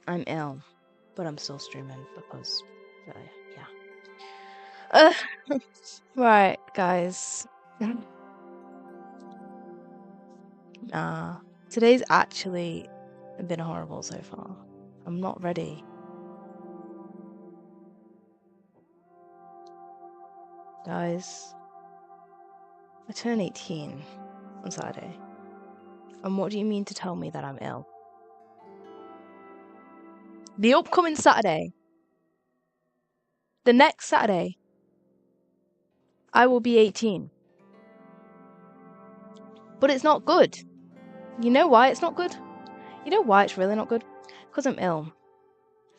I'm ill, but I'm still streaming because, yeah. Right, guys. Today's actually been horrible so far. I'm not ready. Guys, I turn 18 on Saturday. And what do you mean to tell me that I'm ill? The upcoming Saturday, the next Saturday, I will be 18. But it's not good. You know why it's not good? You know why it's really not good? Because I'm ill.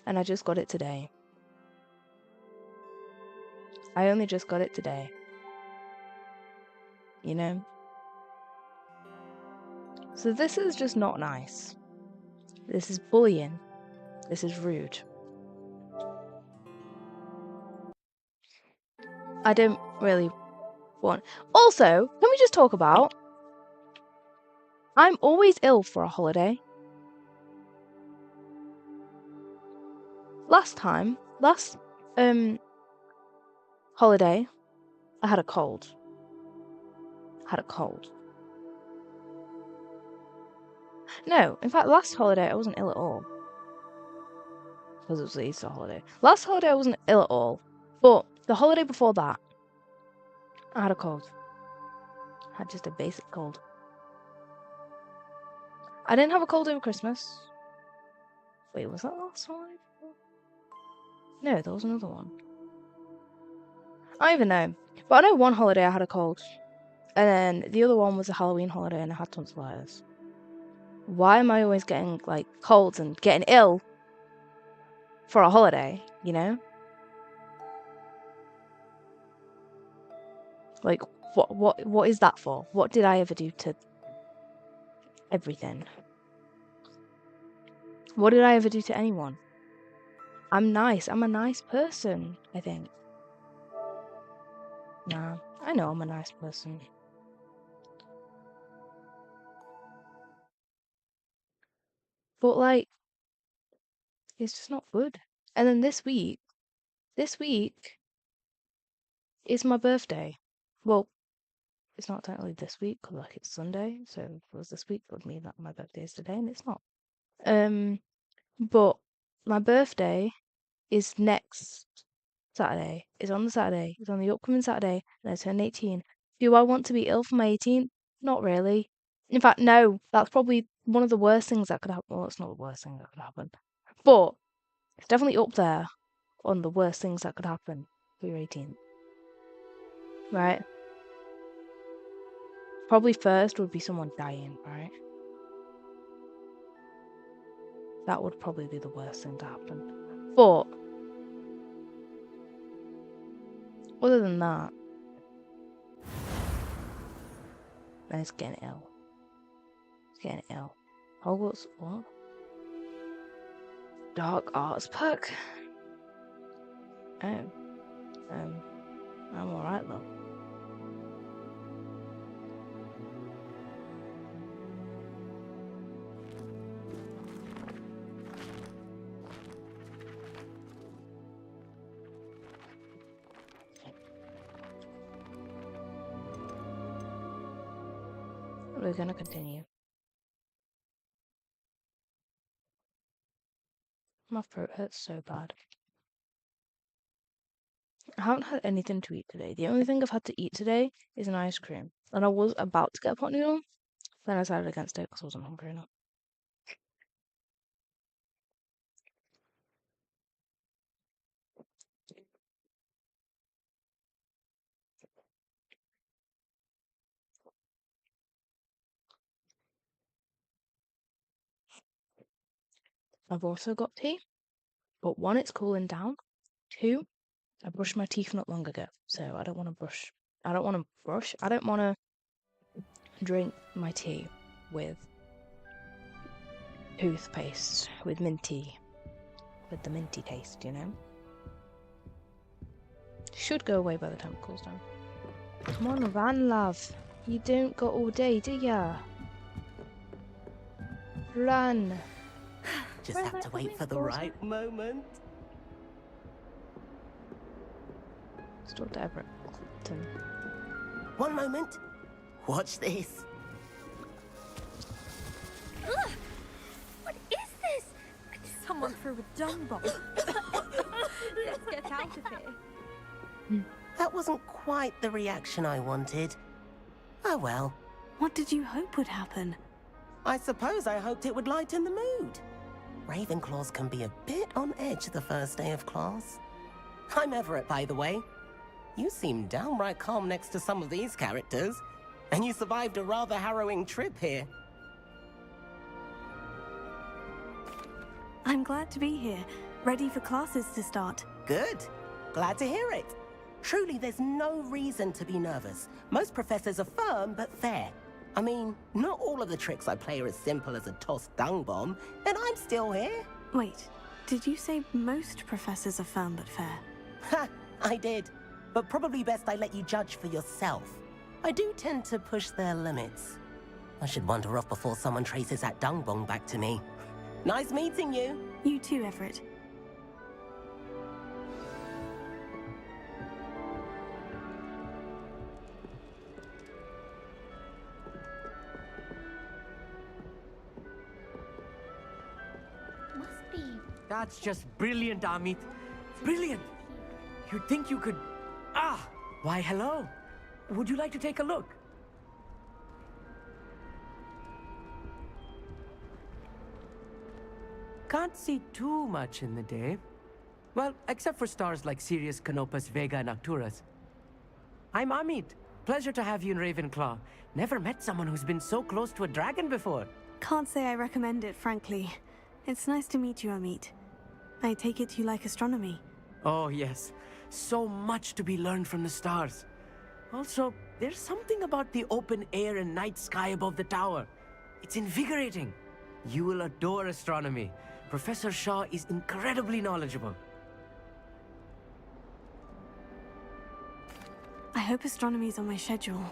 And I just got it today. I only just got it today. You know? So this is just not nice. This is bullying. This is rude. I don't really want... Also, can we just talk about... I'm always ill for a holiday. Last holiday, I had a cold. No, in fact, last holiday I wasn't ill at all. Because it was the Easter holiday. Last holiday I wasn't ill at all. But the holiday before that, I had a cold. I had just a basic cold. I didn't have a cold over Christmas. Wait, was that last holiday? No, there was another one. I don't even know. But I know one holiday I had a cold. And then the other one was a Halloween holiday and I had tonsillitis. Why am I always getting, like, colds and getting ill for a holiday, you know? Like, what is that for? What did I ever do to everything? What did I ever do to anyone? I'm nice. I'm a nice person, I think. Nah, I know I'm a nice person. But, like, it's just not good. And then this week is my birthday. Well, it's not technically this week, because, like, it's Sunday, so if it was this week, it would mean that my birthday is today, and it's not. But my birthday is next Saturday. It's on the Saturday. It's on the upcoming Saturday, and I turn 18. Do I want to be ill for my 18th? Not really. In fact, no. That's probably one of the worst things that could happen. Well, it's not the worst thing that could happen. But it's definitely up there on the worst things that could happen for your 18th. Right? Probably first would be someone dying, right? That would probably be the worst thing to happen. But other than that, then it's getting ill. Hogwarts, what? Dark arts perk? Oh. I'm alright though. We're gonna continue. My throat hurts so bad. I haven't had anything to eat today. The only thing I've had to eat today is an ice cream. And I was about to get a pot noodle, then I decided against it because I wasn't hungry enough. I've also got tea, but one, it's cooling down. Two, I brushed my teeth not long ago, so I don't want to drink my tea with toothpaste, with the minty taste, you know? Should go away by the time it cools down. Come on, run, love. You don't got all day, do ya? Run. Just have to wait for the right moment. Stood Everett Clinton. One moment. Watch this. Ugh! What is this? Someone threw a dung bomb. Let's get out of here. That wasn't quite the reaction I wanted. Oh well. What did you hope would happen? I suppose I hoped it would lighten the mood. Ravenclaws can be a bit on edge the first day of class. I'm Everett, by the way. You seem downright calm next to some of these characters. And you survived a rather harrowing trip here. I'm glad to be here, ready for classes to start. Good. Glad to hear it. Truly, there's no reason to be nervous. Most professors are firm but fair. I mean, not all of the tricks I play are as simple as a tossed dung bomb, and I'm still here. Wait, did you say most professors are firm but fair? Ha! I did. But probably best I let you judge for yourself. I do tend to push their limits. I should wander off before someone traces that dung bomb back to me. Nice meeting you. You too, Everett. Must be. That's just brilliant, Amit. Brilliant! You'd think you could... Ah! Why, hello. Would you like to take a look? Can't see too much in the day. Well, except for stars like Sirius, Canopus, Vega, and Arcturus. I'm Amit. Pleasure to have you in Ravenclaw. Never met someone who's been so close to a dragon before. Can't say I recommend it, frankly. It's nice to meet you, Amit. I take it you like astronomy. Oh, yes. So much to be learned from the stars. Also, there's something about the open air and night sky above the tower. It's invigorating. You will adore astronomy. Professor Shaw is incredibly knowledgeable. I hope astronomy's on my schedule.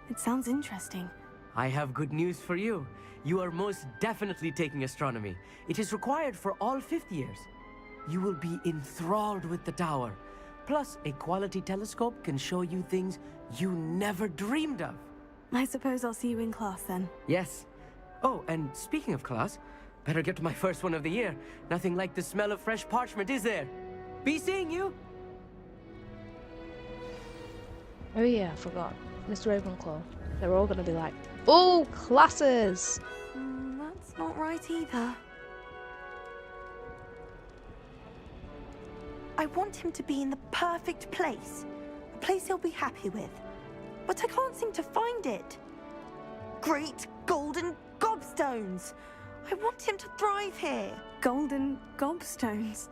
It sounds interesting. I have good news for you. You are most definitely taking astronomy. It is required for all fifth years. You will be enthralled with the tower. Plus, a quality telescope can show you things you never dreamed of. I suppose I'll see you in class then. Yes. Oh, and speaking of class, better get to my first one of the year. Nothing like the smell of fresh parchment, is there? Be seeing you! Oh yeah, I forgot. Mr. Ravenclaw. They're all gonna be like, oh, classes! That's not right either. I want him to be in the perfect place. A place he'll be happy with. But I can't seem to find it. Great golden gobstones! I want him to thrive here. Golden gobstones.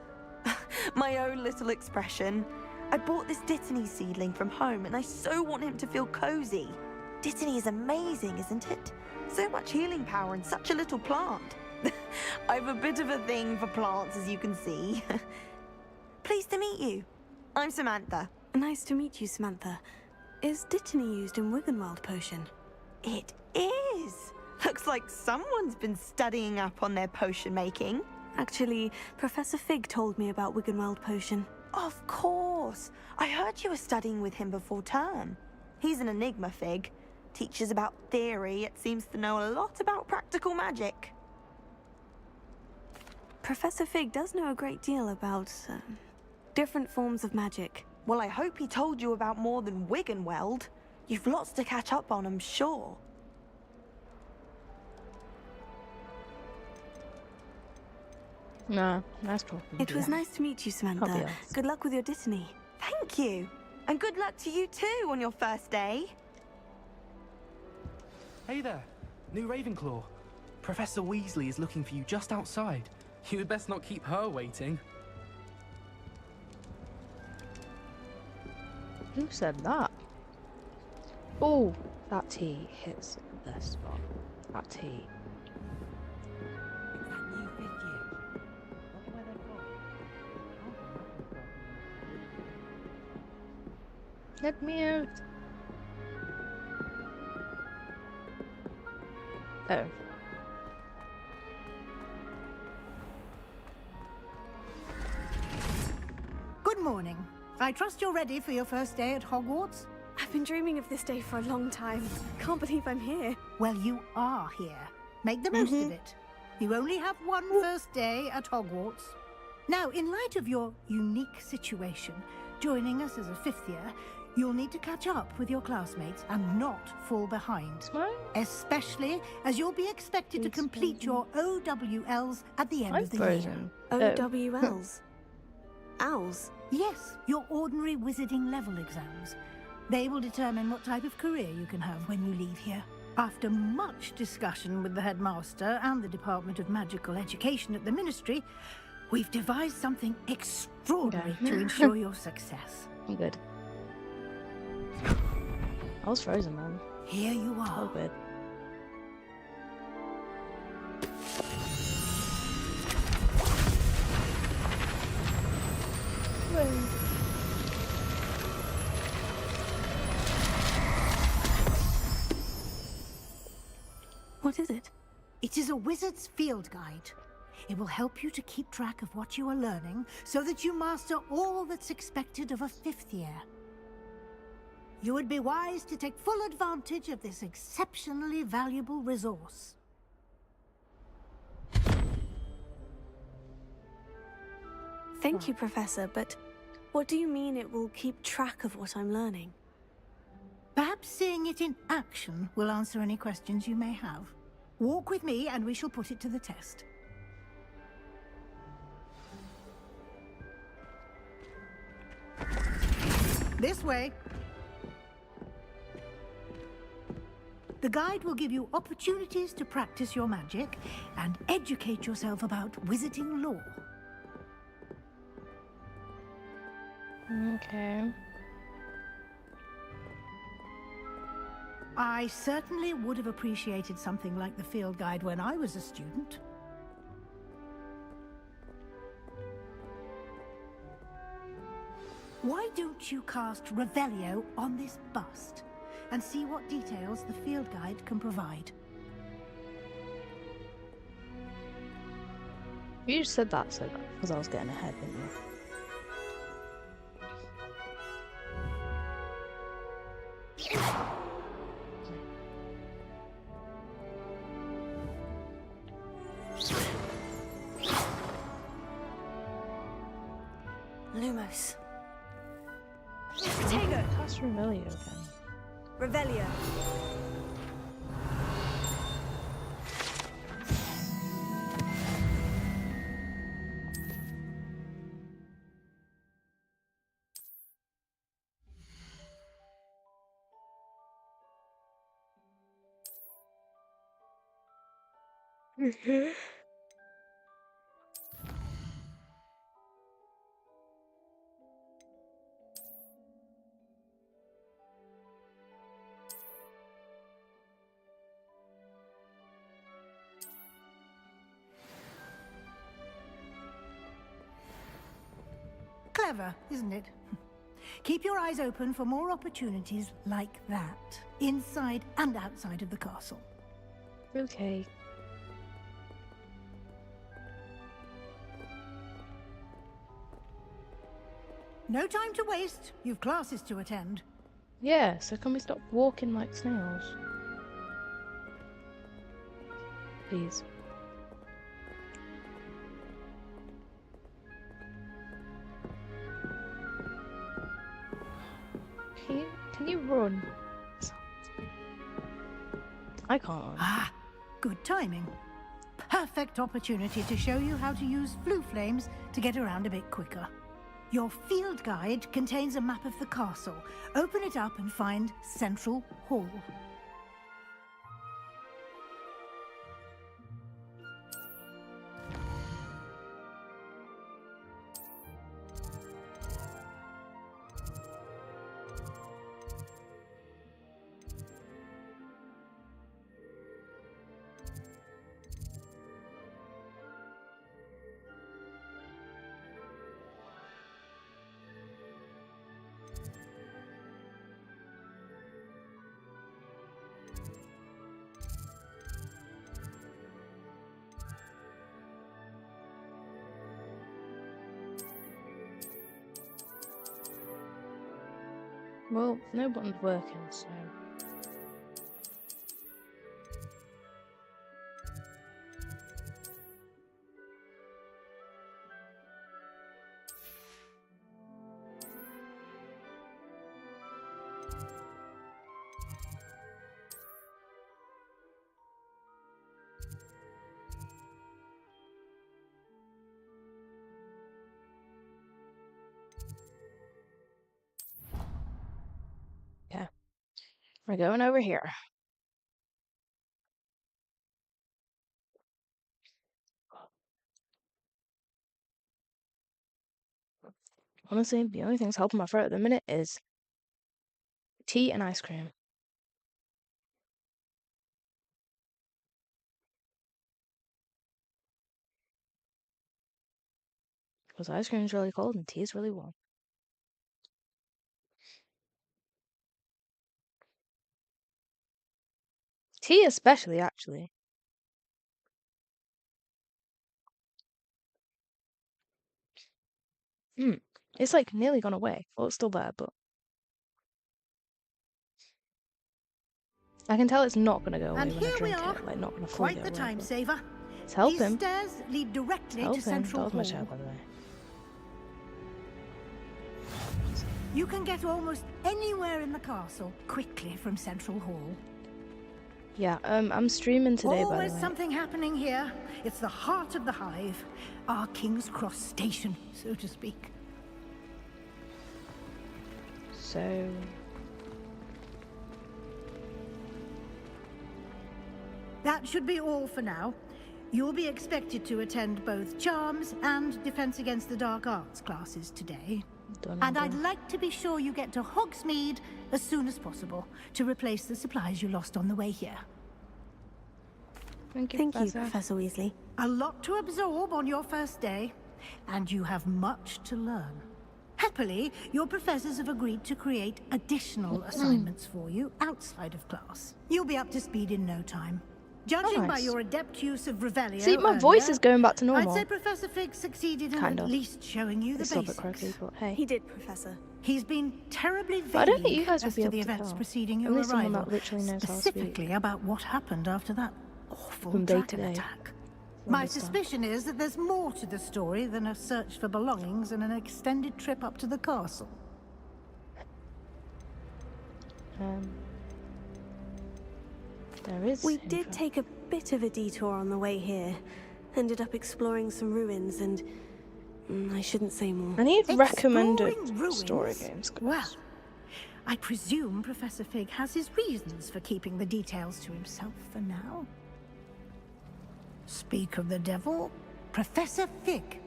My own little expression. I bought this Dittany seedling from home and I so want him to feel cozy. Dittany is amazing, isn't it? So much healing power in such a little plant. I've a bit of a thing for plants, as you can see. Pleased to meet you. I'm Samantha. Nice to meet you, Samantha. Is Dittany used in Wiggenweld potion? It is. Looks like someone's been studying up on their potion making. Actually, Professor Fig told me about Wiggenweld potion. Of course. I heard you were studying with him before term. He's an enigma, Fig. Teaches about theory, yet seems to know a lot about practical magic. Professor Fig does know a great deal about different forms of magic. Well, I hope he told you about more than Wiggenweld. You've lots to catch up on, I'm sure. Nah, nice talking It to was you. nice to meet you, Samantha. I'll be honest. Good luck with your Dittany. Thank you. And good luck to you too on your first day. Hey there, new Ravenclaw. Professor Weasley is looking for you just outside. You'd best not keep her waiting. Who said that? Oh, that tea hits the spot. That tea. It's that new fifth year. Wonder where they're from. Let me out. Oh. I trust you're ready for your first day at Hogwarts? I've been dreaming of this day for a long time. Can't believe I'm here. Well, you are here. Make the most of it. You only have one first day at Hogwarts. Now, in light of your unique situation, joining us as a fifth year, you'll need to catch up with your classmates and not fall behind. Smart. Especially as you'll be expected to complete your OWLs at the end I'm of the frozen. OWLs. Owls. year. Yes, your ordinary wizarding level exams. They will determine what type of career you can have when you leave here. After much discussion with the headmaster and the Department of Magical Education at the Ministry, we've devised something extraordinary to ensure your success. I'm good. I was frozen, man. Here you are. Oh, good. What is it? It is a wizard's field guide. It will help you to keep track of what you are learning so that you master all that's expected of a fifth year. You would be wise to take full advantage of this exceptionally valuable resource. Thank you, Professor, but what do you mean it will keep track of what I'm learning? Perhaps seeing it in action will answer any questions you may have. Walk with me and we shall put it to the test. This way. The guide will give you opportunities to practice your magic and educate yourself about wizarding lore. Okay. I certainly would have appreciated something like the field guide when I was a student. Why don't you cast Revelio on this bust and see what details the field guide can provide? You just said that so because I was getting ahead, didn't you? Lumos. Cast Revelio again. Revelio. Clever, isn't it? Keep your eyes open for more opportunities like that, inside and outside of the castle. Okay. No time to waste. You've classes to attend. Yeah, so can we stop walking like snails? Please. Can you run? I can't run. Ah, good timing. Perfect opportunity to show you how to use flue flames to get around a bit quicker. Your field guide contains a map of the castle. Open it up and find Central Hall. Well, no button's working, so... Okay. We're going over here. Honestly, the only thing's helping my throat at the minute is tea and ice cream. Because ice cream is really cold and tea is really warm. Tea especially, actually. It's like nearly gone away. Well, it's still there, but... I can tell it's not going to go away And when I here we drink are. it. Like, not going to fully Quite go the away. time But saver. it's These helping. stairs lead directly to Helping. Central That was my Hall. shout, by the way. You can get almost anywhere in the castle quickly from Central Hall. Yeah, I'm streaming today, by Always the way. something happening here. It's the heart of the hive. Our King's Cross station, so to speak. So... That should be all for now. You'll be expected to attend both Charms and Defense Against the Dark Arts classes today. And I'd like to be sure you get to Hogsmeade as soon as possible to replace the supplies you lost on the way here. Thank you, Thank you, Professor. Professor Weasley. A lot to absorb on your first day, and you have much to learn. Happily, your professors have agreed to create additional assignments for you outside of class. You'll be up to speed in no time. Judging by nice. your adept use of Revelio See, my voice earlier, is going back to normal. I'd say Professor Fig succeeded in Kind at of. least showing you the It's a little bit basics. croaky, but hey. He did, Professor. He's been terribly vague But I don't think you guys would as be to able the to events tell. preceding your Only someone arrival, that literally knows how to specifically speak. about what happened after that awful From day to dragon day. attack. My Understand. suspicion is that there's more to the story than a search for belongings and an extended trip up to the castle. There is... We did take a bit of a detour on the way here. Ended up exploring some ruins and... I shouldn't say more. I need recommended Exploring ruins? story games. guys. Well, I presume Professor Fig has his reasons for keeping the details to himself for now. Speak of the devil, Professor Fig.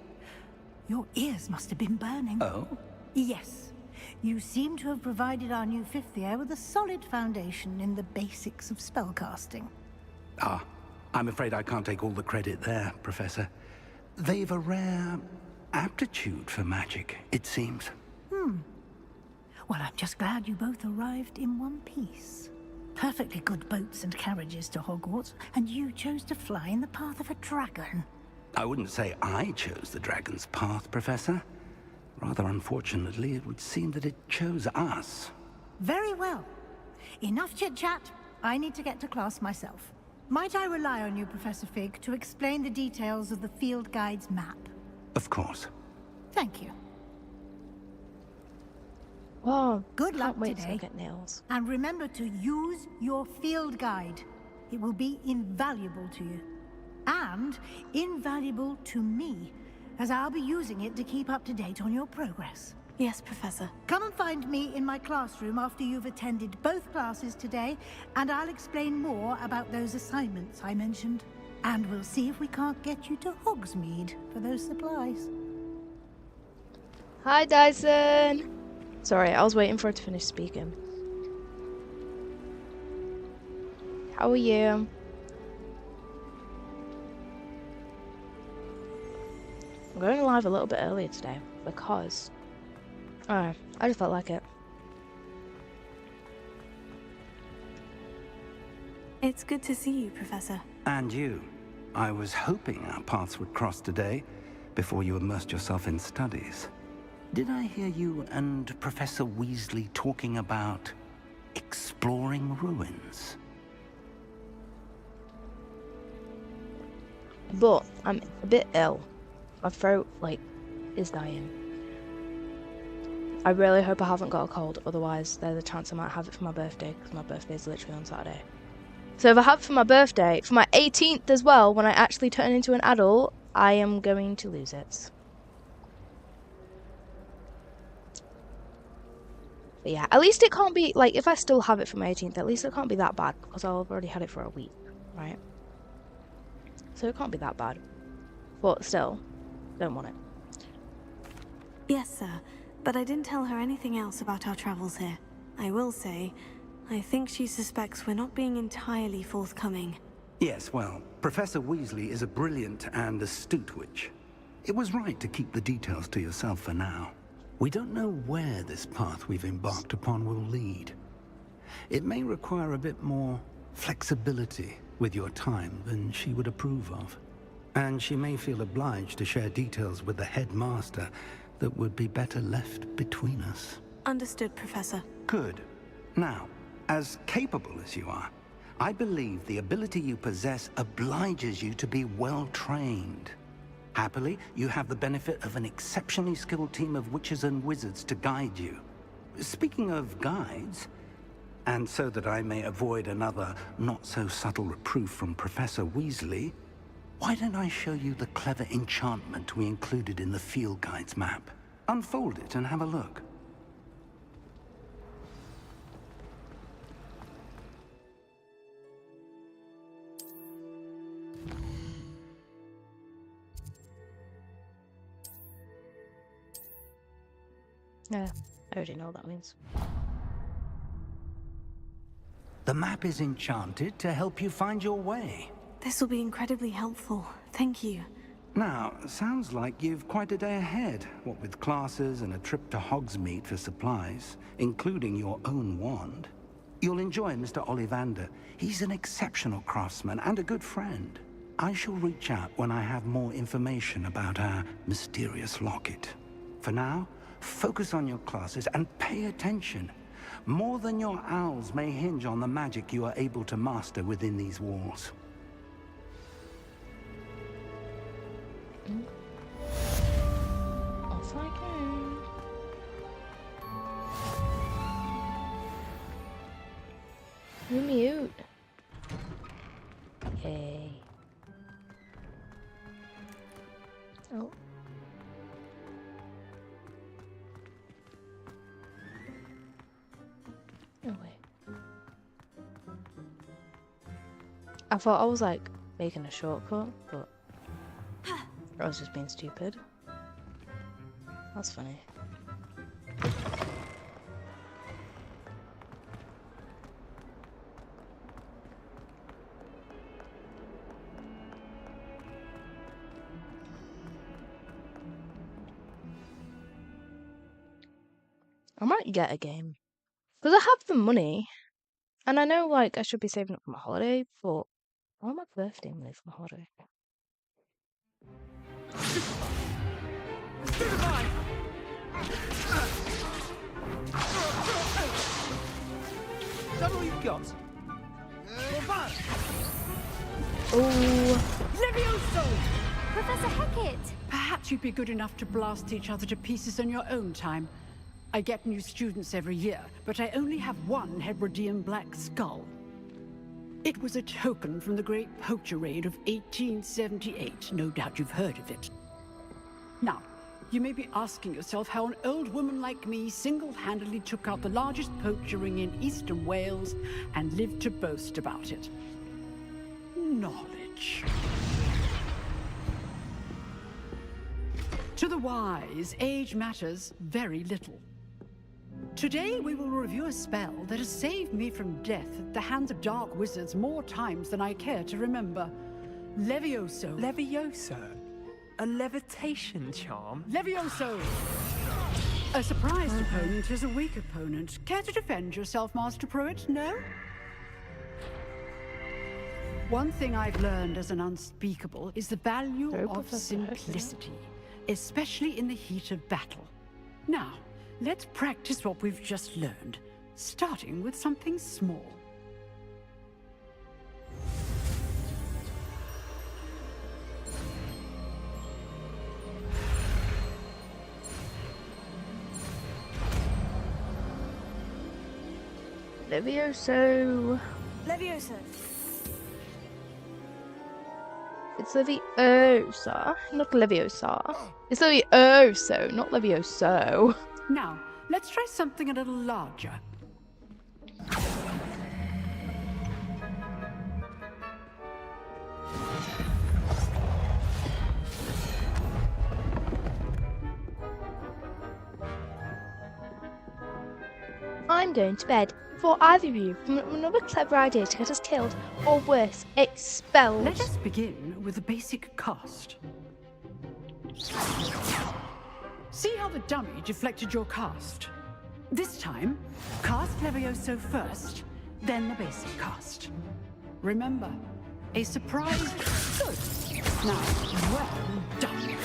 Your ears must have been burning. Oh? Yes. You seem to have provided our new fifth year with a solid foundation in the basics of spellcasting. Ah, I'm afraid I can't take all the credit there, Professor. They've a rare aptitude for magic, it seems. Well, I'm just glad you both arrived in one piece. Perfectly good boats and carriages to Hogwarts, and you chose to fly in the path of a dragon. I wouldn't say I chose the dragon's path, Professor. Rather unfortunately, it would seem that it chose us. Very well. Enough chit-chat. I need to get to class myself. Might I rely on you, Professor Fig, to explain the details of the field guide's map? Of course. Thank you. Oh, Good luck can't wait till I today. get nails. And remember to use your field guide. It will be invaluable to you. And invaluable to me, as I'll be using it to keep up to date on your progress. Yes, Professor. Come and find me in my classroom after you've attended both classes today, and I'll explain more about those assignments I mentioned. And we'll see if we can't get you to Hogsmeade for those supplies. Hi, Dyson! Sorry, I was waiting for her to finish speaking. How are you? I'm going live a little bit earlier today because I just felt like it. It's good to see you, Professor. And you. I was hoping our paths would cross today, before you immersed yourself in studies. Did I hear you and Professor Weasley talking about exploring ruins? But I'm a bit ill. My throat, like, is dying. I really hope I haven't got a cold, otherwise there's a chance I might have it for my birthday, because my birthday is literally on Saturday. So if I have it for my birthday, for my 18th as well, when I actually turn into an adult, I am going to lose it. But yeah, at least it can't be, like, if I still have it for my 18th, at least it can't be that bad, because I've already had it for a week, right? So it can't be that bad. But still, don't want it. Yes, sir. But I didn't tell her anything else about our travels here. I will say, I think she suspects we're not being entirely forthcoming. Yes, well, Professor Weasley is a brilliant and astute witch. It was right to keep the details to yourself for now. We don't know where this path we've embarked upon will lead. It may require a bit more flexibility with your time than she would approve of. And she may feel obliged to share details with the headmaster that would be better left between us. Understood, Professor. Good. Now, as capable as you are, I believe the ability you possess obliges you to be well trained. Happily, you have the benefit of an exceptionally skilled team of witches and wizards to guide you. Speaking of guides, and so that I may avoid another not-so-subtle reproof from Professor Weasley, why don't I show you the clever enchantment we included in the field guide's map? Unfold it and have a look. Yeah, I already know what that means. The map is enchanted to help you find your way. This will be incredibly helpful. Thank you. Now, sounds like you've quite a day ahead, what with classes and a trip to Hogsmeade for supplies, including your own wand. You'll enjoy Mr. Ollivander. He's an exceptional craftsman and a good friend. I shall reach out when I have more information about our mysterious locket. For now, focus on your classes and pay attention. More than your owls may hinge on the magic you are able to master within these walls. Off I go. You mute. Yay. Oh. No way. I thought I was like making a shortcut, but I was just being stupid. That's funny. I might get a game. Because I have the money. And I know, like, I should be saving up for my holiday, but I want my birthday money for my holiday. Is that all you've got? Oh, Levioso! Professor Hecat! Perhaps you'd be good enough to blast each other to pieces on your own time. I get new students every year, but I only have one Hebridean black skull. It was a token from the Great Poacher Raid of 1878. No doubt you've heard of it. Now, you may be asking yourself how an old woman like me single-handedly took out the largest poacher ring in eastern Wales and lived to boast about it. Knowledge. To the wise, age matters very little. Today we will review a spell that has saved me from death at the hands of dark wizards more times than I care to remember. Levioso. Levioso? A levitation charm? Levioso! A surprised opponent is a weak opponent. Care to defend yourself, Master Pruitt? No? One thing I've learned as an unspeakable is the value of simplicity, especially in the heat of battle. Now, let's practice what we've just learned, starting with something small. Levioso. Levioso. It's Leviosa, not Leviosa. It's Levioso, not Levioso. Now, let's try something a little larger. I'm going to bed before either of you come up with another clever idea to get us killed, or worse, expelled. Let us begin with the basic cast. See how the dummy deflected your cast? This time, cast Levioso first, then the basic cast. Remember, a surprise is good. Now, well done.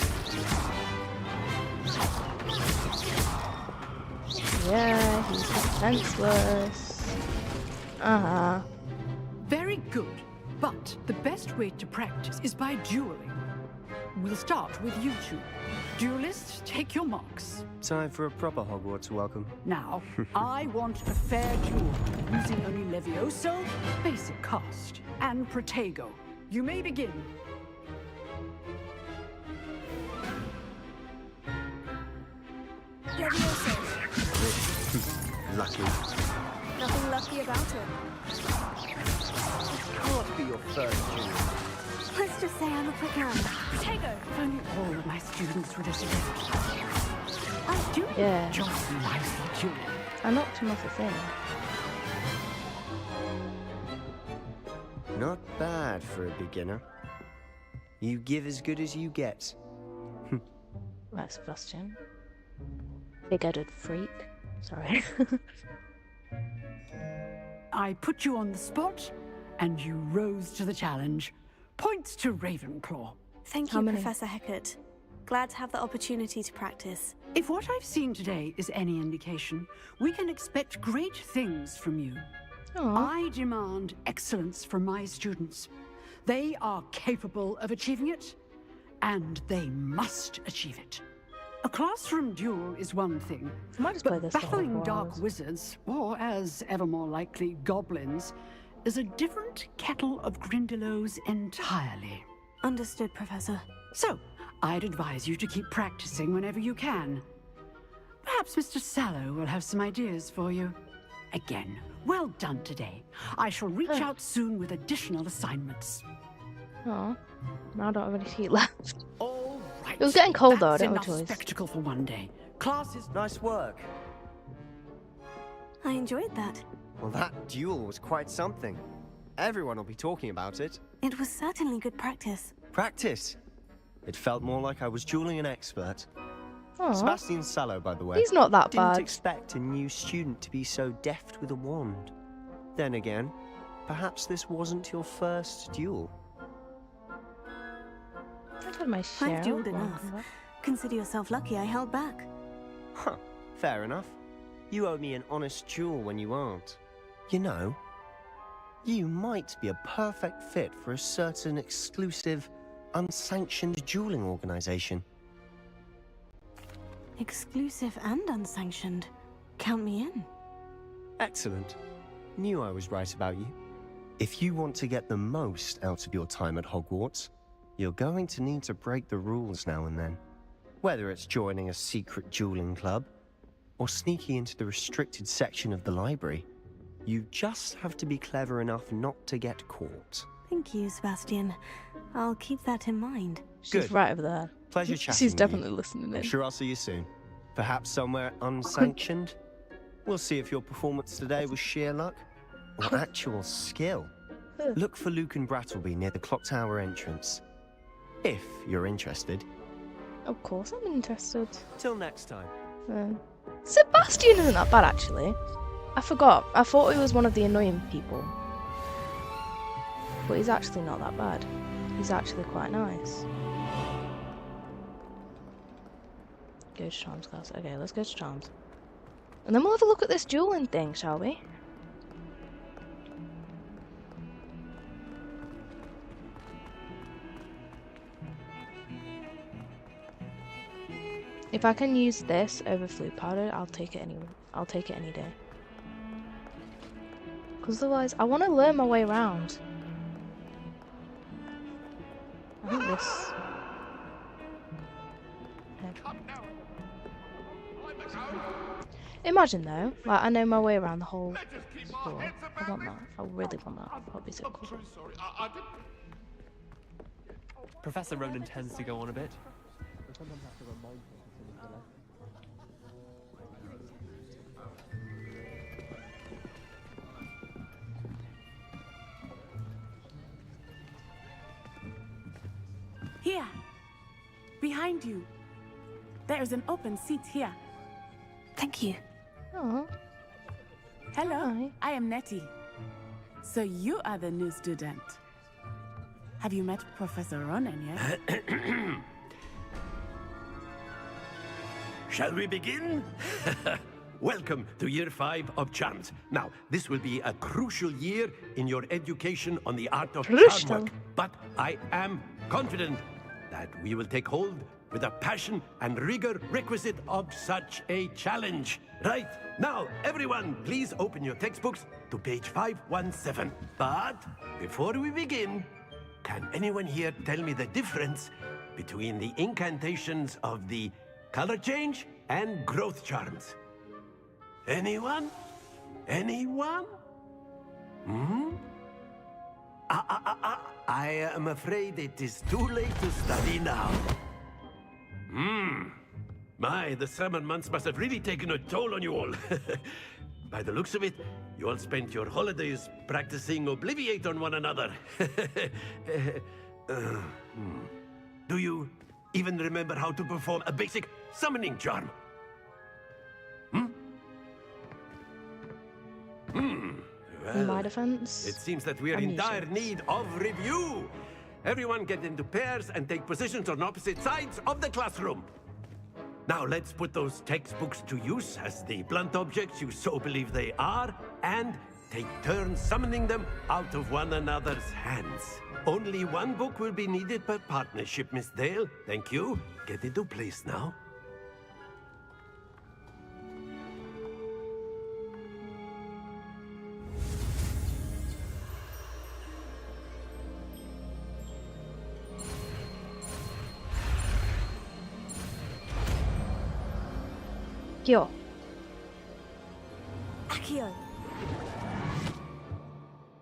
Yeah, he's defenseless. Very good, but the best way to practice is by dueling. We'll start with you two. Duelists, take your marks. Time for a proper Hogwarts welcome. Now, I want a fair duel, using only Levioso, basic cast, and Protego. You may begin. Levioso. Lucky. Nothing lucky about it. Can't be your first duel. Let's just say I'm a quick hand. Protego. If only all of my students would have said I do Yeah. enjoy lively dueling. I knocked him off the thing. Not bad for a beginner. You give as good as you get. Right, Sebastian. Big-headed freak. Sorry. I put you on the spot, and you rose to the challenge. Points to Ravenclaw. Thank How you, many? Professor Hecat. Glad to have the opportunity to practice. If what I've seen today is any indication, we can expect great things from you. Aw. I demand excellence from my students. They are capable of achieving it, and they must achieve it. A classroom duel is one thing, I might just play but this for battling dark Hogwarts. wizards, or as ever more likely, goblins, is a different kettle of Grindylows entirely. Understood, Professor. So, I'd advise you to keep practicing whenever you can. Perhaps Mr. Sallow will have some ideas for you. Again, well done today. I shall reach out soon with additional assignments. Aw. Now I don't have any tea left. All right. It was getting cold though, I That's don't have a enough choice. spectacle for one day. Class is Nice work. I enjoyed that. Well, that duel was quite something. Everyone will be talking about it. It was certainly good practice. Practice. It felt more like I was dueling an expert. Aw. Sebastian Sallow, by the way. He's not that Didn't bad. expect a new student to be so deft with a wand. Then again, perhaps this wasn't your first duel. I've had my share. I've dueled of enough. one. Consider yourself lucky I held back. Huh, fair enough. You owe me an honest duel when you aren't. You know, you might be a perfect fit for a certain exclusive, unsanctioned dueling organization. Exclusive and unsanctioned. Count me in. Excellent. Knew I was right about you. If you want to get the most out of your time at Hogwarts, you're going to need to break the rules now and then. Whether it's joining a secret dueling club, or sneaking into the restricted section of the library, you just have to be clever enough not to get caught. Thank you, Sebastian. I'll keep that in mind. She's Good. right over there. Pleasure chatting She's with definitely you. listening I'm in. sure I'll see you soon. Perhaps somewhere unsanctioned? We'll see if your performance today was sheer luck or actual skill. Look for Luke and Brattleby near the clock tower entrance. If you're interested. Of course I'm interested. Till next time. Sebastian isn't that bad actually. I forgot. I thought he was one of the annoying people. But he's actually not that bad. He's actually quite nice. Go to Charms class. Okay, let's go to Charms. And then we'll have a look at this dueling thing, shall we? If I can use this over flute powder, I'll take it any day. Because otherwise, I want to learn my way around. I think this... Imagine though, like I know my way around the whole school. I want that. I really want that. That'd be so cool. Professor Ronan tends to go on a bit. Here, behind you. There is an open seat here. Thank you. Oh. Hello, Hi. I am Nettie. So you are the new student. Have you met Professor Ronan yet? Shall we begin? Welcome to Year 5 of Charms. Now, this will be a crucial year in your education on the art of charm work. But I am confident that we will take hold with the passion and rigor requisite of such a challenge. Right, now, everyone, please open your textbooks to page 517. But before we begin, can anyone here tell me the difference between the incantations of the color change and growth charms? Anyone? Anyone? I am afraid it is too late to study now. My, the summer months must have really taken a toll on you all. By the looks of it, you all spent your holidays practicing Obliviate on one another. Do you even remember how to perform a basic summoning charm? Well, In my defense, it seems that we are in dire need of review. Everyone get into pairs and take positions on opposite sides of the classroom. Now let's put those textbooks to use as the blunt objects you so believe they are, and take turns summoning them out of one another's hands. Only one book will be needed per partnership, Miss Dale. Thank you. Get into place now. Yo. Accio.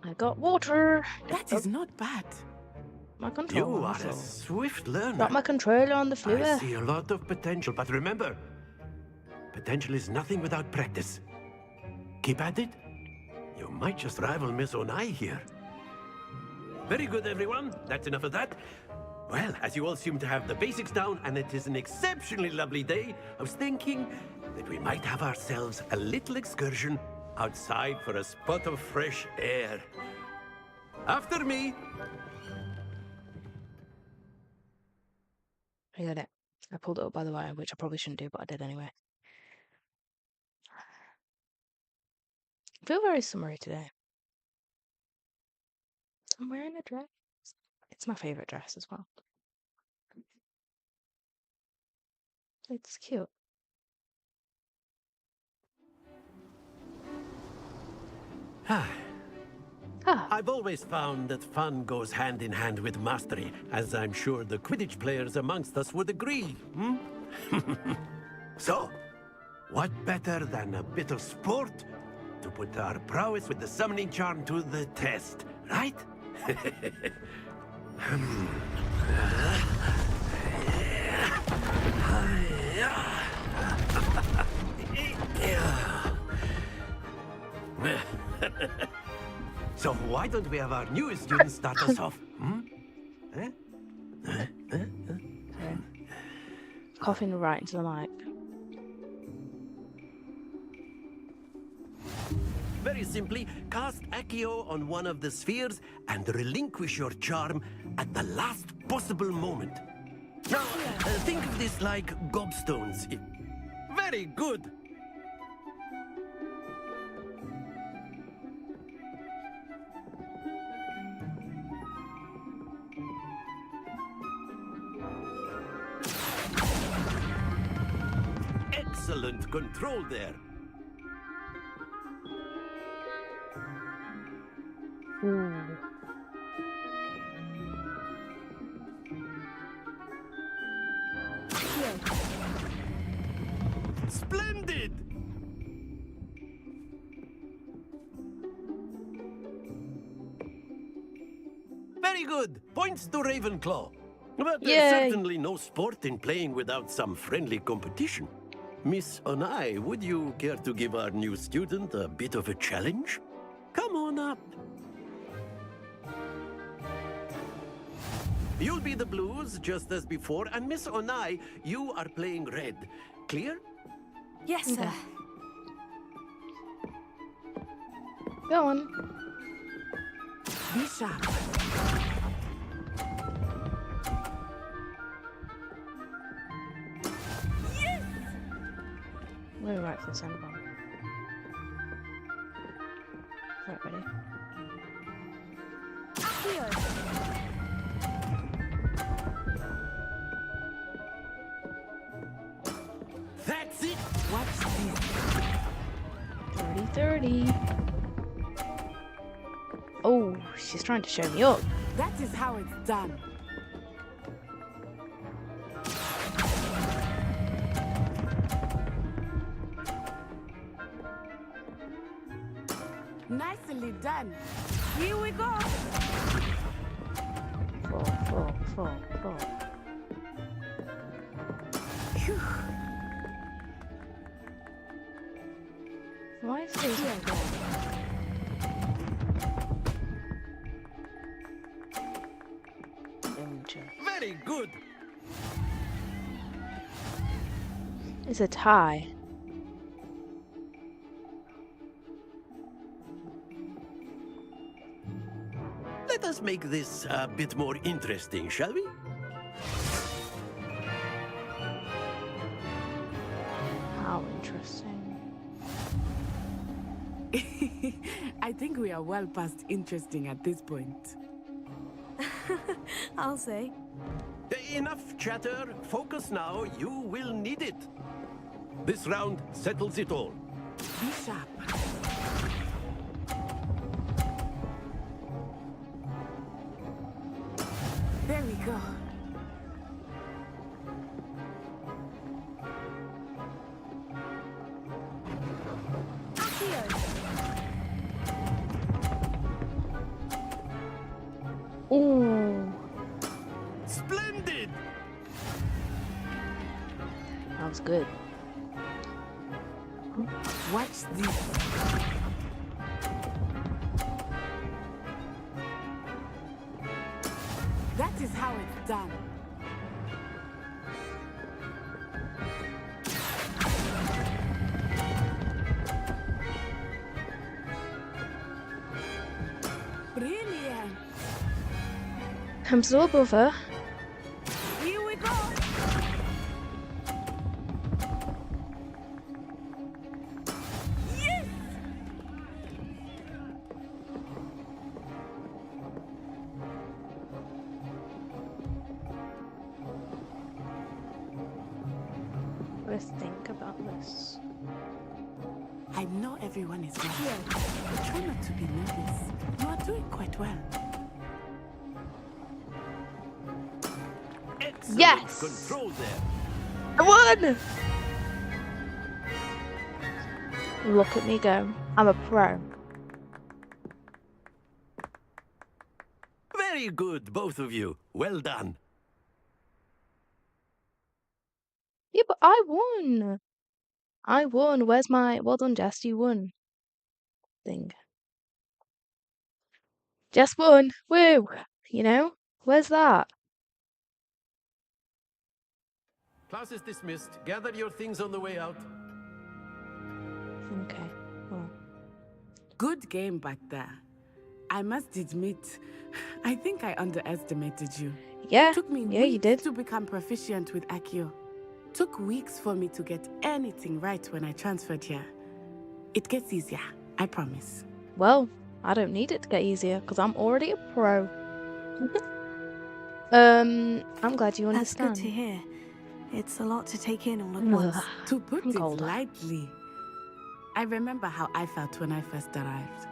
I got water. That is not bad. My controller. You are a swift learner. Got my controller on the floor. I see a lot of potential, but remember, potential is nothing without practice. Keep at it. You might just rival Miss Onai here. Very good, everyone. That's enough of that. Well, as you all seem to have the basics down, and it is an exceptionally lovely day, I was thinking that we might have ourselves a little excursion outside for a spot of fresh air. After me. I got it. I pulled it up by the way, which I probably shouldn't do, but I did anyway. I feel very summery today. I'm wearing a dress. It's my favourite dress as well. It's cute. I've always found that fun goes hand in hand with mastery, as I'm sure the Quidditch players amongst us would agree. So, what better than a bit of sport to put our prowess with the summoning charm to the test, right? So why don't we have our newest student start us off? Coughing right into the mic. Very simply, cast Accio on one of the spheres and relinquish your charm at the last possible moment. Now, think of this like gobstones. Very good. Excellent control there. Ooh. Splendid! Very good. Points to Ravenclaw. But there's Yay. certainly no sport in playing without some friendly competition. Miss Onai, would you care to give our new student a bit of a challenge? Come on up. You'll be the blues, just as before, and Miss Onai, you are playing red. Clear? Yes, sir. Go on. Be sharp. We're right for the center bomb. Right, ready? That's it! Watch this. 30-30. Oh, she's trying to show me up. That is how it's done. Nicely done. Here we go. 4, 4, 4, 4. Phew. Why is this like that? Very good. It's a tie. Let us make this a bit more interesting, shall we? How interesting. I think we are well past interesting at this point. I'll say. Enough chatter. Focus now. You will need it. This round settles it all. Be sharp. There we go. Ooh, Splendid! that was good. Watch this. That is how it's done. Brilliant. I'm still above her. Here we go. Yes. Let's think about this. I know everyone is right here, but try not to be nervous. You are doing quite well. Excellent Yes! control there. I won! Look at me go. I'm a pro. Very good, both of you. Well done. Yeah, but I won. I won. Where's my... Well done, Jess. You won. Thing. Jess won. Woo! You know? Where's that? Class is dismissed. Gather your things on the way out. Okay. Well. Good game back there. I must admit, I think I underestimated you. Yeah, Took me yeah, you weeks did. to become proficient with Accio. Took weeks for me to get anything right when I transferred here. It gets easier, I promise. Well, I don't need it to get easier because I'm already a pro. I'm glad you That's good to understand. hear. It's a lot to take in all at Ugh, once. To put I'm it colder. lightly, I remember how I felt when I first arrived.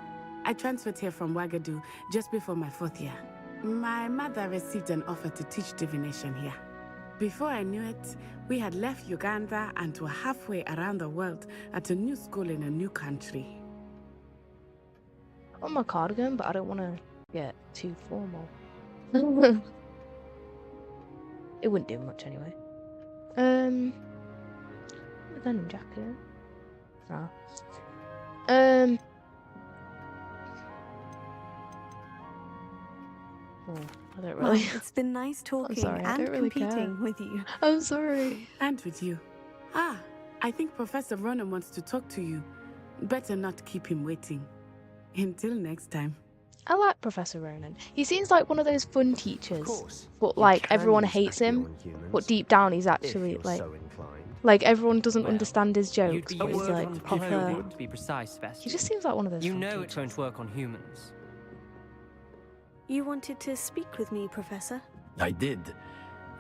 I transferred here from Wagadu just before my 4th year. My mother received an offer to teach divination here. Before I knew it, we had left Uganda and were halfway around the world at a new school in a new country. I want my cardigan, but I don't want to get too formal. It wouldn't do much anyway. A denim jacket. Nah. I don't really. Well, it's been nice talking sorry, I and don't really competing care. with you. I'm sorry. And with you. Ah, I think Professor Ronan wants to talk to you. Better not keep him waiting. Until next time. I like Professor Ronan. He seems like one of those fun teachers. course, But you like can everyone use hates him. Accio on humans, But deep down he's if actually you're like so inclined. like everyone doesn't understand his You'd jokes, be but he's using like it on proper. people, to be precise, He Sebastian. just seems like one of those You fun know teachers. it's going to work on humans. You wanted to speak with me, Professor? I did.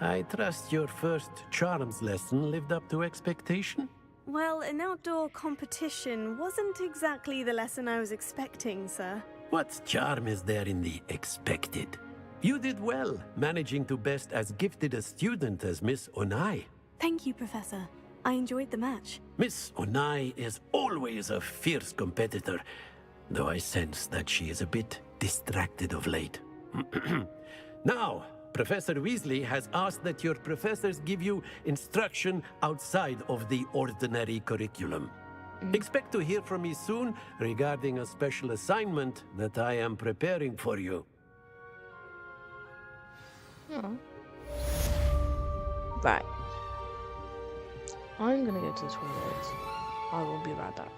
I trust your first charms lesson lived up to expectation? Well, an outdoor competition wasn't exactly the lesson I was expecting, sir. What charm is there in the expected? You did well, managing to best as gifted a student as Miss Onai. Thank you, Professor. I enjoyed the match. Miss Onai is always a fierce competitor, though I sense that she is a bit distracted of late. Now, Professor Weasley has asked that your professors give you instruction outside of the ordinary curriculum. Expect to hear from me soon regarding a special assignment that I am preparing for you. Oh. Right. I'm gonna go to the toilet. I will be right back.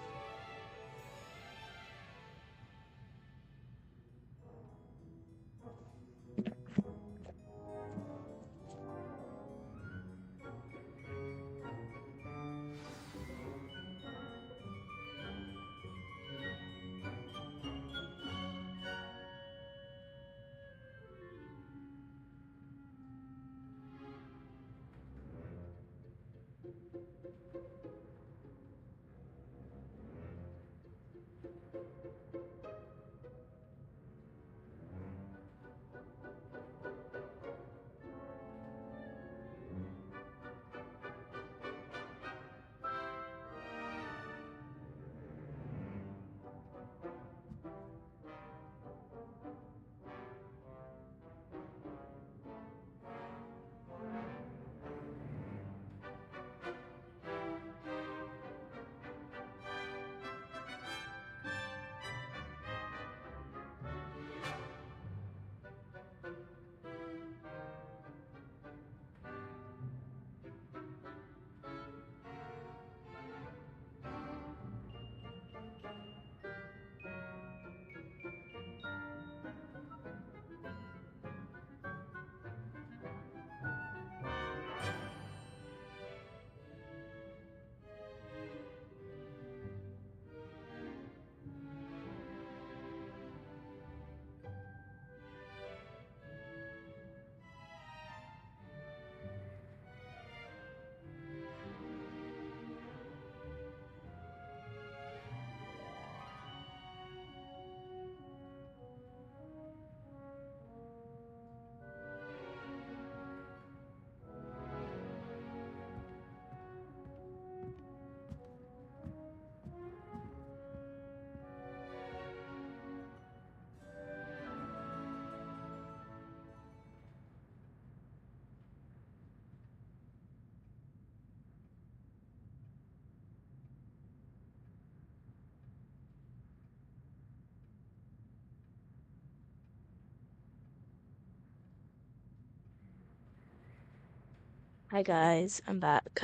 Hi guys, I'm back.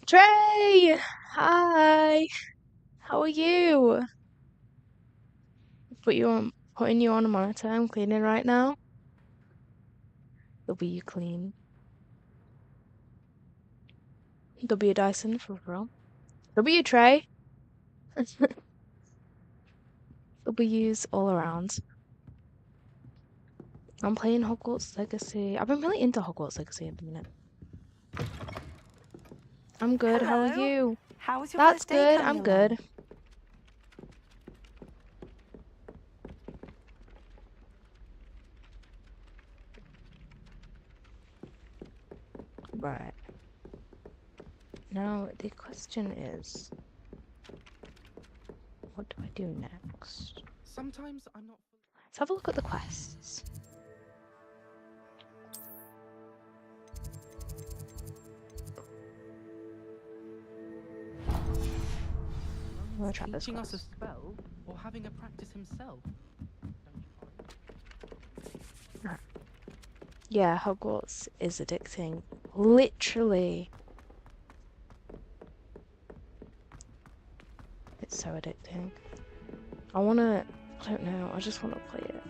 Trey! Hi! How are you? Putting you on a monitor. I'm cleaning right now. W clean. W Dyson for real. W tray. W's all around. I'm playing Hogwarts Legacy. I've been really into Hogwarts Legacy at the minute. I'm good. How are Hello. you? How was your That's first day good. coming I'm good. along? Right. Now the question is, what do I do next? Sometimes I'm not. Let's have a look at the quests. I'm gonna try this Teaching us a quest. spell or having a practice himself. Yeah, Hogwarts is addicting. Literally. It's so addicting. I don't know, I just wanna play it.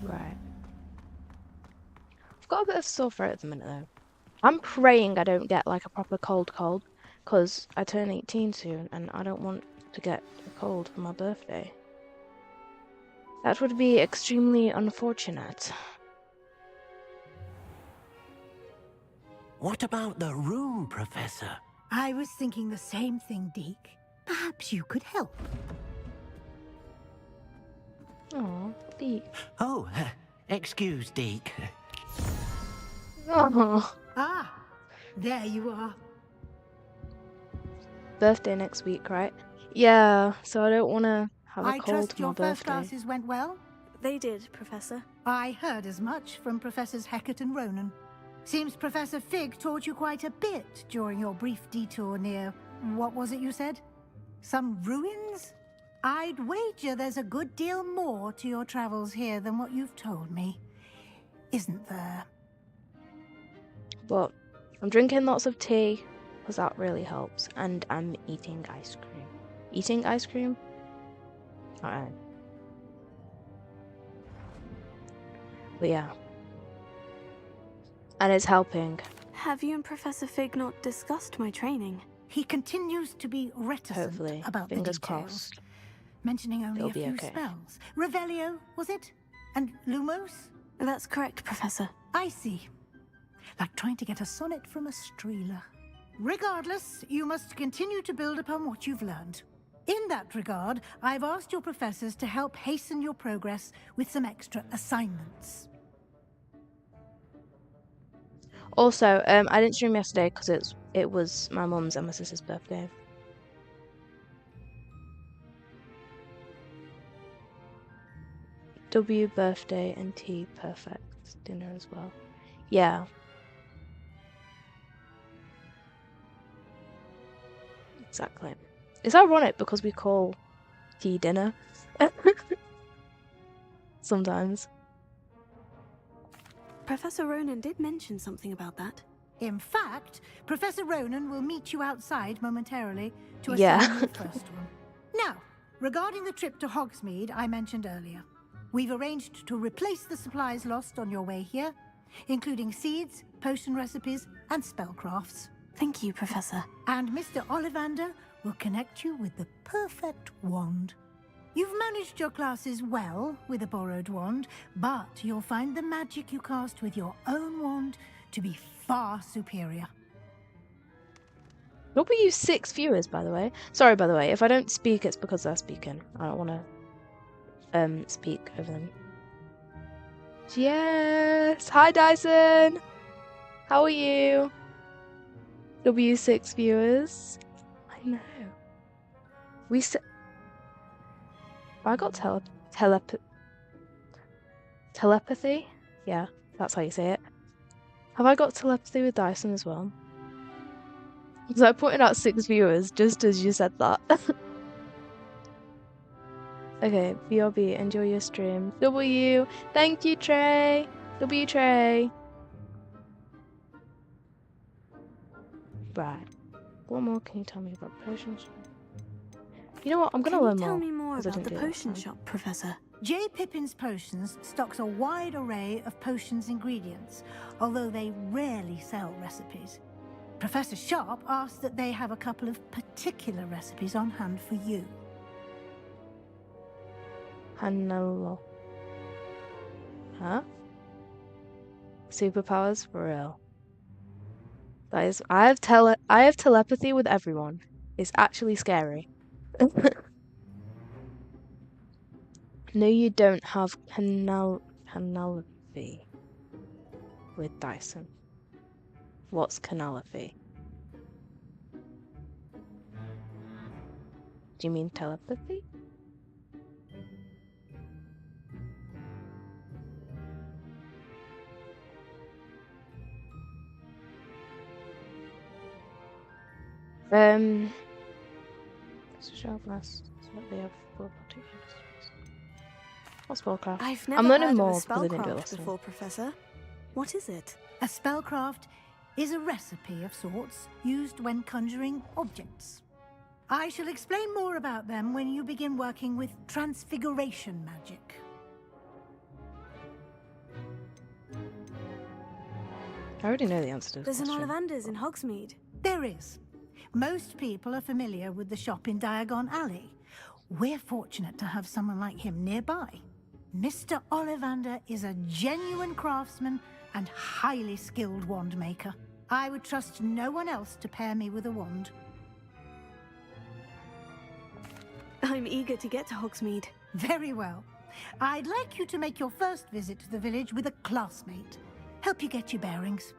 Right. I've got a bit of sore throat at the minute though. I'm praying I don't get like a proper cold, because I turn 18 soon and I don't want to get a cold for my birthday. That would be extremely unfortunate. What about the room, Professor? I was thinking the same thing, Deke. Perhaps you could help. Oh, Deke. Oh, excuse, Deke. Oh. Ah, there you are. Birthday next week, right? Yeah, so I don't want to have a I cold trust for my your first birthday. classes went well? They did, Professor. I heard as much from Professors Hecat and Ronan. Seems Professor Fig taught you quite a bit during your brief detour near... what was it you said? Some ruins? I'd wager there's a good deal more to your travels here than what you've told me. Isn't there? But I'm drinking lots of tea, because that really helps, and I'm eating ice cream. Eating ice cream? Alright. But yeah. And it's helping. Have you and Professor Fig not discussed my training? He continues to be reticent Hopefully. about Fingers the details. crossed. Mentioning only It'll a be few okay. spells. Revelio, was it? And Lumos? That's correct, Professor. I see. Like trying to get a sonnet from a streeler. Regardless, you must continue to build upon what you've learned. In that regard, I've asked your professors to help hasten your progress with some extra assignments. Also, I didn't stream yesterday because it was my mum's and my sister's birthday. W birthday and T perfect dinner as well. Yeah. Exactly. It's ironic because we call tea dinner. Sometimes. Professor Ronan did mention something about that. In fact, Professor Ronan will meet you outside momentarily to Yeah. assign your first one. Now, regarding the trip to Hogsmeade I mentioned earlier, we've arranged to replace the supplies lost on your way here, including seeds, potion recipes, and spellcrafts. Thank you, Professor. And Mr. Ollivander will connect you with the perfect wand. You've managed your classes well with a borrowed wand, but you'll find the magic you cast with your own wand to be far superior. W6 viewers, by the way. Sorry, by the way. If I don't speak, it's because they're speaking. I don't want to speak over them. Yes! Hi, Dyson! How are you? W6 viewers. I know. I got telepathy? Yeah, that's how you say it. Have I got telepathy with Dyson as well? Because I pointed out 6 viewers just as you said that. Okay, BRB, enjoy your stream. W, thank you, Trey. W, Trey. Right. What more can you tell me about potions? You know what? I'm gonna learn more. Can you tell me more 'cause I about didn't the do it last potion time. shop, Professor? J. Pippin's Potions stocks a wide array of potions ingredients, although they rarely sell recipes. Professor Sharp asked that they have a couple of particular recipes on hand for you. Hanelo. Huh? Superpowers for real. Guys, I have telepathy with everyone. It's actually scary. No, you don't have canalopy with Dyson. What's canalopy? Do you mean telepathy? Sharpness. What's spellcraft? I've never I'm learning heard more of a because I didn't do it spellcraft last time. before, Professor. What is it? A spellcraft is a recipe of sorts used when conjuring objects. I shall explain more about them when you begin working with transfiguration magic. I already know the answer to this There's an question. Ollivander's in Hogsmeade. There is. Most people are familiar with the shop in Diagon Alley. We're fortunate to have someone like him nearby. Mr. Ollivander is a genuine craftsman and highly skilled wand maker. I would trust no one else to pair me with a wand. I'm eager to get to Hogsmeade. Very well. I'd like you to make your first visit to the village with a classmate. Help you get your bearings.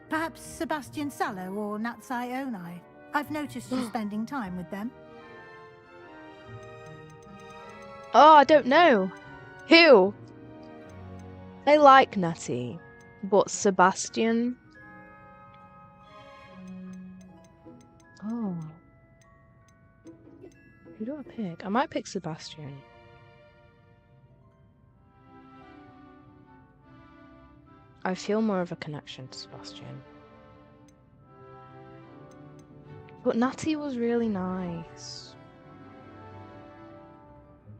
Perhaps Sebastian Sallow or Natsai Onai. I've noticed you spending time with them. Oh, I don't know. Who? I like Natty, but Sebastian. Oh. Who do I pick? I might pick Sebastian. I feel more of a connection to Sebastian. But Natty was really nice.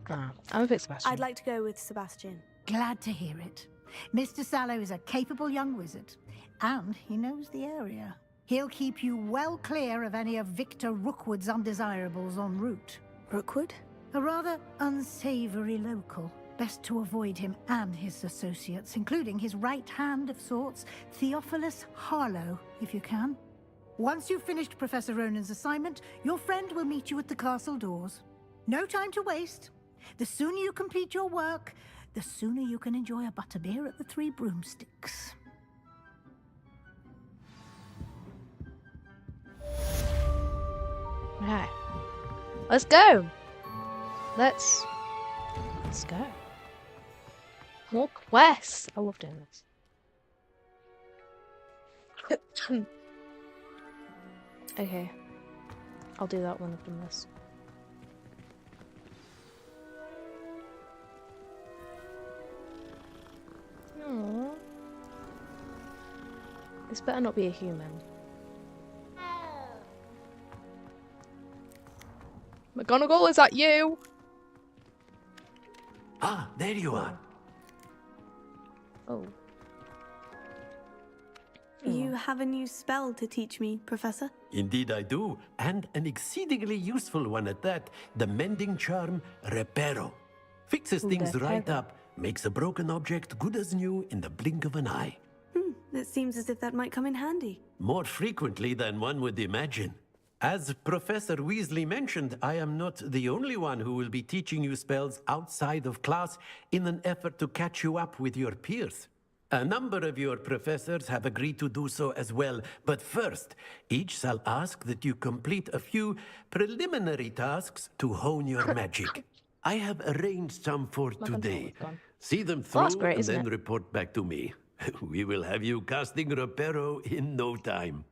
Nah, I'm gonna pick Sebastian. I'd like to go with Sebastian. Glad to hear it. Mr. Sallow is a capable young wizard, and he knows the area. He'll keep you well clear of any of Victor Rookwood's undesirables en route. Rookwood? A rather unsavory local. Best to avoid him and his associates, including his right hand of sorts, Theophilus Harlow, if you can. Once you've finished Professor Ronan's assignment, your friend will meet you at the castle doors. No time to waste. The sooner you complete your work, the sooner you can enjoy a butterbeer at the Three Broomsticks. Okay. Let's go. Let's go. More quests. I love doing this. Okay. I'll do that when I've done this. Aww. This better not be a human. McGonagall, is that you? Ah, there you are. Oh. You have a new spell to teach me, Professor? Indeed I do, and an exceedingly useful one at that. The mending charm, Reparo. Fixes things right up, makes a broken object good as new in the blink of an eye. It seems as if that might come in handy. More frequently than one would imagine. As Professor Weasley mentioned, I am not the only one who will be teaching you spells outside of class in an effort to catch you up with your peers. A number of your professors have agreed to do so as well, but first, each shall ask that you complete a few preliminary tasks to hone your magic. I have arranged some for today. See them through Well, that's great, and isn't then it? report back to me. We will have you casting Reparo in no time.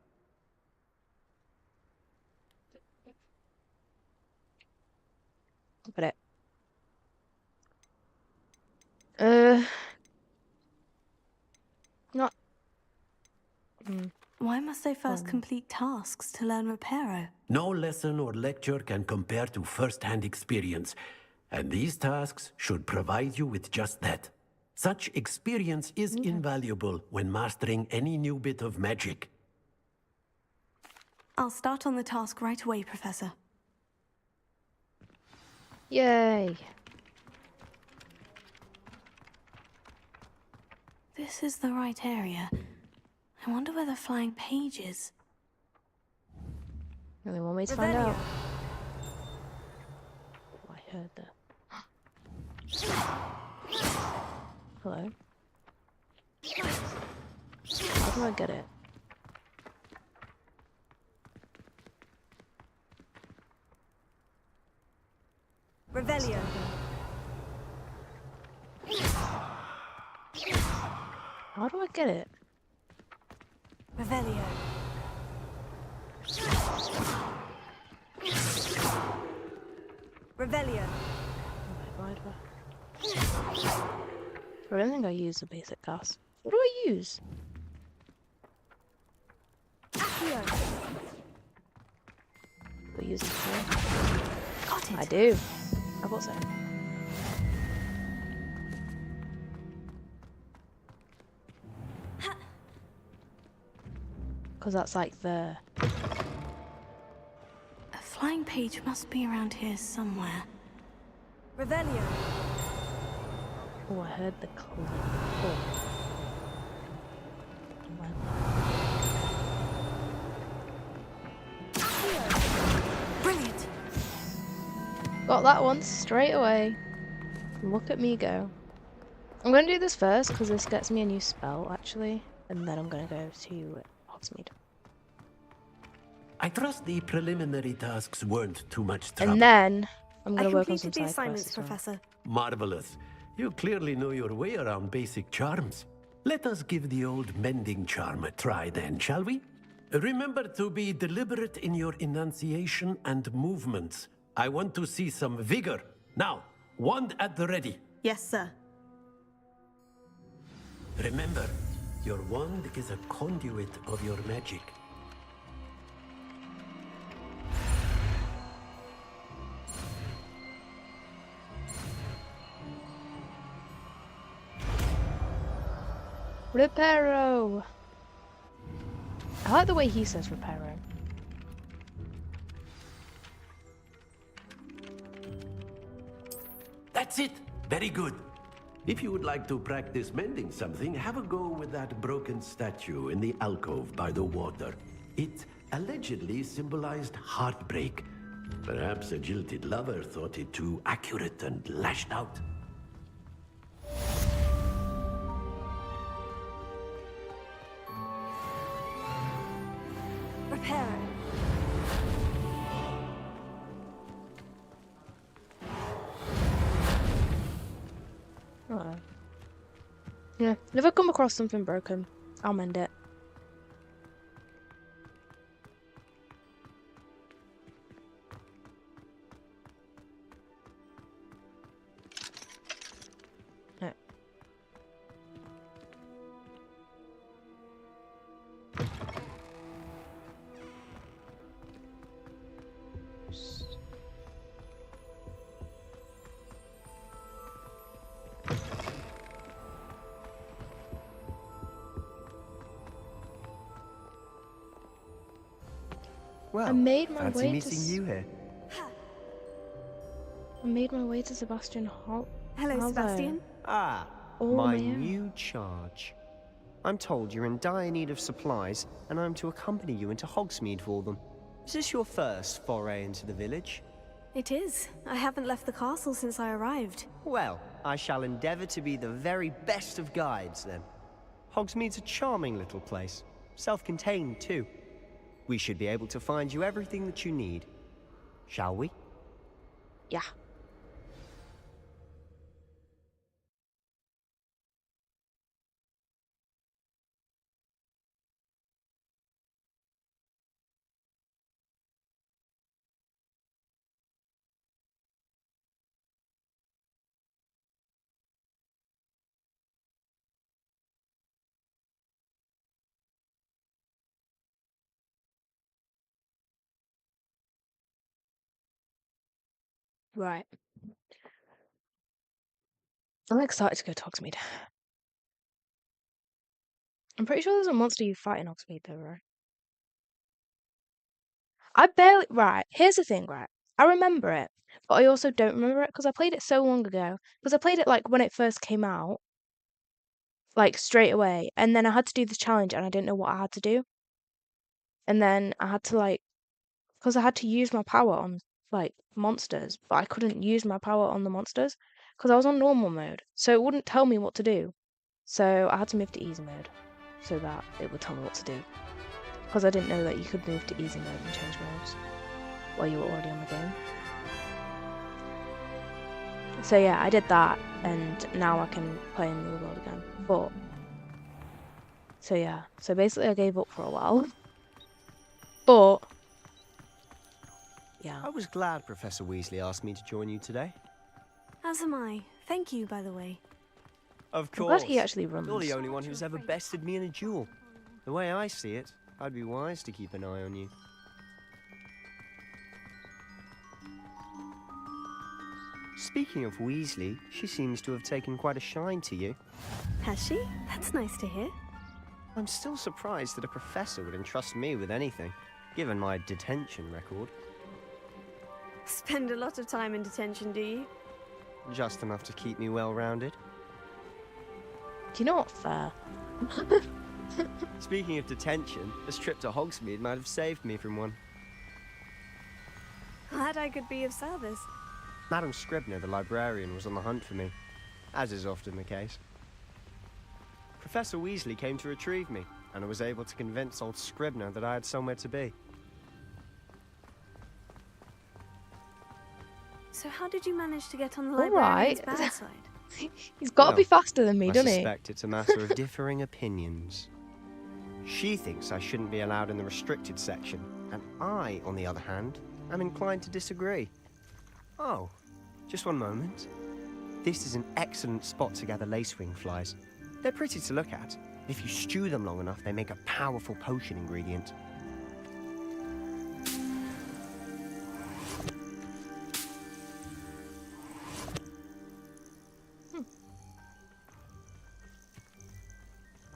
Look at it. Not. Why must I first complete tasks to learn Reparo? No lesson or lecture can compare to first-hand experience, and these tasks should provide you with just that. Such experience is invaluable when mastering any new bit of magic. I'll start on the task right away, Professor. Yay. This is the right area. I wonder where the flying page is. Only one way to find out. Oh, I heard that. Hello? How do I get it? Revelio. How do I get it? Revelio. Revelio. I don't think I use the basic cast. What do I use? Accio. Do I use it for? Got it. I do. I thought so. Because that's like the... A flying page must be around here somewhere. Revelio. Oh, I heard the click. Oh. Brilliant. Got that one straight away. Look at me go. I'm going to do this first because this gets me a new spell actually, and then I'm going to go to Hogsmeade. I trust the preliminary tasks weren't too much trouble. And then I'm going to work on some completed the side assignments, quests as well. Professor. Marvelous. You clearly know your way around basic charms. Let us give the old mending charm a try then, shall we? Remember to be deliberate in your enunciation and movements. I want to see some vigor. Now, wand at the ready. Yes, sir. Remember, your wand is a conduit of your magic. Reparo! I like the way he says Reparo. That's it! Very good. If you would like to practice mending something, have a go with that broken statue in the alcove by the water. It allegedly symbolized heartbreak. Perhaps a jilted lover thought it too accurate and lashed out. Reparo. Oh. Yeah, if I come across something broken, I'll mend it. No. Well, I made my fancy way meeting you here. I made my way to Sebastian Hall. Hello, Sebastian. Ah, Oh, my man. new charge. I'm told you're in dire need of supplies, and I'm to accompany you into Hogsmeade for them. Is this your first foray into the village? It is. I haven't left the castle since I arrived. Well, I shall endeavour to be the very best of guides, then. Hogsmeade's a charming little place. Self-contained, too. We should be able to find you everything that you need. Shall we? Yeah. Right. I'm excited to go to Hogsmeade. I'm pretty sure there's a monster you fight in Hogsmeade though, right? Right, here's the thing, right? I remember it, but I also don't remember it because I played it so long ago. Because I played it like when it first came out, like straight away, and then I had to do this challenge and I didn't know what I had to do. And then I had to like, because I had to use my power on like monsters, but I couldn't use my power on the monsters because I was on normal mode, so it wouldn't tell me what to do. So I had to move to easy mode so that it would tell me what to do. Because I didn't know that you could move to easy mode and change modes while you were already on the game. So yeah, I did that, and now I can play in the world again. But so yeah, so basically I gave up for a while. But yeah, I was glad Professor Weasley asked me to join you today. As am I. Thank you, by the way. Of I'm course. glad he actually runs. You're the only one who's ever bested me in a duel. The way I see it, I'd be wise to keep an eye on you. Speaking of Weasley, she seems to have taken quite a shine to you. Has she? That's nice to hear. I'm still surprised that a professor would entrust me with anything, given my detention record. Spend a lot of time in detention, do you? Just enough to keep me well-rounded. Do you know what? Fair. Speaking of detention, this trip to Hogsmeade might have saved me from one. Glad I could be of service. Madam Scribner, the librarian, was on the hunt for me, as is often the case. Professor Weasley came to retrieve me, and I was able to convince old Scribner that I had somewhere to be. So how did you manage to get on the All librarian's right. bad side? He's got to be faster than me, I doesn't he? suspect it's a matter of differing opinions. She thinks I shouldn't be allowed in the restricted section, and I, on the other hand, am inclined to disagree. Oh, just one moment. This is an excellent spot to gather lacewing flies. They're pretty to look at. If you stew them long enough, they make a powerful potion ingredient.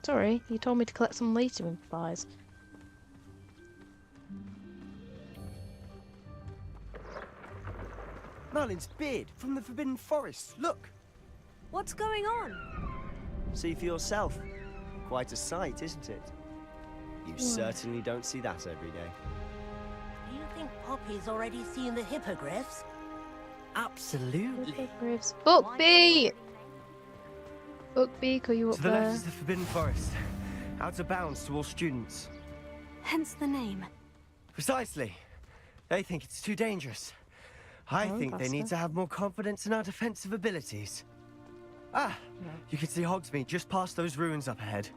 Sorry, you told me to collect some lacewing flies. Merlin's beard from the Forbidden Forest. Look! What's going on? See for yourself. Quite a sight, isn't it? You certainly don't see that every day. Do you think Poppy's already seen the hippogriffs? Absolutely. Hippogriffs. Bookbee! Bookbee, are you up To the there? left is the Forbidden Forest. Out of bounds to all students. Hence the name. Precisely. They think it's too dangerous. I think they need to have more confidence in our defensive abilities. Ah, you can see Hogsmeade just past those ruins up ahead.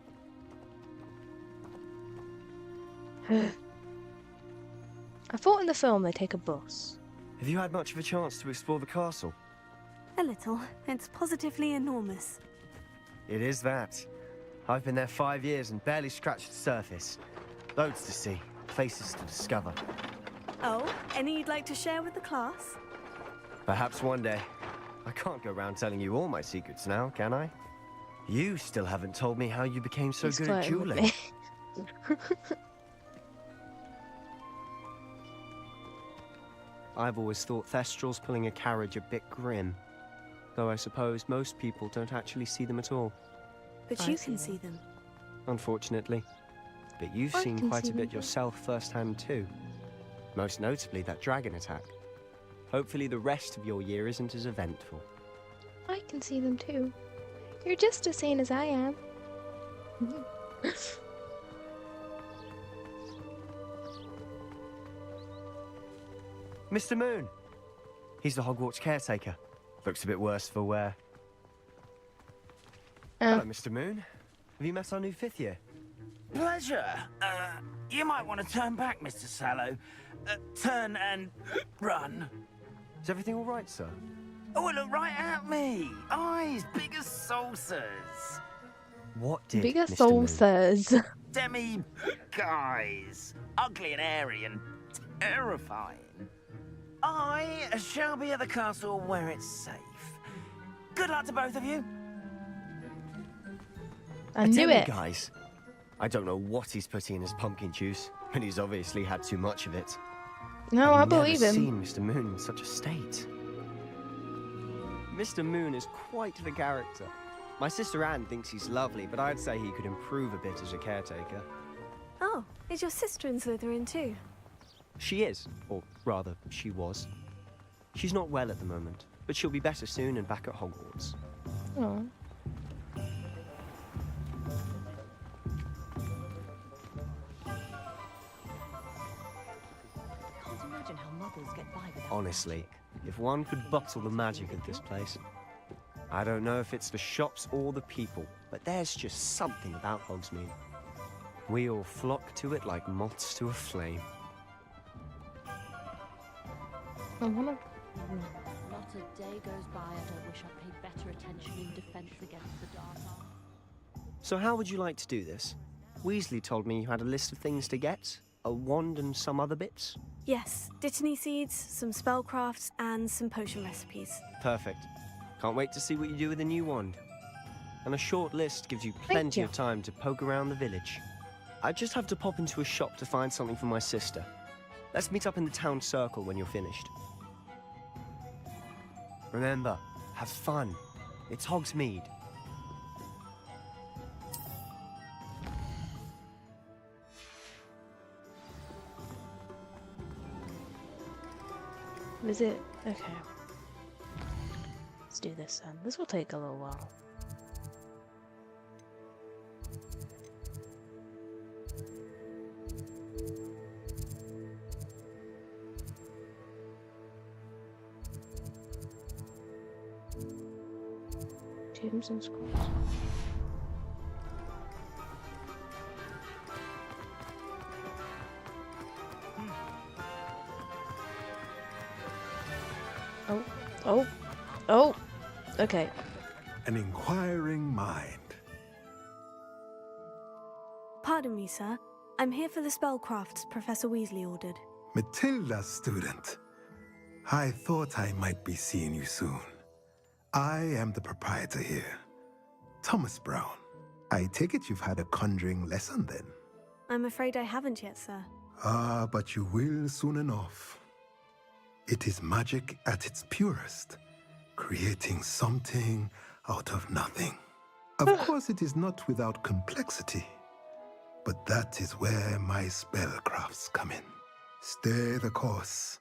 I thought in the film they take a bus. Have you had much of a chance to explore the castle? A little. It's positively enormous. It is that. I've been there 5 years and barely scratched the surface. Loads to see, places to discover. Oh, any you'd like to share with the class? Perhaps one day. I can't go around telling you all my secrets now, can I? You still haven't told me how you became so He's good at flirting with dueling. me. I've always thought Thestrals pulling a carriage a bit grim. Though I suppose most people don't actually see them at all. But you can see them. Unfortunately. But you've I seen can quite see a bit them. yourself firsthand too. Most notably that dragon attack. Hopefully the rest of your year isn't as eventful. I can see them too. You're just as sane as I am. Mr. Moon! He's the Hogwarts caretaker. Looks a bit worse for wear. Hello, Mr. Moon. Have you met our new 5th year? Pleasure. You might want to turn back, Mr. Sallow. Turn and run. Is everything all right, sir? Oh, look right at me. Eyes big as saucers. What did Bigger Mr. Moon... saucers. Guys. Ugly and hairy and terrifying. I shall be at the castle where it's safe. Good luck to both of you. I knew it. Guys, I don't know what he's putting in his pumpkin juice, but he's obviously had too much of it. No, I I've never believe him. seen Mr. Moon in such a state. Mr. Moon is quite the character. My sister Anne thinks he's lovely, but I'd say he could improve a bit as a caretaker. Oh, is your sister in Slytherin too? She is, or rather, she was. She's not well at the moment, but she'll be better soon and back at Hogwarts. Oh. Can't imagine how muggles get by without Honestly, if one could bottle the magic of this place. I don't know if it's the shops or the people, but there's just something about Hogsmeade. We all flock to it like moths to a flame. I wanna... Not a day goes by I don't wish I paid better attention in defense against the dark arts. So how would you like to do this? Weasley told me you had a list of things to get, a wand and some other bits. Yes, Dittany seeds, some spellcrafts, and some potion recipes. Perfect. Can't wait to see what you do with the new wand. And a short list gives you plenty of time to poke around the village. I just have to pop into a shop to find something for my sister. Let's meet up in the town circle when you're finished. Remember, have fun. It's Hogsmeade. Is it? Okay. Let's do this then. This will take a little while. Tombs and scrolls. Oh, oh, oh, okay. An inquiring mind. Pardon me, sir. I'm here for the spellcrafts Professor Weasley ordered. Matilda, student. I thought I might be seeing you soon. I am the proprietor here, Thomas Brown. I take it you've had a conjuring lesson then? I'm afraid I haven't yet, sir. Ah, but you will soon enough. It is magic at its purest, creating something out of nothing. Of course, it is not without complexity, but that is where my spellcrafts come in. Stay the course,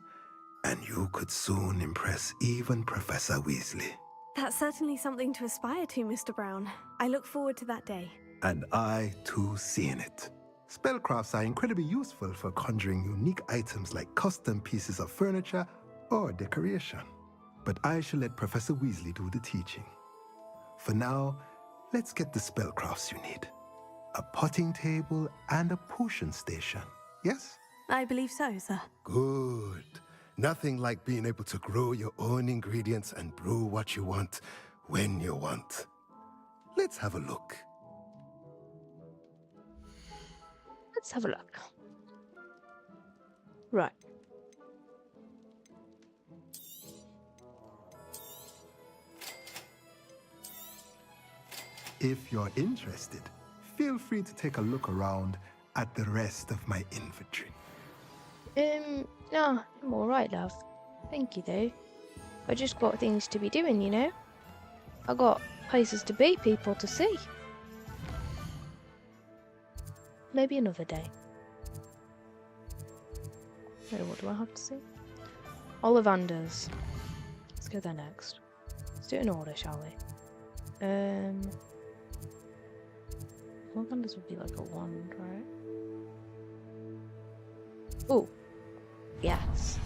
and you could soon impress even Professor Weasley. That's certainly something to aspire to, Mr. Brown. I look forward to that day. And I, too, seeing it. Spellcrafts are incredibly useful for conjuring unique items like custom pieces of furniture or decoration. But I shall let Professor Weasley do the teaching. For now, let's get the spellcrafts you need. A potting table and a potion station, yes? I believe so, sir. Good. Nothing like being able to grow your own ingredients and brew what you want when you want. Let's have a look. Let's have a look. Right. If you're interested, feel free to take a look around at the rest of my inventory. No, I'm alright, love. Thank you, though. I just got things to be doing, you know? I got places to be, people to see. Maybe another day. Wait, what do I have to see? Ollivanders. Let's go there next. Let's do it in order, shall we? Ollivanders would be like a wand, right? Oh, yes.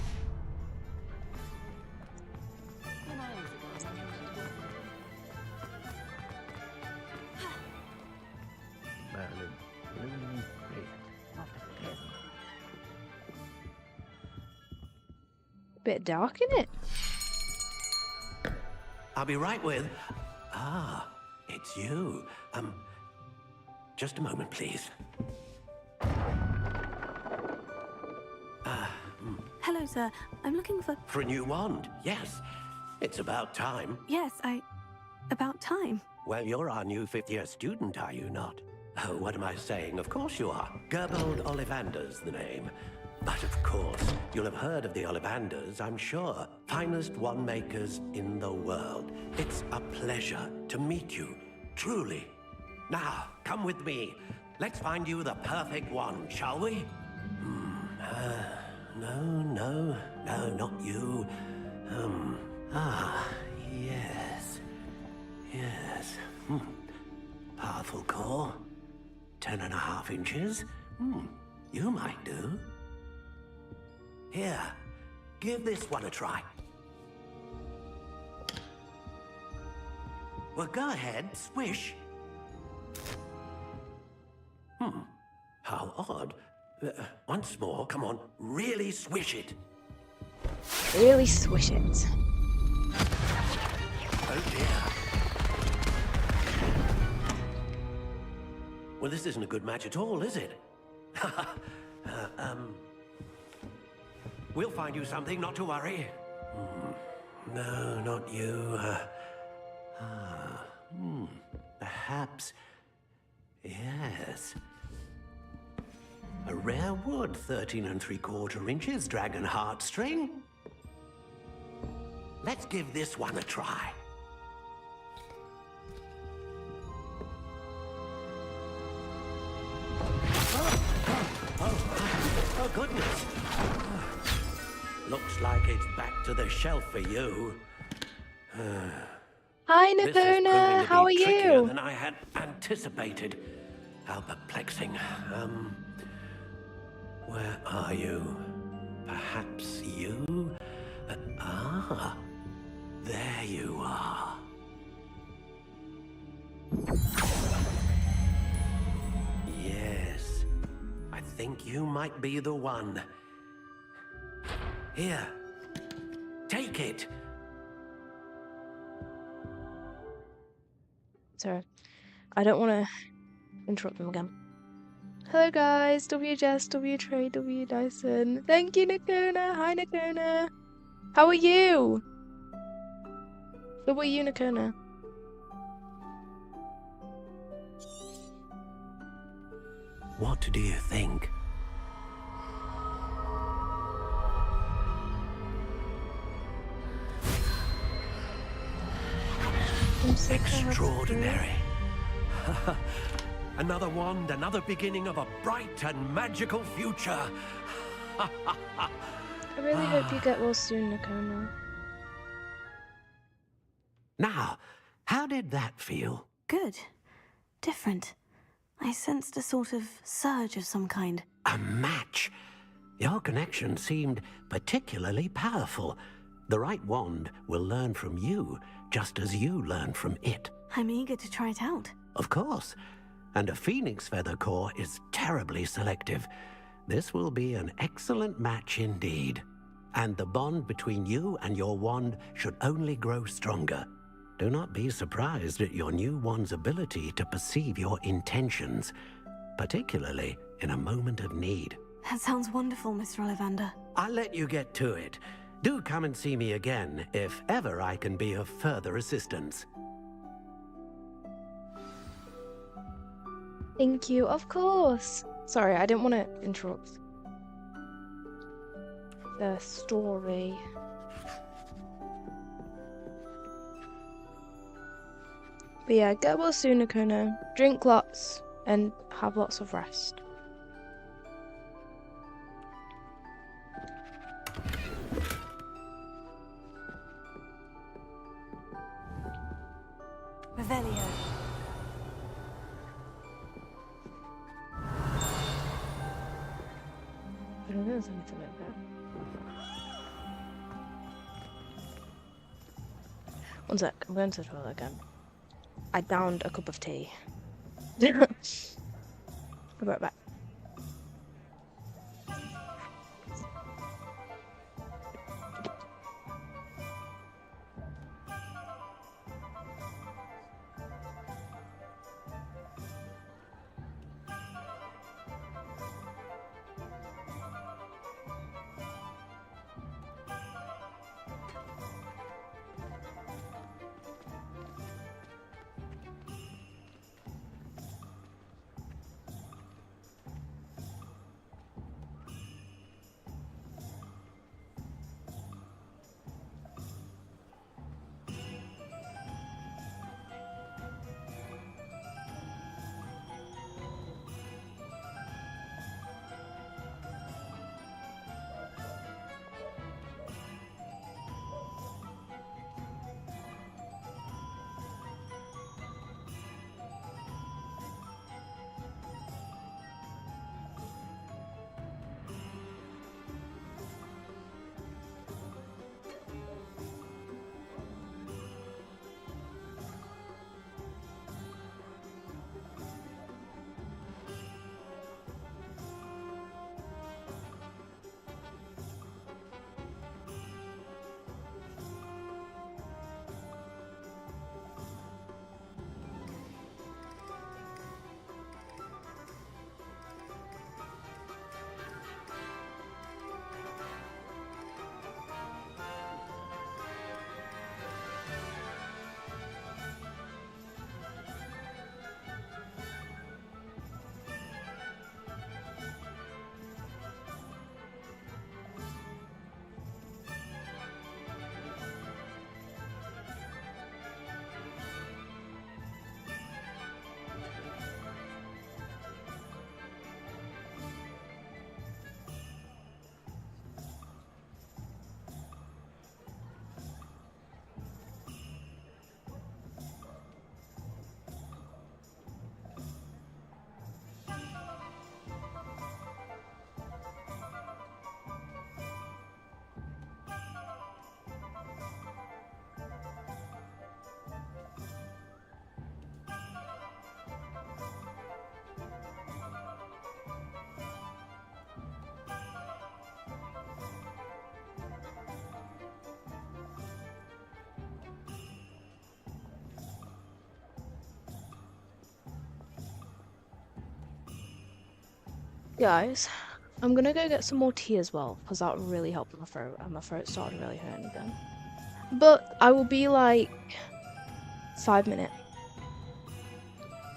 Bit dark, isn't it? I'll be right with... Ah, it's you. Just a moment, please. Hello, sir. I'm looking for... For a new wand, yes. It's about time. Yes, about time. Well, you're our new fifth-year student, are you not? Oh, what am I saying? Of course you are. Gerbold Ollivander's the name. But of course, you'll have heard of the Ollivanders, I'm sure. Finest wand makers in the world. It's a pleasure to meet you, truly. Now, come with me. Let's find you the perfect wand, shall we? No, not you. Yes. Powerful core. 10.5 inches. You might do. Here, give this one a try. Well, go ahead, swish. How odd. Once more, come on, really swish it. Really swish it. Oh dear. Well, this isn't a good match at all, is it? We'll find you something, not to worry. No, not you. Perhaps. Yes. A rare wood, 13 3/4 inches, dragon heartstring. Let's give this one a try. Oh, goodness. Looks like it's back to the shelf for you. Hi, This is proving Nakona. to How are be trickier you? than I had anticipated. How perplexing. Where are you? Perhaps you? There you are. Yes, I think you might be the one. Here, take it. Sorry. I don't want to interrupt them again. Hello guys, W Jess, W Trey, W Dyson. Thank you, Nakona. Hi, Nakona. How are you? How are you, Nakona? What do you think? I'm so Extraordinary. Another wand, another beginning of a bright and magical future. I really hope you get well soon, Nakona. Now, how did that feel? Good. Different. I sensed a sort of surge of some kind. A match. Your connection seemed particularly powerful. The right wand will learn from you, just as you learn from it. I'm eager to try it out. Of course. And a phoenix feather core is terribly selective. This will be an excellent match indeed. And the bond between you and your wand should only grow stronger. Do not be surprised at your new wand's ability to perceive your intentions, particularly in a moment of need. That sounds wonderful, Mr. Ollivander. I'll let you get to it. Do come and see me again if ever I can be of further assistance. Thank you, of course. Sorry, I didn't want to interrupt the story. But yeah, get well soon, Nakona. Drink lots and have lots of rest. Revelio. I don't know something like that. One sec, I'm going to the toilet again. I downed a cup of tea. I'll be right back. Guys, I'm gonna go get some more tea as well, because that would really help my throat, and my throat started really hurting again. But I will be like 5 minutes,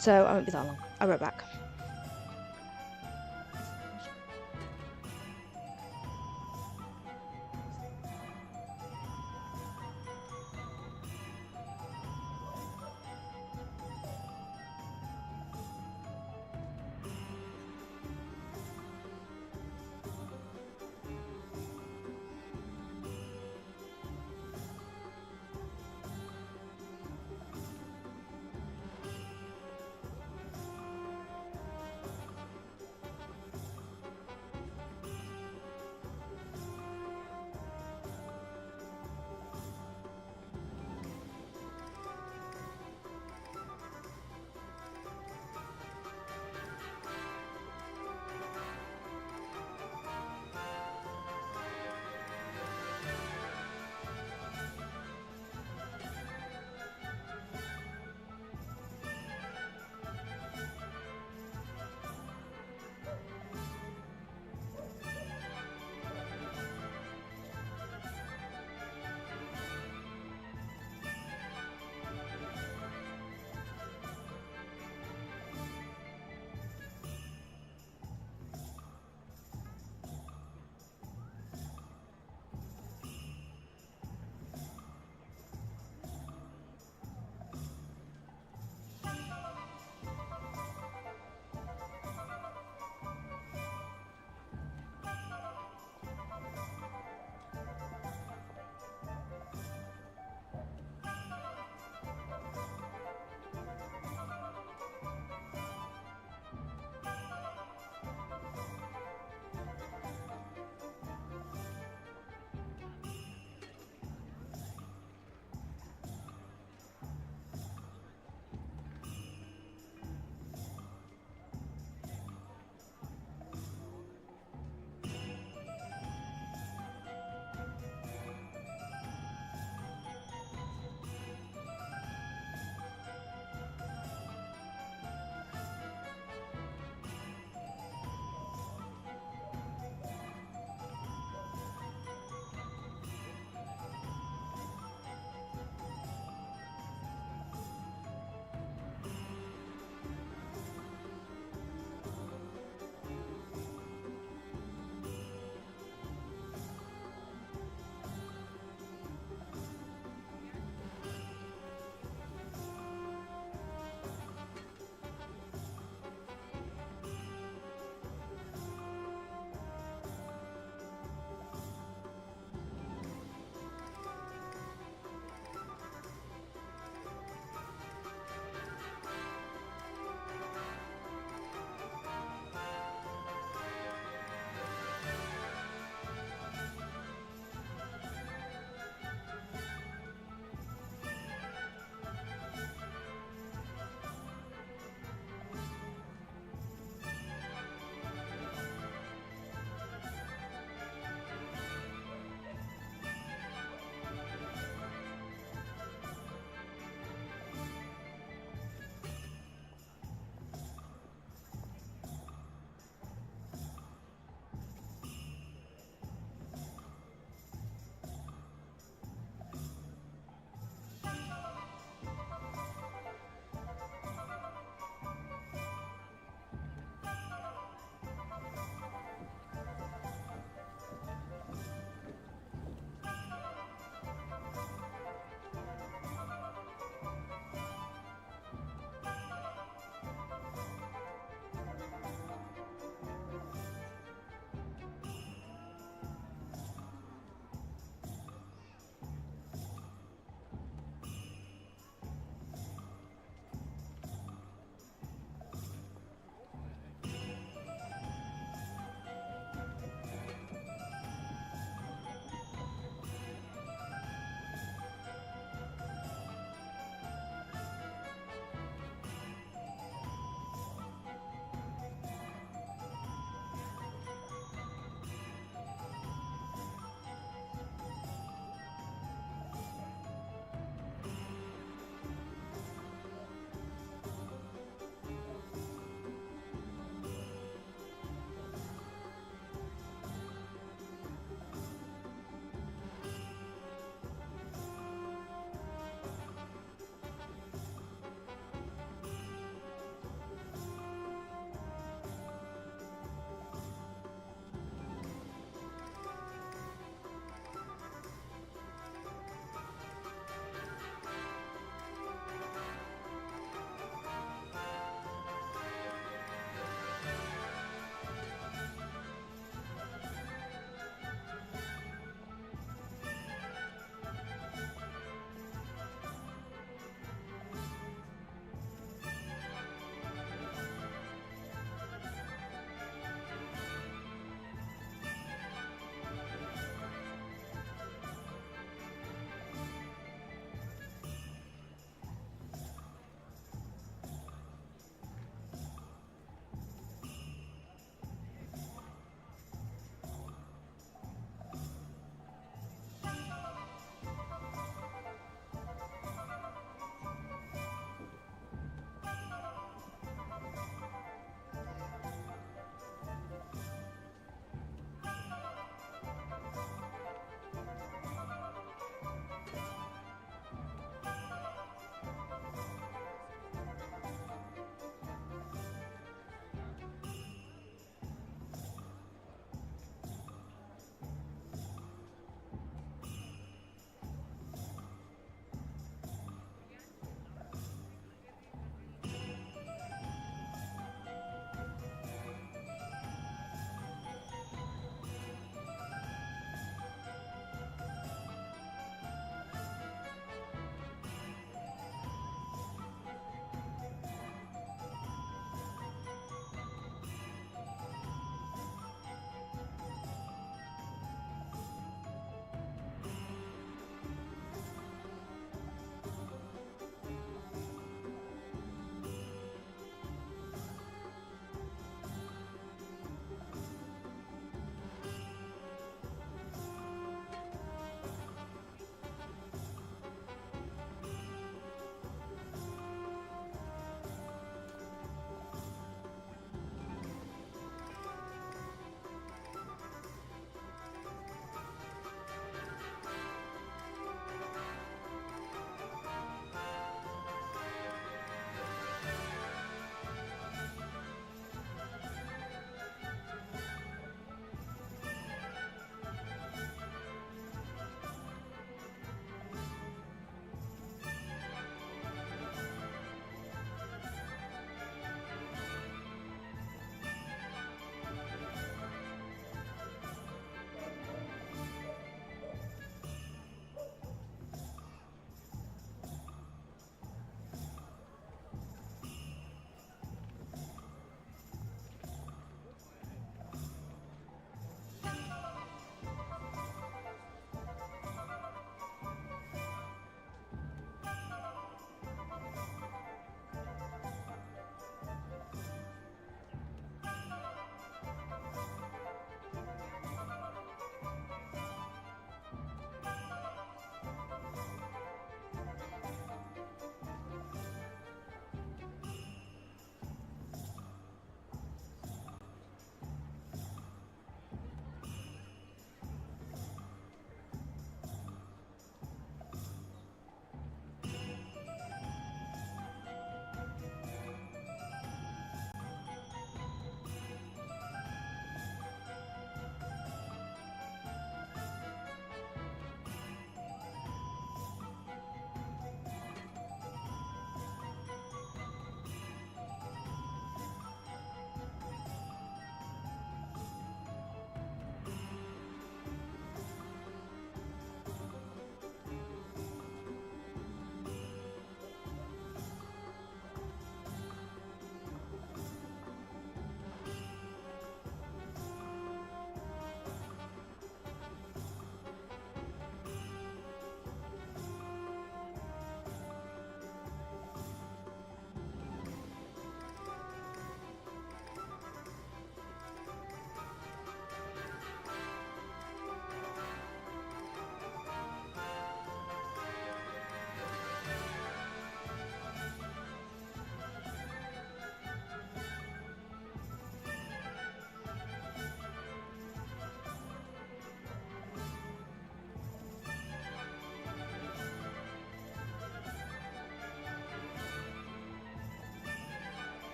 so I won't be that long. I'll be right back.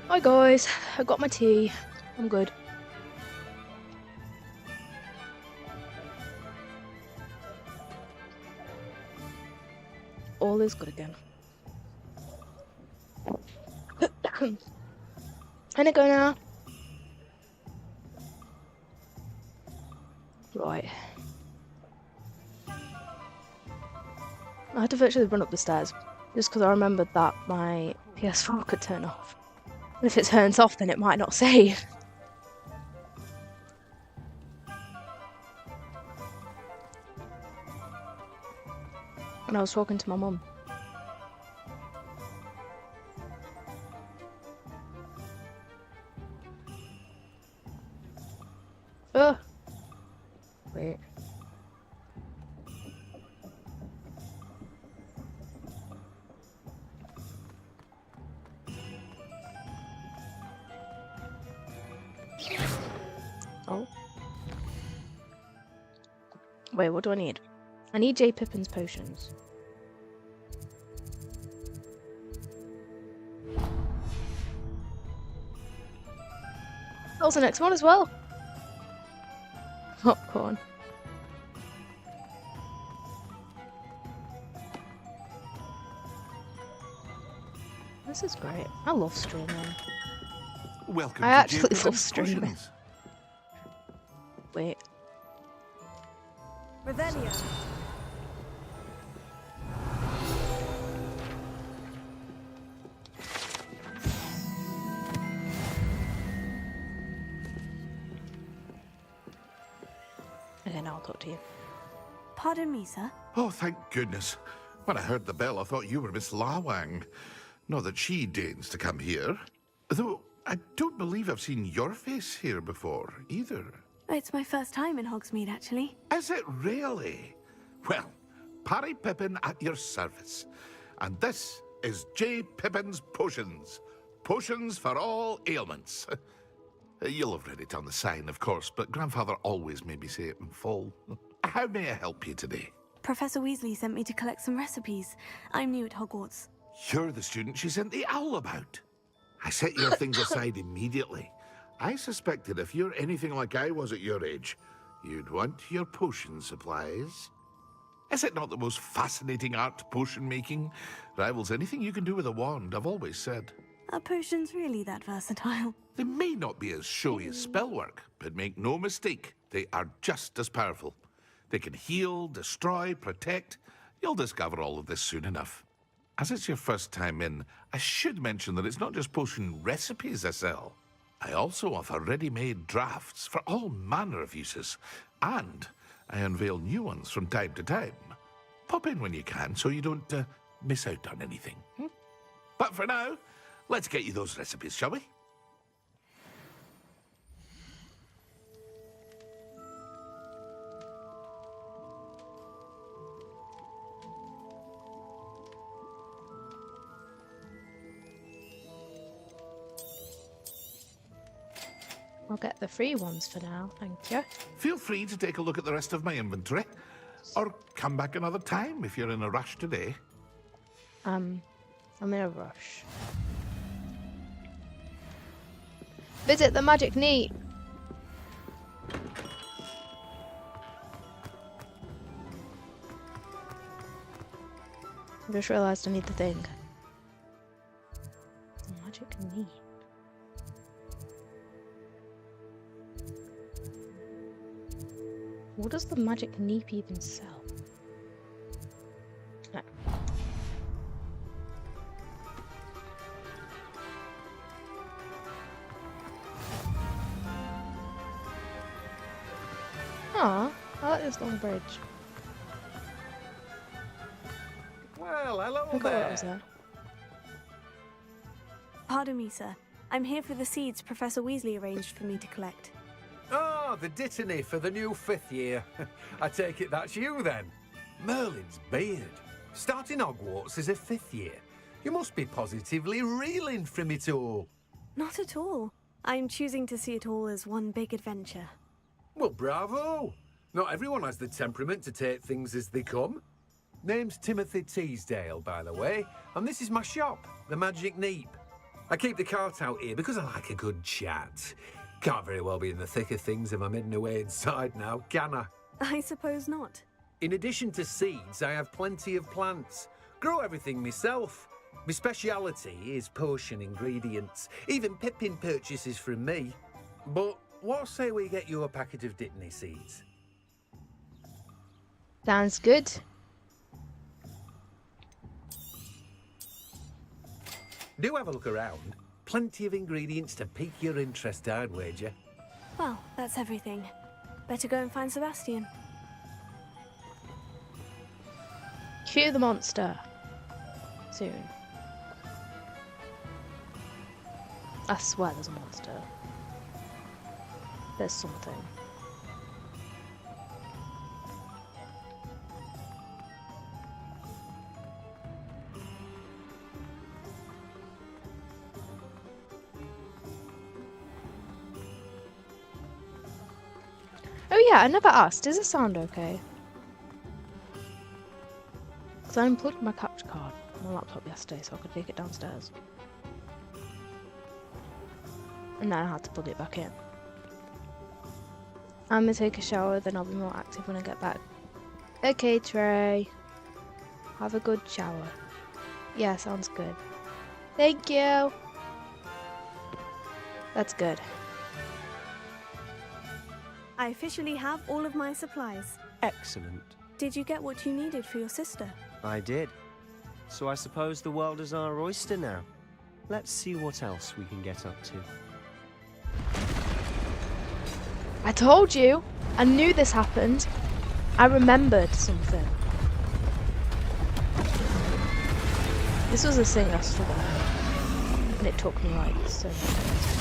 Hi guys, I got my tea. I'm good. All is good again. Can I go now? Right. I had to virtually run up the stairs just because I remembered that my PS4 could turn off. And if it turns off, then it might not save. And I was talking to my mum. Oh. Wait. Oh. Wait, what do I need? I need J. Pippin's potions. That was the next one as well. Popcorn. This is great. I love streaming. Welcome I to actually J. love Pippin's streaming. Potions. Wait. Revelio. Okay, now I'll talk to you. Pardon me, sir. Oh, thank goodness. When I heard the bell, I thought you were Miss Lawang. Not that she deigns to come here. Though, I don't believe I've seen your face here before, either. It's my first time in Hogsmeade, actually. Is it really? Well, Parry Pippin at your service. And this is J. Pippin's Potions. Potions for all ailments. You'll have read it on the sign, of course, but Grandfather always made me say it in full. How may I help you today? Professor Weasley sent me to collect some recipes. I'm new at Hogwarts. You're the student she sent the owl about. I set your things aside immediately. I suspected if you're anything like I was at your age, you'd want your potion supplies. Is it not the most fascinating art, potion making? Rivals anything you can do with a wand, I've always said. Are potions really that versatile? They may not be as showy as spellwork, but make no mistake, they are just as powerful. They can heal, destroy, protect. You'll discover all of this soon enough. As it's your first time in, I should mention that it's not just potion recipes I sell. I also offer ready-made drafts for all manner of uses, and I unveil new ones from time to time. Pop in when you can so you don't miss out on anything. But for now, let's get you those recipes, shall we? I'll get the free ones for now, thank you. Feel free to take a look at the rest of my inventory, or come back another time if you're in a rush today. I'm in a rush. Visit the Magic Neat. I just realised I need the thing. Magic Neat. What does the Magic Neep even sell? No. Aw, I like this long bridge. Well, hello I forgot what was there. there. Pardon me, sir. I'm here for the seeds Professor Weasley arranged for me to collect. Oh, the dittany for the new 5th year. I take it that's you then. Merlin's beard. Starting Hogwarts as a 5th year. You must be positively reeling from it all. Not at all. I'm choosing to see it all as one big adventure. Well, bravo. Not everyone has the temperament to take things as they come. Name's Timothy Teasdale, by the way, and this is my shop, the Magic Neep. I keep the cart out here because I like a good chat. Can't very well be in the thick of things if I'm hidden away inside now, can I? I suppose not. In addition to seeds, I have plenty of plants. Grow everything myself. My speciality is potion ingredients. Even Pippin purchases from me. But what say we get you a packet of Dittany seeds? Sounds good. Do have a look around. Plenty of ingredients to pique your interest, I'd wager. Well, that's everything. Better go and find Sebastian. Cue the monster. Soon. I swear there's a monster. There's something. Oh yeah, I never asked. Does it sound okay? Because I unplugged my capture card on my laptop yesterday so I could take it downstairs. And then I had to put it back in. I'm gonna take a shower, then I'll be more active when I get back. Okay, Trey. Have a good shower. Yeah, sounds good. Thank you. That's good. I officially have all of my supplies. Excellent. Did you get what you needed for your sister? I did. So I suppose the world is our oyster now. Let's see what else we can get up to. I told you! I knew this happened. I remembered something. This was a thing I struggled with. And it took me like so many days.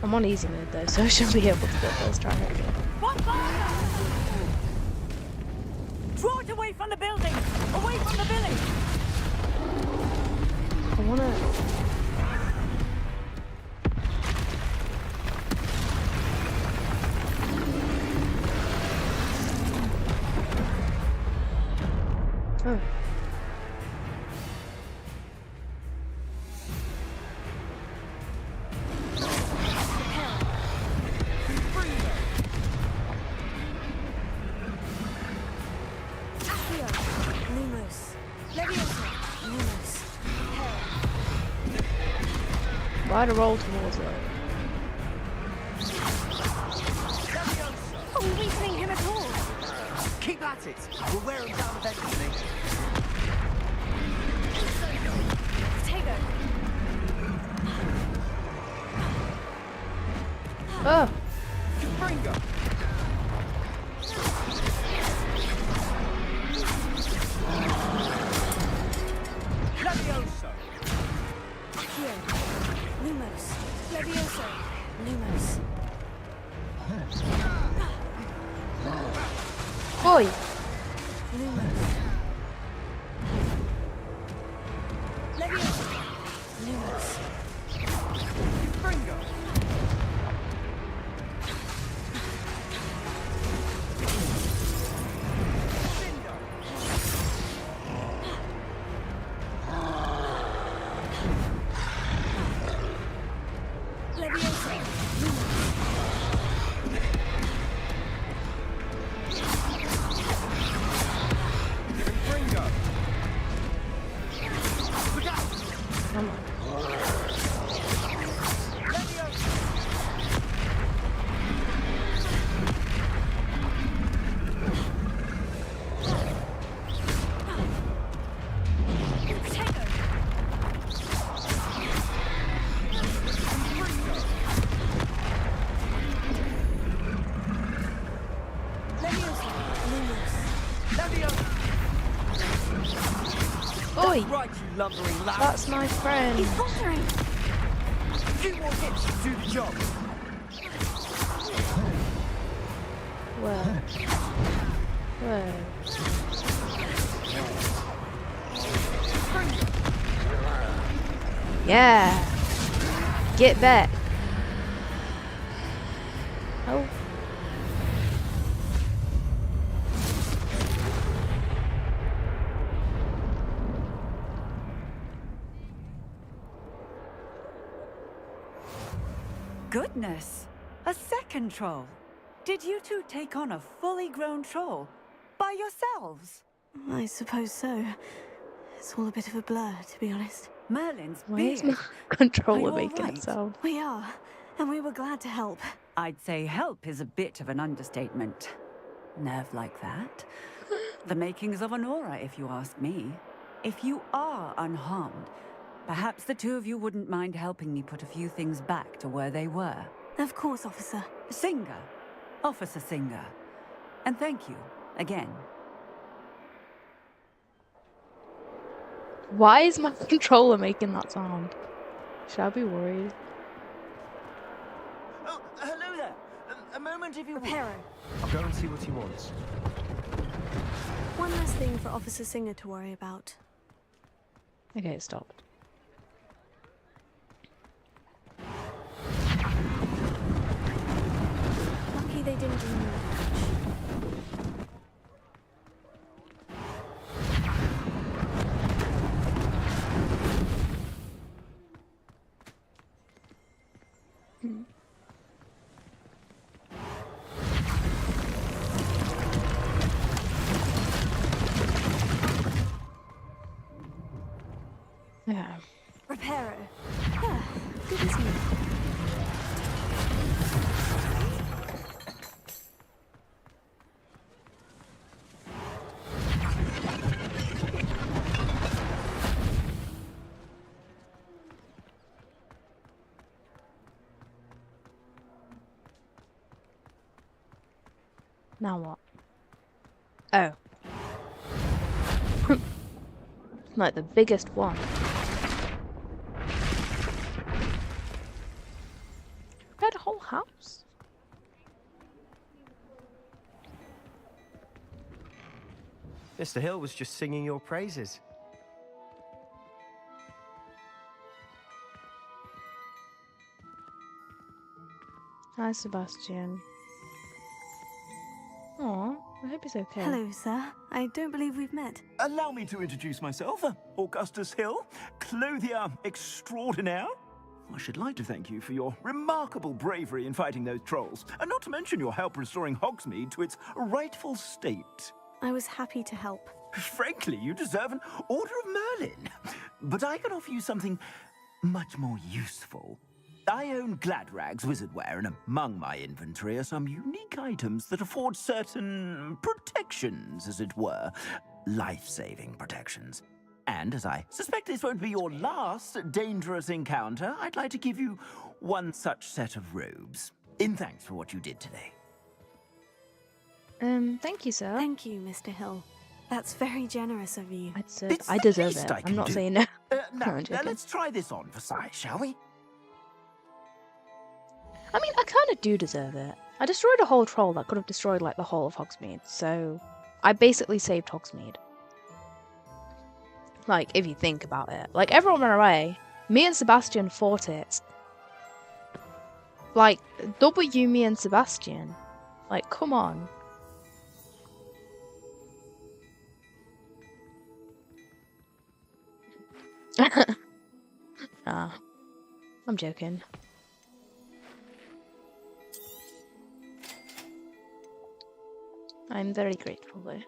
I'm on easy mode though, so I should be able to get first try hopefully. Draw it away from the building! Away from the village! I wanna... Oh. Why to roll towards it? Are we weakening him at all? Keep at it. We'll wear him down eventually. Potato. Oh. Bringo. Levioso. Accio. Lumos. Levioso. Lumos. Boy. Lumos. Levioso. Lumos. Bringo. Come on. Oi! Right, you lumbering lad. That's my friend. He's faltering. Few more hits to do the job. Where? Where? Yeah! Get back! Oh. goodness! A second troll. Did you two take on a fully grown troll by yourselves? I suppose so. It's all a bit of a blur, to be honest. Merlin's Why is my beard. controller Are you making that alright? sound? We are, and we were glad to help. I'd say help is a bit of an understatement. Nerve like that. The makings of an aura, if you ask me. If you are unharmed, perhaps the two of you wouldn't mind helping me put a few things back to where they were. Of course, officer. Singer. Officer Singer. And thank you, again. Why is my controller making that sound? Should I be worried? Oh, hello there. A moment if you Reparo. I'll go and see what he wants. One less thing for Officer Singer to worry about. Okay, it stopped. Lucky they didn't do more damage. Yeah. Reparo. Ah, good as new. Now what? Oh. Like the biggest one. We had a whole house. Mr. Hill was just singing your praises. Hi, Sebastian. Aw, I hope he's okay. Hello, sir. I don't believe we've met. Allow me to introduce myself, Augustus Hill, clothier extraordinaire. I should like to thank you for your remarkable bravery in fighting those trolls, and not to mention your help restoring Hogsmeade to its rightful state. I was happy to help. Frankly, you deserve an Order of Merlin. But I can offer you something much more useful. I own Gladrag's wizardware, and among my inventory are some unique items that afford certain protections, as it were. Life-saving protections. And as I suspect this won't be your last dangerous encounter, I'd like to give you one such set of robes, in thanks for what you did today. Thank you, sir. Thank you, Mr. Hill. That's very generous of you. I deserve least it. I I'm can not do. saying no. Now, I'm joking. let's try this on for size, shall we? I mean, I kind of do deserve it. I destroyed a whole troll that could have destroyed, like, the whole of Hogsmeade, so I basically saved Hogsmeade. Like, if you think about it. Like, everyone ran away. Me and Sebastian fought it. Like, W me and Sebastian. Like, come on. Ah, I'm joking. I'm very grateful though.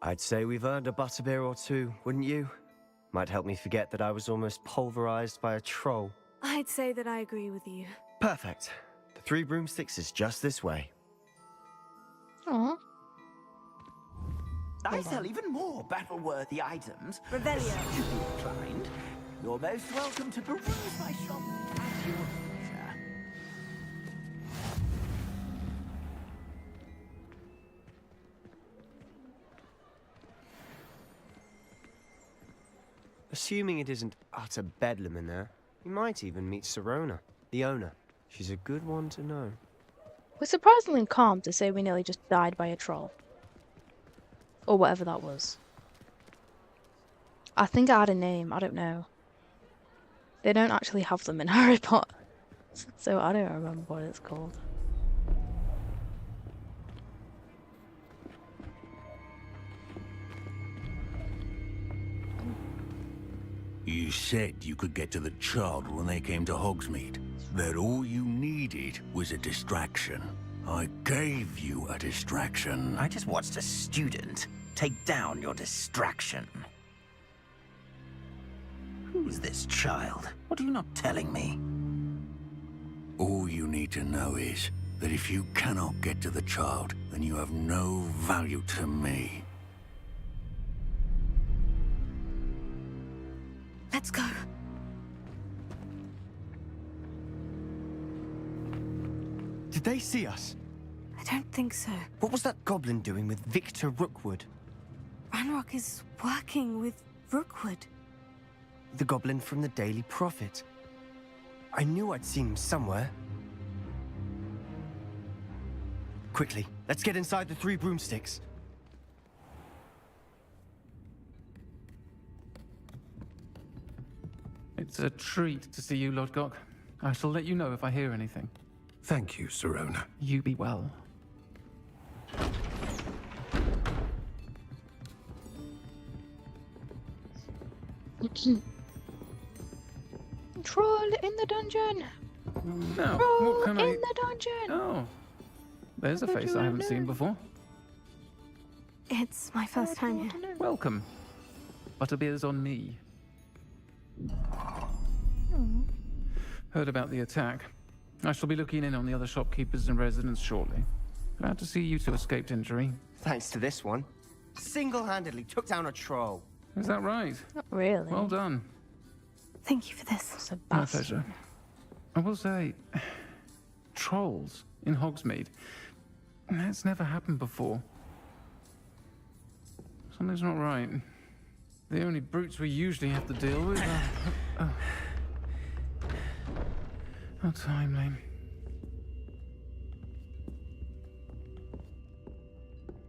I'd say we've earned a butterbeer or two, wouldn't you? Might help me forget that I was almost pulverized by a troll. I'd say that I agree with you. Perfect. The 3 broomsticks is just this way. Aww. I sell even more battle-worthy items. Revelio. Should you be inclined, you're most welcome to peruse my shop at your leisure. Assuming it isn't utter bedlam in there, you might even meet Serona, the owner. She's a good one to know. We're surprisingly calm to say we nearly just died by a troll. Or whatever that was. I think I had a name, I don't know. They don't actually have them in Harry Potter. So I don't remember what it's called. You said you could get to the child when they came to Hogsmeade. That all you needed was a distraction. I gave you a distraction. I just watched a student take down your distraction. Who's this child? What are you not telling me? All you need to know is that if you cannot get to the child, then you have no value to me. Let's go. Did they see us? I don't think so. What was that goblin doing with Victor Rookwood? Ranrock is working with Rookwood. The goblin from the Daily Prophet. I knew I'd seen him somewhere. Quickly, let's get inside the 3 broomsticks. It's a treat to see you, Lodgok. I shall let you know if I hear anything. Thank you, Sirona. You be well. Troll in the dungeon! Now, Troll what can in the dungeon! Oh, there's a face I haven't seen before. It's my first time here. Welcome. Butterbeer's on me. Heard about the attack. I shall be looking in on the other shopkeepers and residents shortly. Glad to see you two escaped injury. Thanks to this one. Single-handedly took down a troll. Is that right? Not really. Well done. Thank you for this. My pleasure. I will say, trolls in Hogsmeade. That's never happened before. Something's not right. The only brutes we usually have to deal with are... How timely.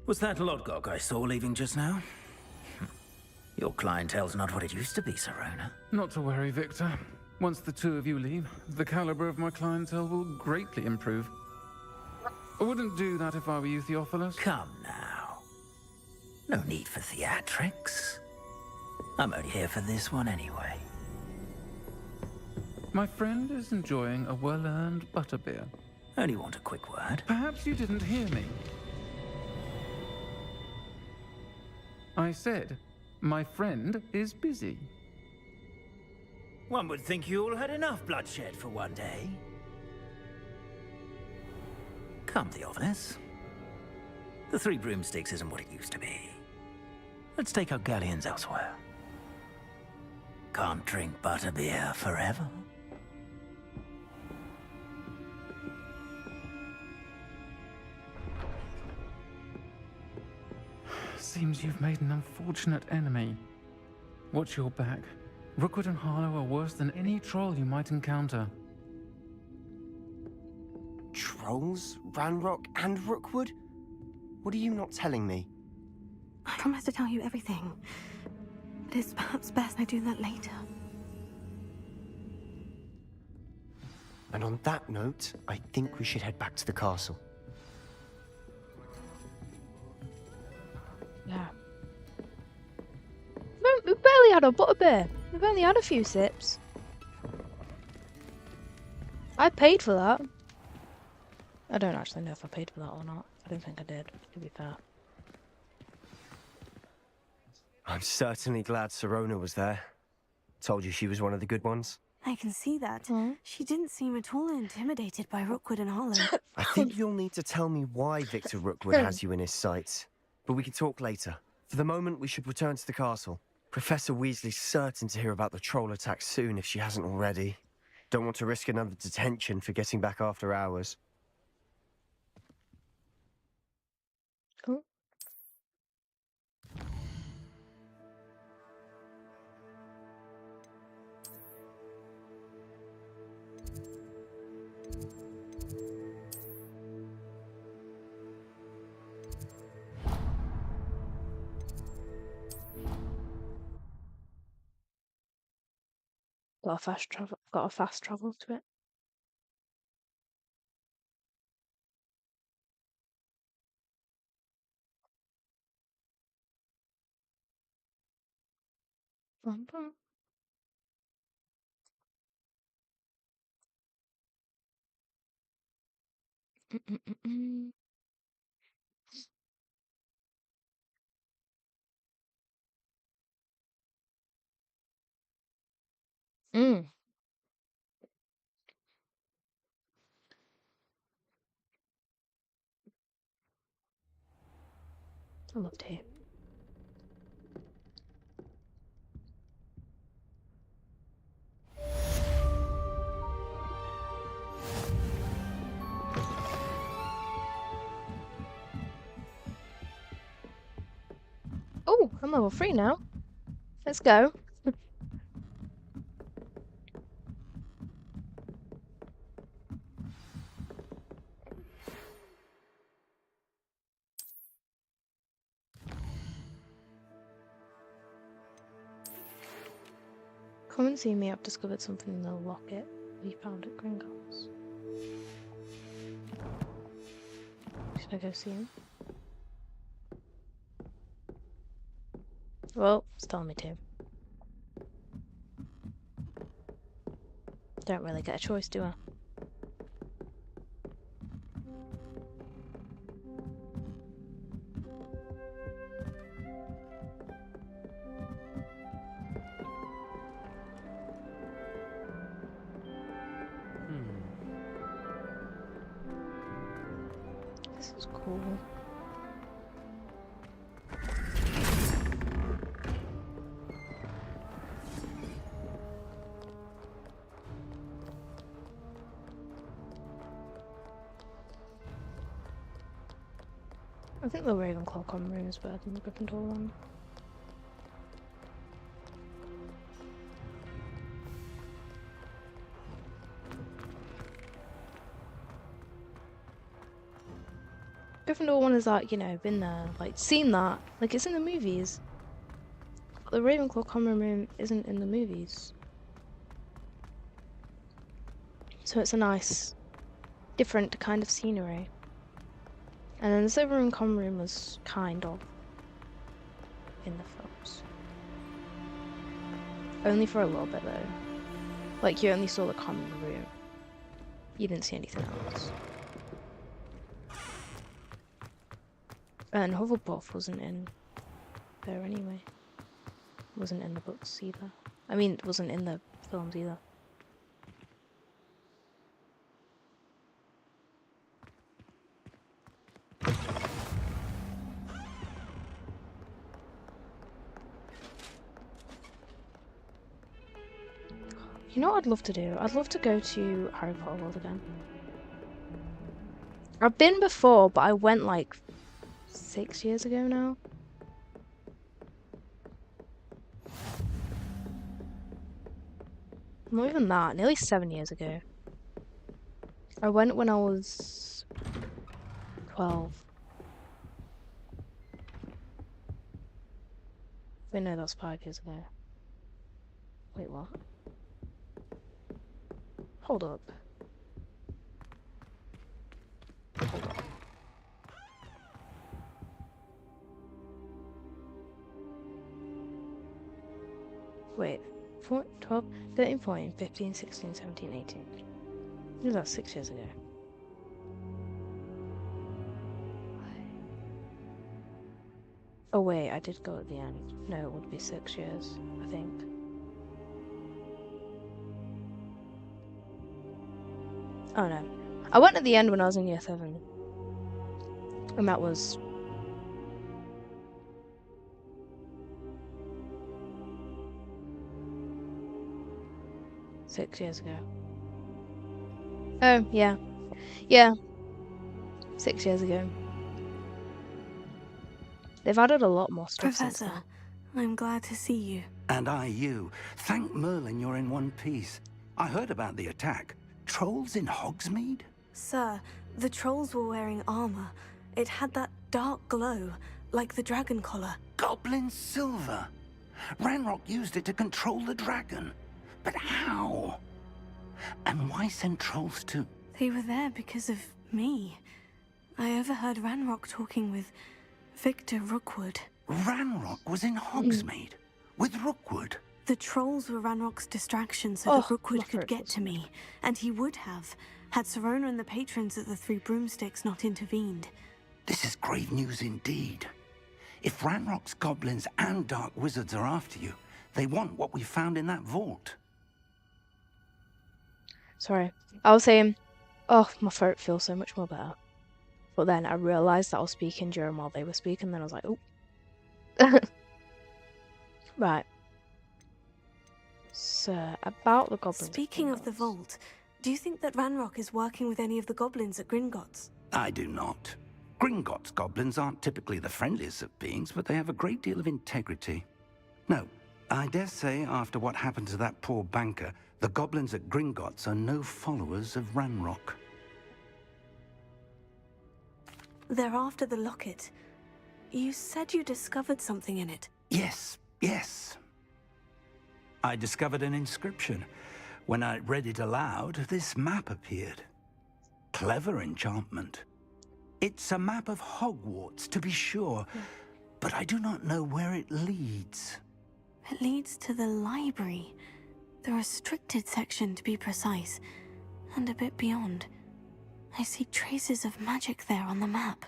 Was that Lodgok I saw leaving just now? Your clientele's not what it used to be, Sirona. Not to worry, Victor. Once the two of you leave, the caliber of my clientele will greatly improve. I wouldn't do that if I were you, Theophilus. Come now. No need for theatrics. I'm only here for this one anyway. My friend is enjoying a well-earned butterbeer. Only want a quick word. Perhaps you didn't hear me. I said, my friend is busy. One would think you all had enough bloodshed for one day. Come, Theophilus. The 3 broomsticks isn't what it used to be. Let's take our galleons elsewhere. Can't drink butterbeer forever. Seems you've made an unfortunate enemy. Watch your back. Rookwood and Harlow are worse than any troll you might encounter. Trolls? Ranrock and Rookwood? What are you not telling me? I promise to tell you everything. But it's perhaps best I do that later. And on that note, I think we should head back to the castle. Yeah. We barely had a butterbeer. We've only had a few sips. I paid for that. I don't actually know if I paid for that or not. I don't think I did, to be fair. I'm certainly glad Sirona was there. Told you she was one of the good ones. I can see that. She didn't seem at all intimidated by Rookwood and Harlow. I think you'll need to tell me why Victor Rookwood has you in his sights. But we can talk later. For the moment, we should return to the castle. Professor Weasley's certain to hear about the troll attack soon if she hasn't already. Don't want to risk another detention for getting back after hours. Cool. Got a fast travel to it. Bum, bum. Mm-mm-mm-mm. Mm. I love tea. Oh, I'm level 3 now. Let's go. Come and see me. I've discovered something in the locket we found at Gringotts. Should I go see him? Well, it's telling me to. Don't really get a choice, do I? This is cool. I think the Ravenclaw common room is better than the Gryffindor one. Gryffindor one is like, you know, been there, like, seen that. Like, it's in the movies. But the Ravenclaw common room isn't in the movies. So it's a nice, different kind of scenery. And then the Slytherin common room was kind of in the films. Only for a little bit though. Like, you only saw the common room. You didn't see anything else. And Hufflepuff wasn't in there anyway. Wasn't in the books either. I mean, it wasn't in the films either. You know what I'd love to do? I'd love to go to Harry Potter World again. I've been before, but I went like 6 years ago now. Not even that, nearly 7 years ago. I went when I was 12. Wait, no, that's 5 years ago. Wait, what? Hold up. Hold up. Wait, 4, 12, 13, 14, 15, 16, 17, 18. No, that's 6 years ago. Oh wait, I did go at the end. No, it would be 6 years, I think. Oh no. I went at the end when I was in year 7. And that was... ...6 years ago. Oh, yeah. Yeah. 6 years ago. They've added a lot more stuff since then. Professor, I'm glad to see you. And I you. Thank Merlin you're in one piece. I heard about the attack. Trolls in Hogsmeade? Sir, the trolls were wearing armor. It had that dark glow, like the dragon collar. Goblin silver. Ranrock used it to control the dragon. But how? And why send trolls to... They were there because of me. I overheard Ranrock talking with Victor Rookwood. Ranrock was in Hogsmeade? With Rookwood? The trolls were Ranrock's distraction so that Rookwood could get to me. And he would have, had Sirona and the patrons at the Three Broomsticks not intervened. This is grave news indeed. If Ranrock's goblins and dark wizards are after you, they want what we found in that vault. Sorry. I was saying, oh, my throat feels so much more better. But then I realised that I was speaking during while they were speaking, then I was like, oh. Right. So, about the goblins. Speaking of the vault, do you think that Ranrock is working with any of the goblins at Gringotts? I do not. Gringotts goblins aren't typically the friendliest of beings, but they have a great deal of integrity. No, I dare say after what happened to that poor banker, the goblins at Gringotts are no followers of Ranrock. They're after the locket. You said you discovered something in it. Yes, yes. I discovered an inscription. When I read it aloud, this map appeared. Clever enchantment. It's a map of Hogwarts, to be sure, but I do not know where it leads. It leads to the library. The restricted section, to be precise, and a bit beyond. I see traces of magic there on the map.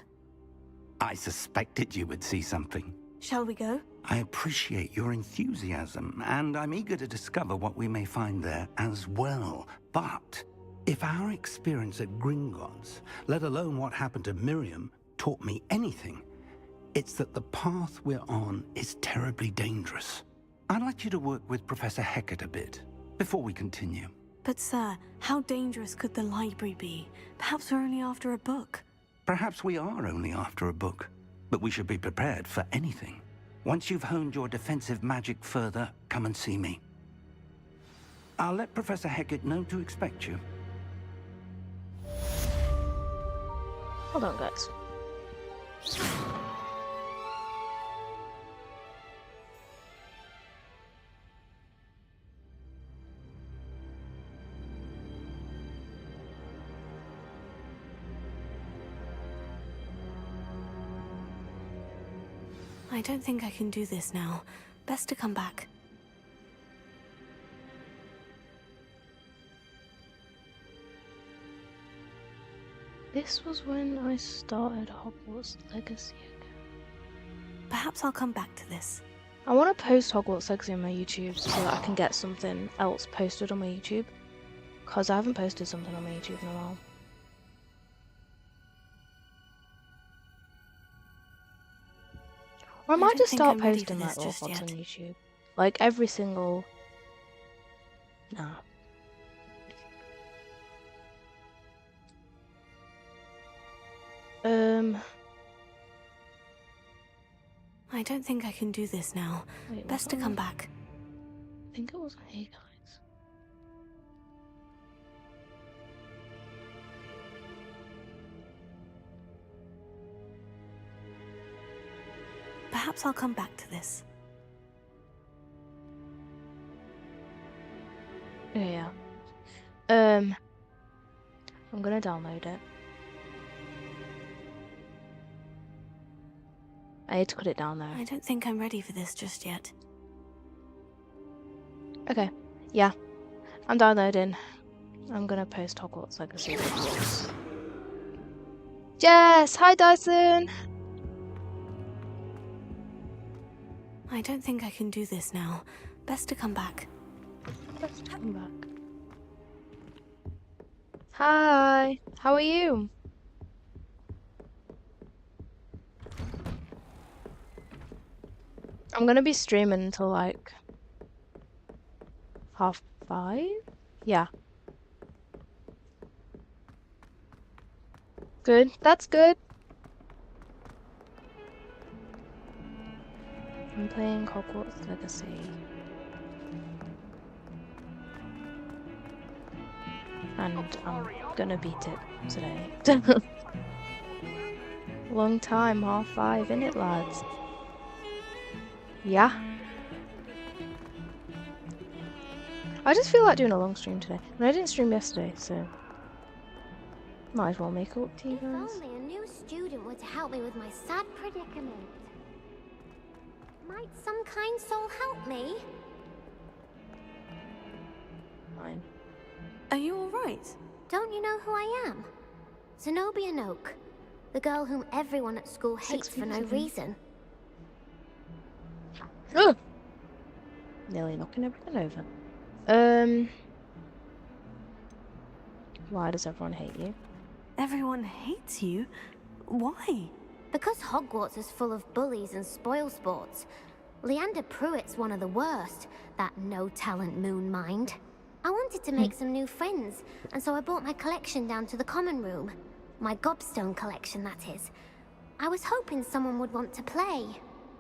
I suspected you would see something. Shall we go? I appreciate your enthusiasm, and I'm eager to discover what we may find there as well. But if our experience at Gringotts, let alone what happened to Miriam, taught me anything, it's that the path we're on is terribly dangerous. I'd like you to work with Professor Hecat a bit before we continue. But sir, how dangerous could the library be? Perhaps we're only after a book. Perhaps we are only after a book, but we should be prepared for anything. Once you've honed your defensive magic further, come and see me. I'll let Professor Hecat know to expect you. Hold on, guys. I don't think I can do this now. Best to come back. This was when I started Hogwarts Legacy again. Perhaps I'll come back to this. I want to post Hogwarts Legacy on my YouTube so that I can get something else posted on my YouTube. Because I haven't posted something on my YouTube in a while. Or I might just start posting like little vlogs on YouTube. Like every single... Nah. I don't think I can do this now. Wait, best to come back. I think it was Hey Guys. Perhaps I'll come back to this. Yeah. I'm gonna download it. I need to put it down there. I don't think I'm ready for this just yet. Okay. Yeah. I'm downloading. I'm gonna post Hogwarts Legacy videos. Jess! Hi, Dyson! I don't think I can do this now. Best to come back. Best to come back. Hi! How are you? I'm gonna be streaming until like 5:30? Yeah. Good. That's good. I'm playing Hogwarts Legacy. And I'm gonna beat it today. Long time, 5:30, innit, lads? Yeah. I just feel like doing a long stream today. And I didn't stream yesterday, so might as well make it up to you guys. If only a new student were to help me with my sad predicament. Might some kind soul help me? Fine. Are you alright? Don't you know who I am? Zenobia Noak, the girl whom everyone at school hates for no reason. Ugh! Nearly knocking everything over. Why does everyone hate you? Everyone hates you? Why? Because Hogwarts is full of bullies and spoil sports. Leander Pruitt's one of the worst, that no-talent moon mind. I wanted to make some new friends, and so I brought my collection down to the common room. My gobstone collection, that is. I was hoping someone would want to play.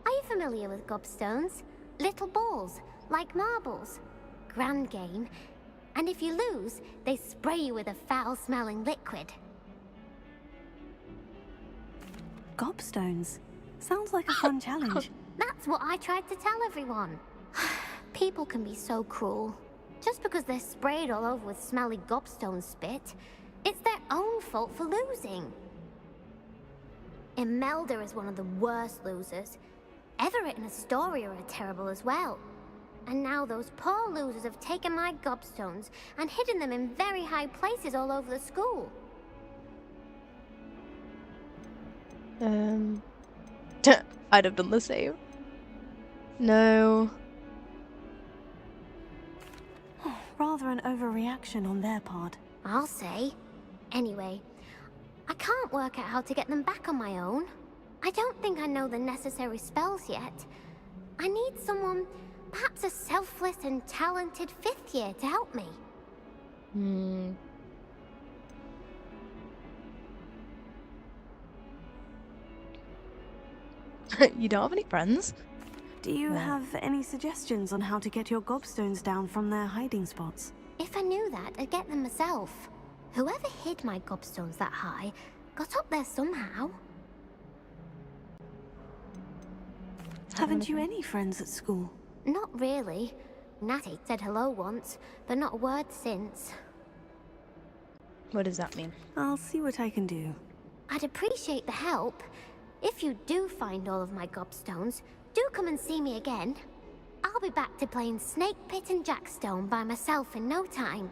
Are you familiar with gobstones? Little balls, like marbles. Grand game. And if you lose, they spray you with a foul-smelling liquid. Gobstones? Sounds like a fun challenge. That's what I tried to tell everyone. People can be so cruel. Just because they're sprayed all over with smelly gobstone spit, it's their own fault for losing. Imelda is one of the worst losers. Everett and Astoria are terrible as well. And now those poor losers have taken my gobstones and hidden them in very high places all over the school. I'd have done the same. No. Rather an overreaction on their part. I'll say. Anyway, I can't work out how to get them back on my own. I don't think I know the necessary spells yet. I need someone, perhaps a selfless and talented 5th year to help me. You don't have any friends? Do you have any suggestions on how to get your gobstones down from their hiding spots? If I knew that, I'd get them myself. Whoever hid my gobstones that high got up there somehow. Haven't you any friends at school? Not really. Natty said hello once, but not a word since. What does that mean? I'll see what I can do. I'd appreciate the help. If you do find all of my gobstones, do come and see me again. I'll be back to playing Snake Pit and Jackstone by myself in no time.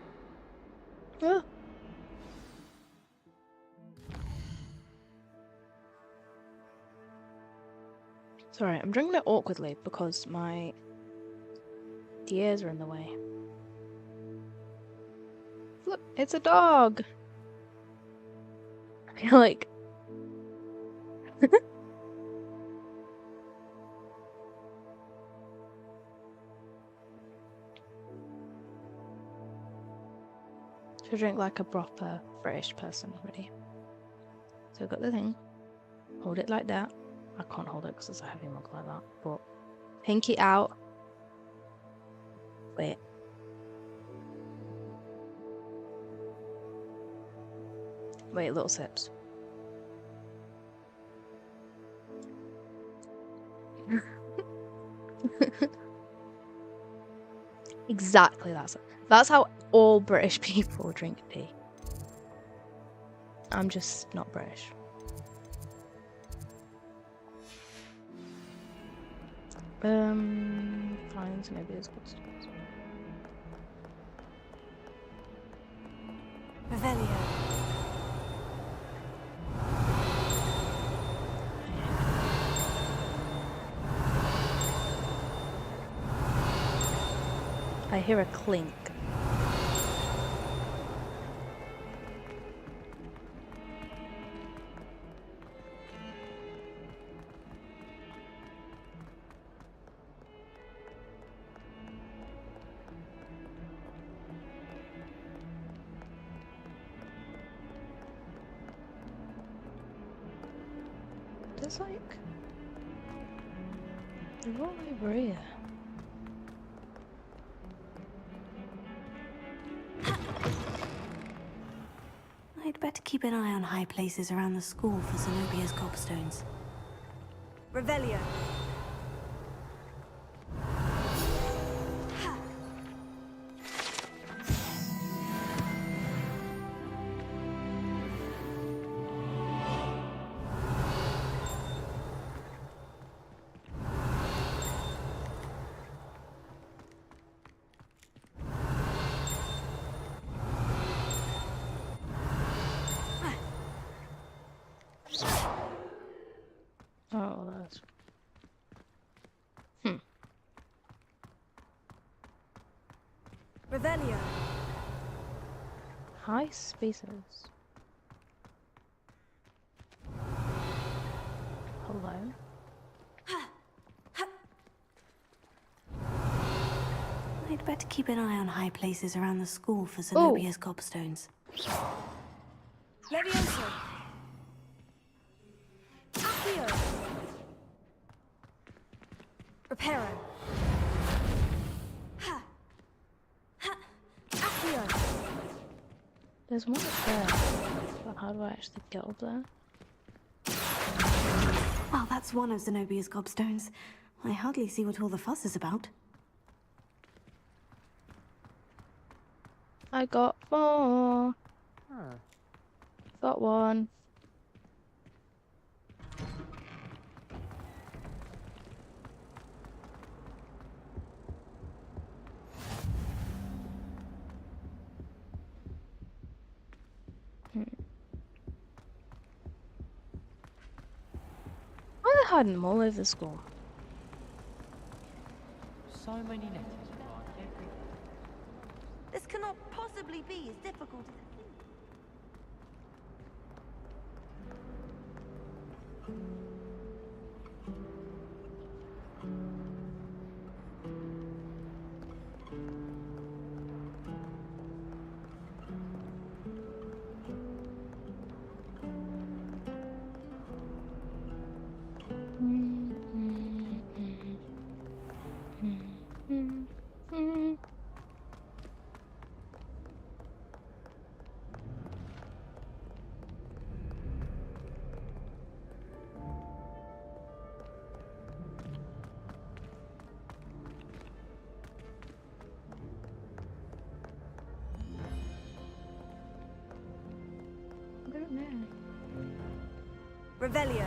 Sorry, I'm drinking it awkwardly because my ears are in the way. Look, it's a dog! I feel like... To drink like a proper British person. Ready? So I've got the thing. Hold it like that. I can't hold it because it's a heavy mug like that. But pinky out. Wait. Wait, little sips. Exactly, that's how all British people drink tea. I'm just not British. Fine, so maybe it's good stuff. Revelio. I hear a clink. There's like a lot over here. I'd better keep an eye on high places around the school for Zenobia's gobstones. Revelio. Oh, that's... Revelio. High spaces. Hello? I'd better keep an eye on high places around the school for Zenobia's gobstones. Levioso. Accio. Reparo. Ha. Ha. Accio. There's one up there. But how do I actually get up there? Well, that's one of Zenobia's gobstones. I hardly see what all the fuss is about. I got 4. Got 1. Why are they hiding them all over the school? So many letters about every... This cannot possibly be as difficult as it I don't know. Revelio.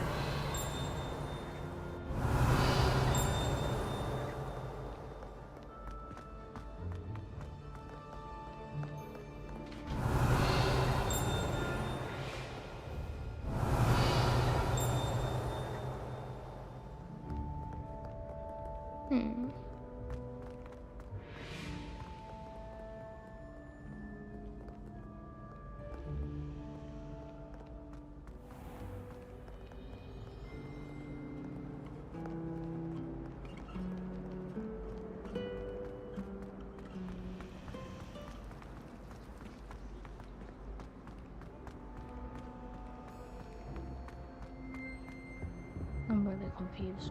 I'm really confused.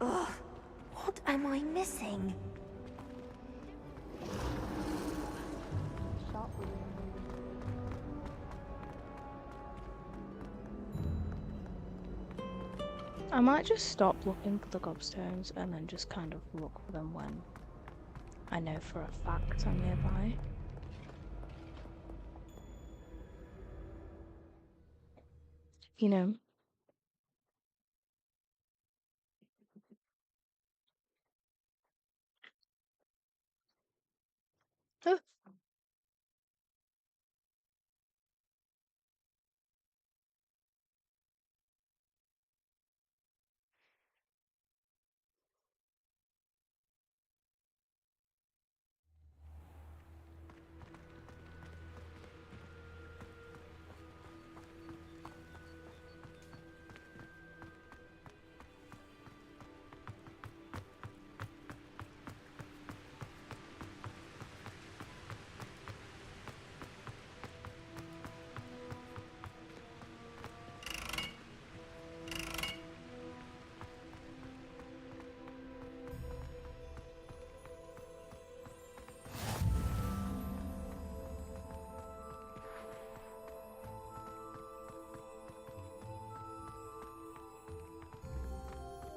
Ugh, what am I missing? I might just stop looking for the gobstones and then just kind of look for them when I know for a fact I'm nearby. You know. Oh.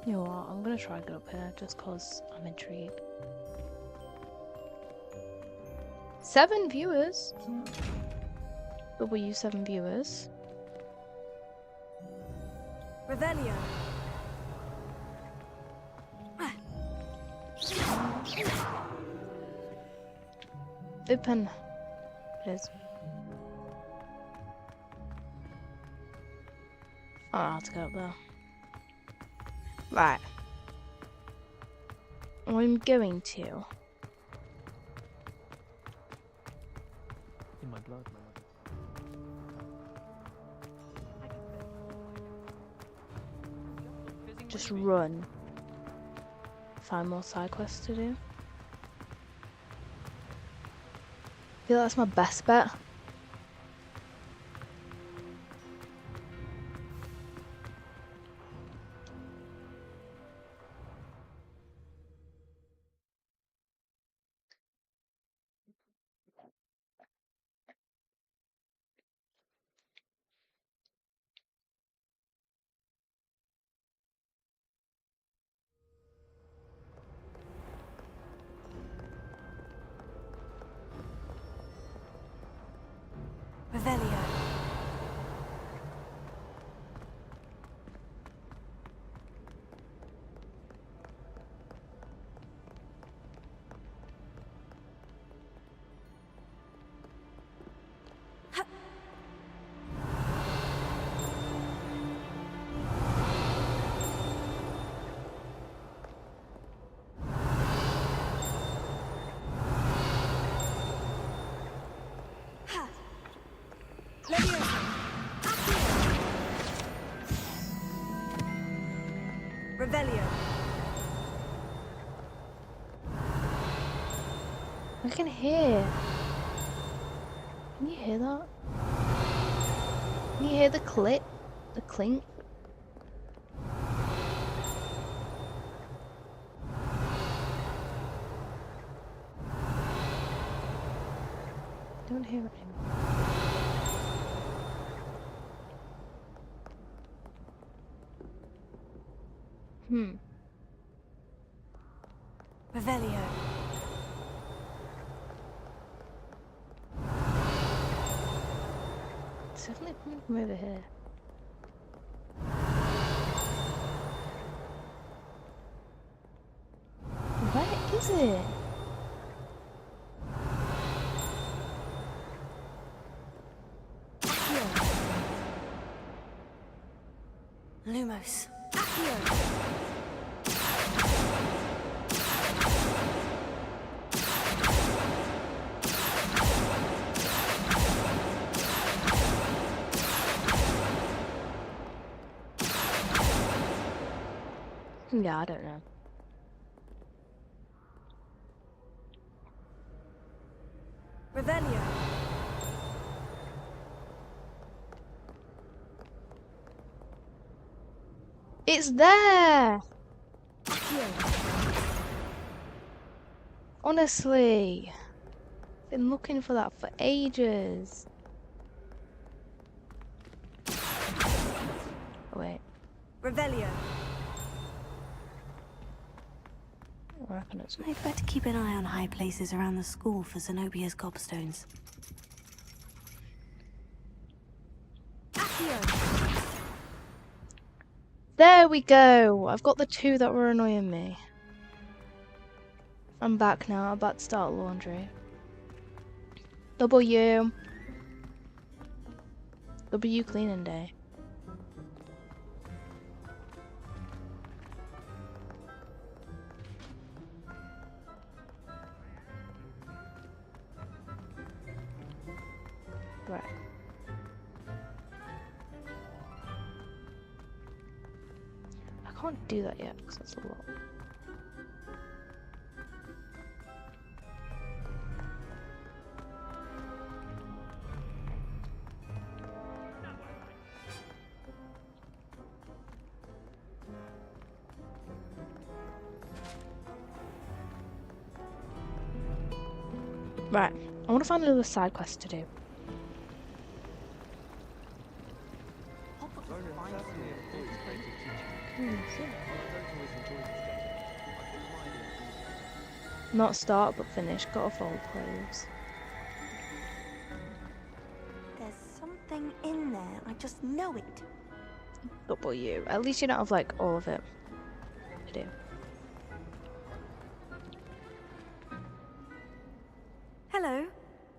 You know what, I'm gonna try and get up here just cause I'm intrigued. 7 viewers? W7 viewers. Revelio. Open. It is. Oh, I have to go up there. Right. I'm going to. In my blood, Just run. Find more side quests to do. I feel that's my best bet. Revelio. Revelio. I can hear. Can you hear that? Can you hear the click? The clink? Don't hear it anymore. Revelio. It's definitely coming from over here. Where is it? Lumos. Yeah, I don't know. Revelio. It's there! Honestly. Been looking for that for ages. Oh, wait. Revelio. I reckon it's... I'd better keep an eye on high places around the school for Zenobia's gobstones. There we go! I've got the two that were annoying me. I'm back now. I'm about to start laundry. W cleaning day. Right. I can't do that yet because that's a lot. Right, I want to find another side quest to do. Not start, but finish. Gotta fold clothes. There's something in there. I just know it. W. At least you don't have like all of it to do. Hello.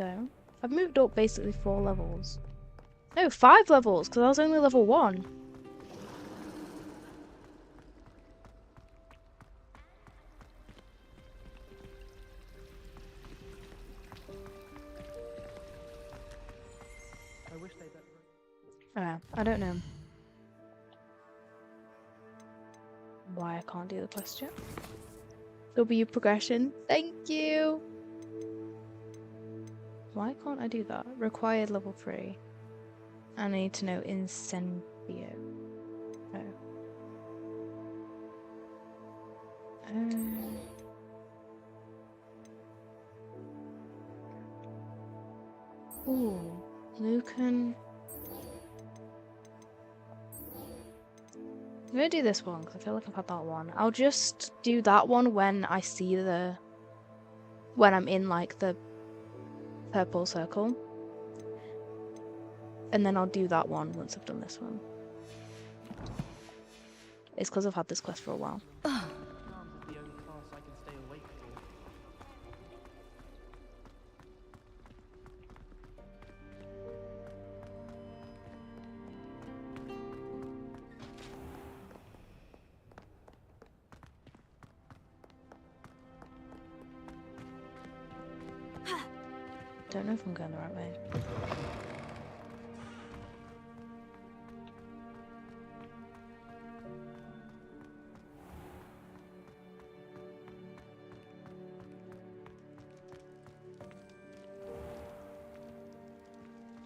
go. I've moved up basically 4 levels. No, 5 levels, because I was only level 1. I wish they'd I don't know why I can't do the quest yet. W progression. Thank you. Why can't I do that? Required level 3. I need to know Incendio. Oh. Ooh, Lucan. I'm gonna do this one because I feel like I've had that one. I'll just do that one when I see when I'm in like the purple circle. And then I'll do that one once I've done this one. It's because I've had this quest for a while. Don't know if I'm going the right way.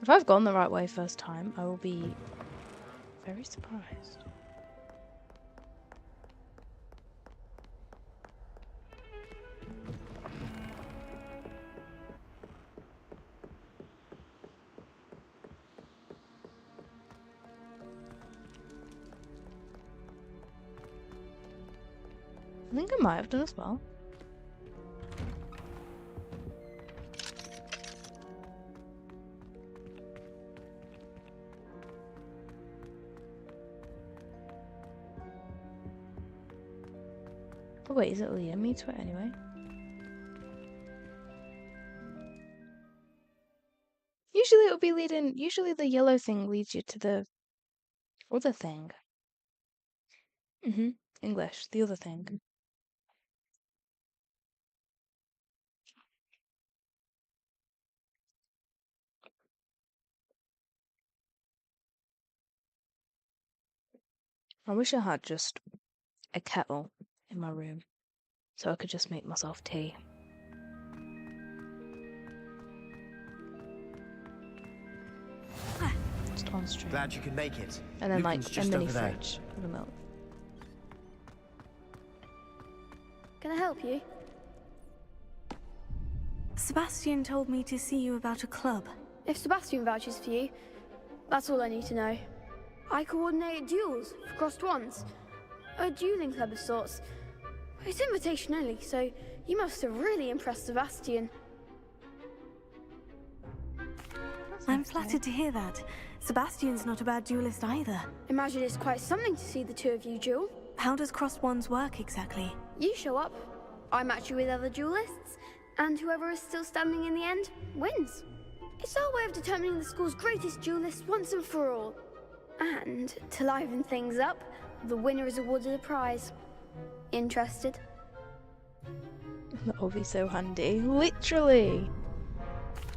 If I've gone the right way first time, I will be very surprised. I think I might have done as well. Oh wait, is it leading me to it anyway? Usually it would be leading, usually the yellow thing leads you to the other thing. English, the other thing. I wish I had just a kettle in my room so I could just make myself tea. Just on stream. Glad you could make it. And then Lucan's like a just mini over there. fridge for the milk. Can I help you? Sebastian told me to see you about a club. If Sebastian vouches for you, that's all I need to know. I coordinate duels for crossed ones. A dueling club of sorts. It's invitation only, so you must have really impressed Sebastian. I'm flattered to hear that. Sebastian's not a bad duelist either. Imagine it's quite something to see the two of you duel. How does crossed ones work exactly? You show up, I match you with other duelists, and whoever is still standing in the end wins. It's our way of determining the school's greatest duelist once and for all. And to liven things up, the winner is awarded a prize. Interested? That will be so handy. Literally.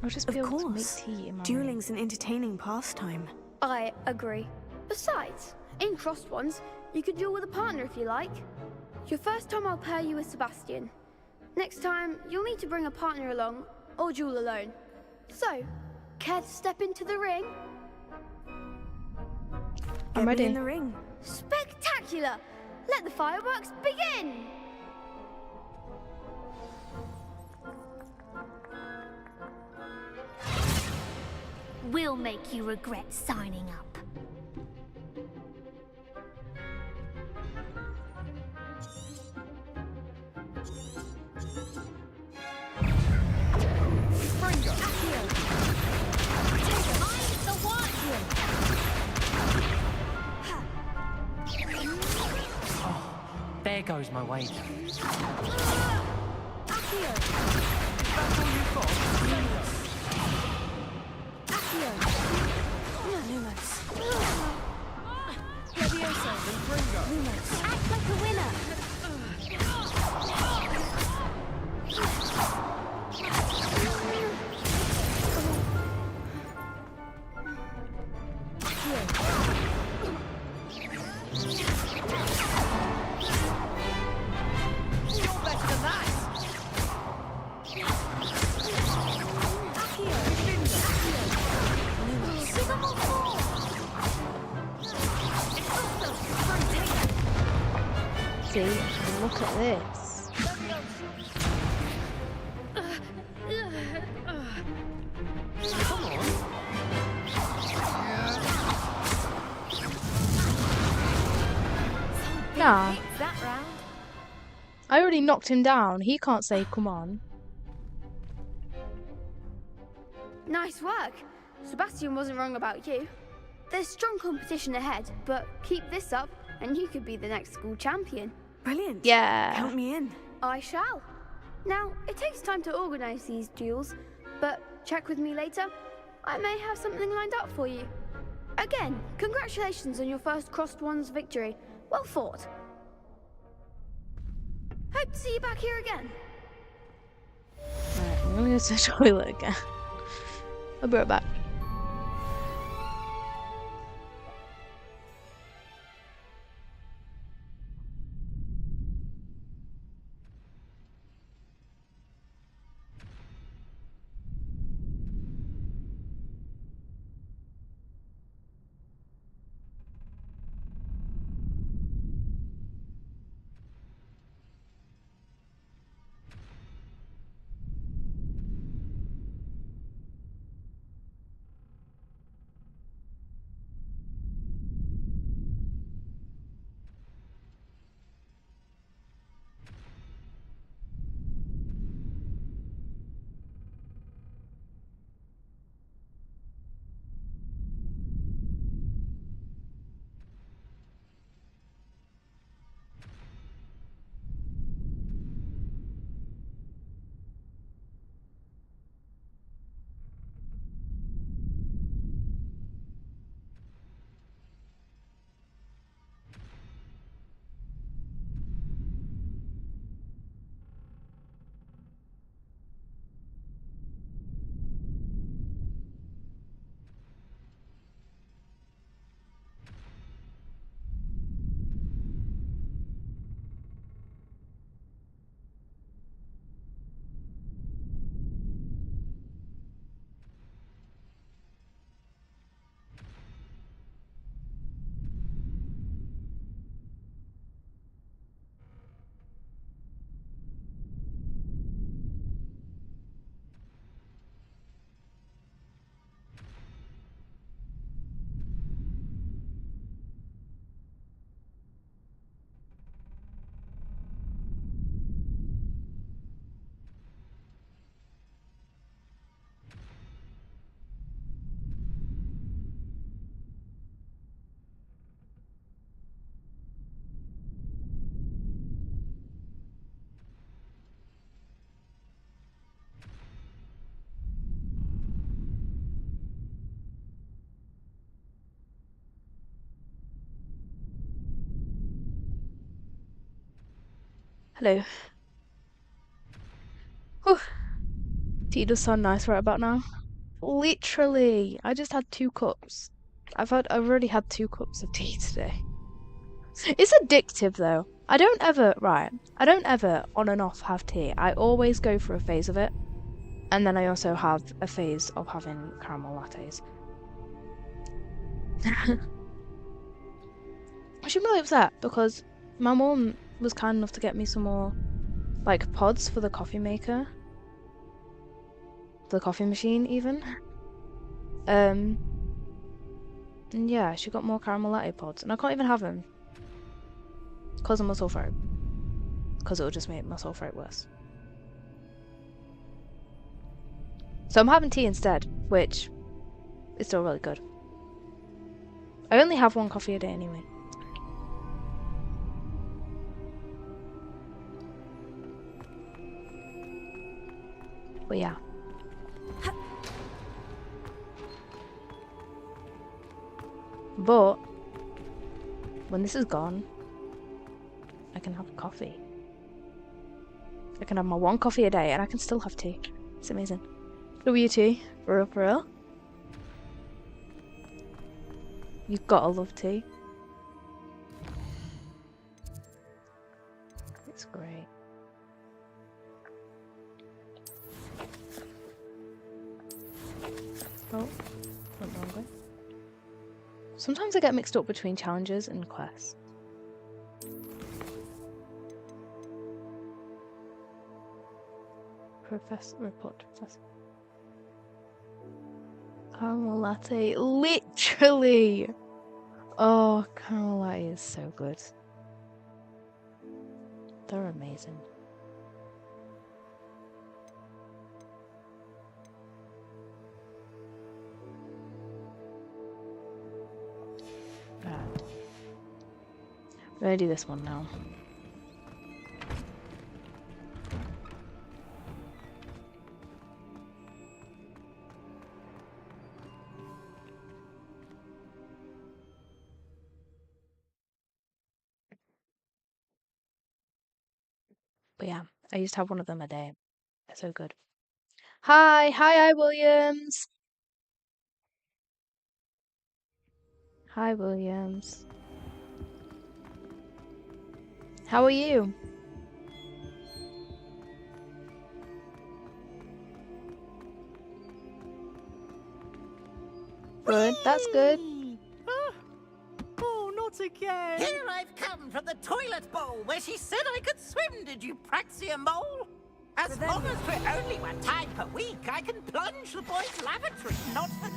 I'll just be able to make tea in my room. Dueling's an entertaining pastime. I agree. Besides, in crossed ones, you could duel with a partner if you like. Your first time I'll pair you with Sebastian. Next time, you'll need to bring a partner along, or duel alone. So, care to step into the ring? I'm ready. In the ring. Spectacular! Let the fireworks begin! We'll make you regret signing up. There goes my wager. Lumos. Leviosa. Lumos. Act like a winner. You're better than that! See, look at this. Come on. Nah. That round. I already knocked him down. He can't say, come on. Nice work. Sebastian wasn't wrong about you. There's strong competition ahead, but keep this up and you could be the next school champion. Brilliant. Yeah. Count me in. I shall. Now, it takes time to organize these duels, but check with me later. I may have something lined up for you. Again, congratulations on your first Crossed Wands victory. Well fought. Hope to see you back here again. Right, I'm gonna go to the toilet again. I'll be right back. Hello. Whew. Tea does sound nice right about now. Literally, I just had 2 cups. I've already had 2 cups of tea today. It's addictive though. I don't ever on and off have tea. I always go for a phase of it. And then I also have a phase of having caramel lattes. I'm really upset because my mum was kind enough to get me some more like pods for the coffee maker. The coffee machine even. And yeah, she got more caramel latte pods and I can't even have them. Because of my sore throat. Because it will just make my sore throat worse. So I'm having tea instead, which is still really good. I only have 1 coffee a day anyway. But yeah. But when this is gone, I can have coffee. I can have my one coffee a day and I can still have tea. It's amazing. W tea, for real, for real. You've gotta love tea. It's great. Oh, went the wrong way. Sometimes I get mixed up between challenges and quests. Report to Professor. Caramel latte, literally! Oh, caramel latte is so good. They're amazing. Right. I'm gonna do this one now. But yeah, I used to have one of them a day. They're so good. Hi, Williams. Hi, Williams. How are you? Good, that's good. Oh, not again! Here I've come from the toilet bowl where she said I could swim, did you praxia mole? As long as we're only 1 time per week, I can plunge the boys' lavatory, not the...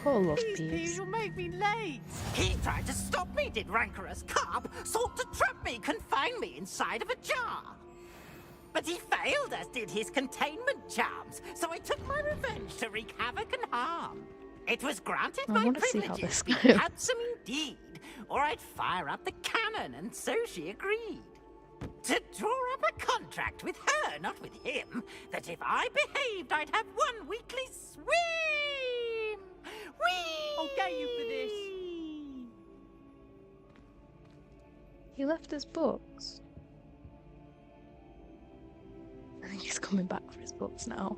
Call off, Please, Peeves. you'll make me late! He tried to stop me, did rancorous carp, sought to trap me, confine me inside of a jar. But he failed, as did his containment charms, so I took my revenge to wreak havoc and harm. It was granted I my want to see how privileges, this be goes. handsome indeed, or I'd fire up the cannon, and so she agreed. To draw up a contract with her, not with him, that if I behaved, I'd have 1 weekly swim! Whee! I'll get you for this! He left his books. I think he's coming back for his books now.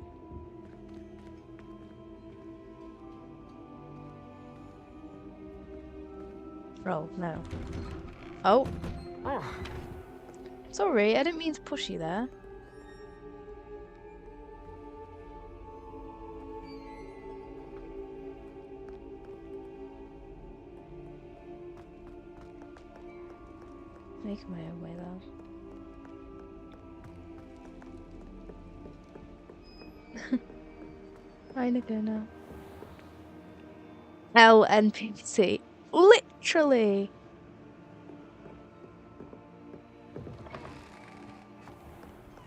Oh, no. Oh. Sorry, I didn't mean to push you there. Making my own way though. Kinda gonna. LNPC. Literally!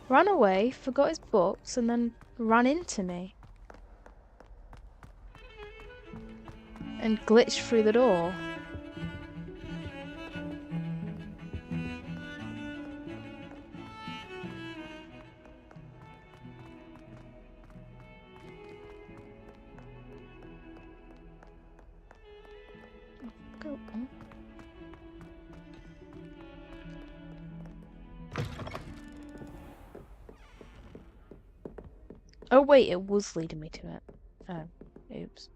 Ran away, forgot his books, and then ran into me. And glitched through the door. Go on. Oh wait, it was leading me to it. Oh, oops.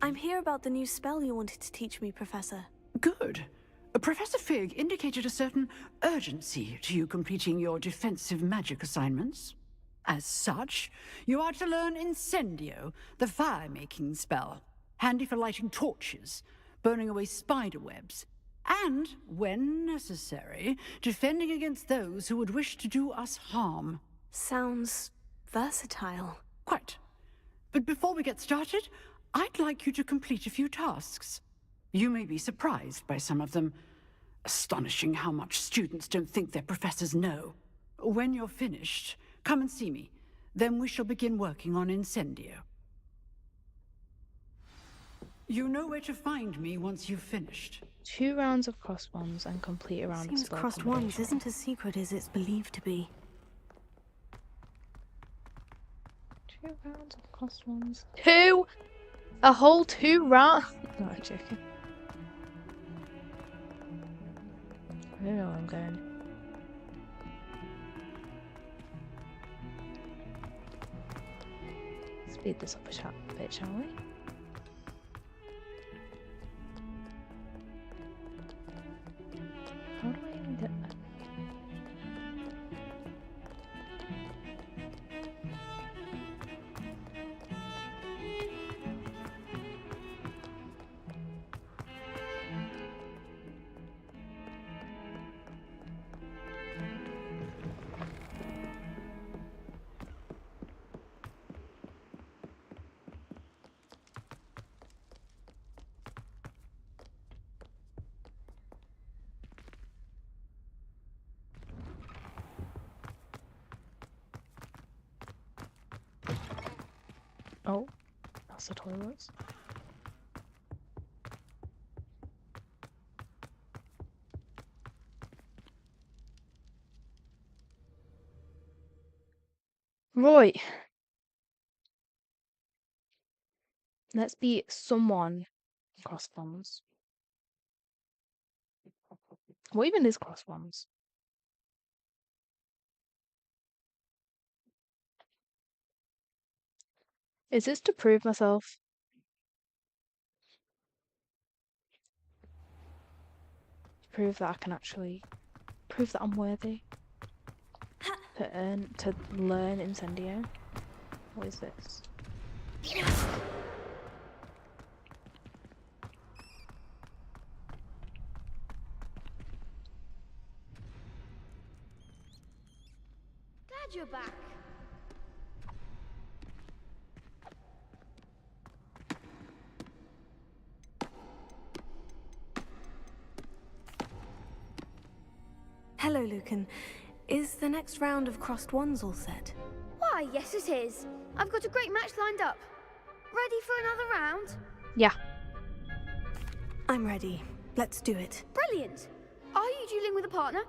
I'm here about the new spell you wanted to teach me, Professor. Good. Professor Fig indicated a certain urgency to you completing your defensive magic assignments. As such, you are to learn Incendio, the fire-making spell, handy for lighting torches, burning away spider webs, and, when necessary, defending against those who would wish to do us harm. Sounds versatile. Quite. But before we get started, I'd like you to complete a few tasks. You may be surprised by some of them. Astonishing how much students don't think their professors know. When you're finished, come and see me. Then we shall begin working on Incendio. You know where to find me once you've finished. 2 rounds of crossed ones and complete a round of Seems spell crossed ones combination. isn't as secret as it's believed to be. 2 rounds of crossed ones. 2 A whole 2 rounds? No, I'm joking. I don't know where I'm going. Speed this up a bit, shall we? How do I even get there? Oh, that's the toilets. Right. Let's be someone cross ones. What even is cross ones? Is this to prove myself? Prove that I can actually prove that I'm worthy to learn Incendio. What is this? Glad you're back. Hello, Lucan. Is the next round of crossed ones all set? Why, yes it is. I've got a great match lined up. Ready for another round? Yeah. I'm ready. Let's do it. Brilliant. Are you dueling with a partner?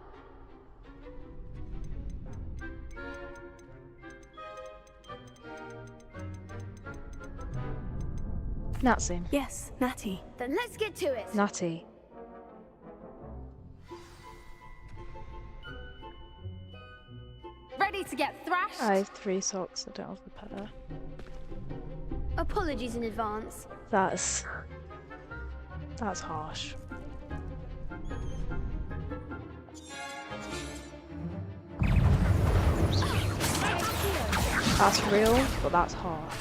Natsu. Yes, Natty. Then let's get to it. Natty. Ready to get thrashed? I have 3 socks. I don't have the pair. Apologies in advance. That's harsh. That's real, but that's harsh.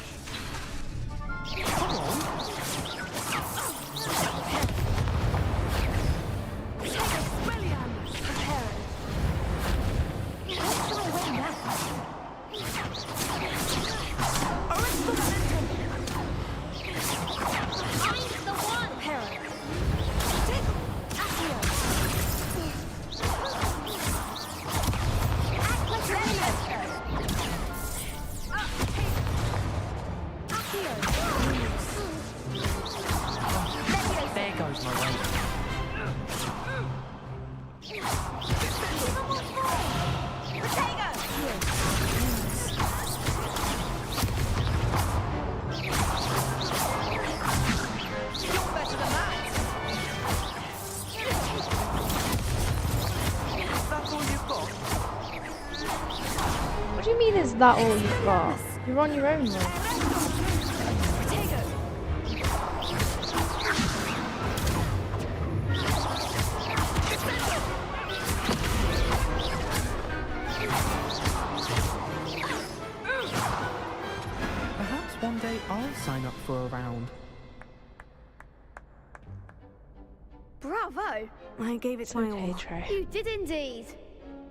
There goes my weight. What do you mean is that all you've got? You're on your own though. Perhaps one day I'll sign up for a round. Bravo. I gave it my all. You did indeed.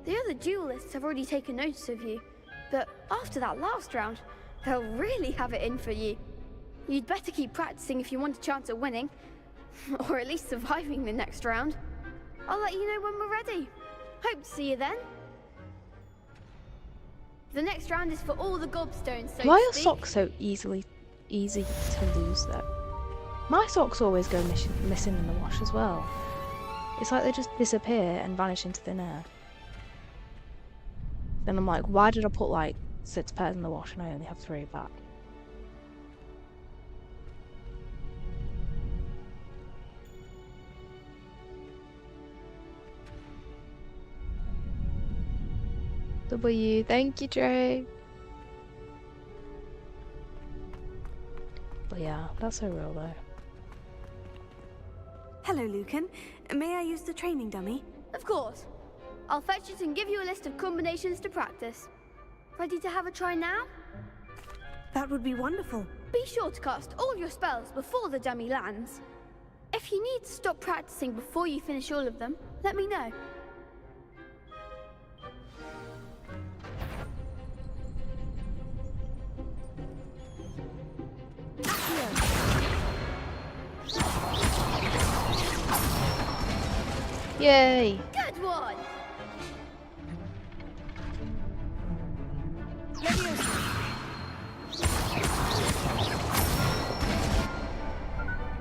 The other duelists have already taken notice of you, but after that last round, they'll really have it in for you. You'd better keep practicing if you want a chance at winning, or at least surviving the next round. I'll let you know when we're ready. Hope to see you then. The next round is for all the gobstones, so Why to are speak. socks so easy to lose though? My socks always go missing in the wash as well. It's like they just disappear and vanish into thin air. Then I'm like, why did I put like 6 pairs in the wash and I only have 3 back? W. Thank you, Trey. But yeah, that's so real though. Hello, Lucan. May I use the training dummy? Of course. I'll fetch it and give you a list of combinations to practice. Ready to have a try now? That would be wonderful. Be sure to cast all your spells before the dummy lands. If you need to stop practicing before you finish all of them, let me know. Yay! Good one!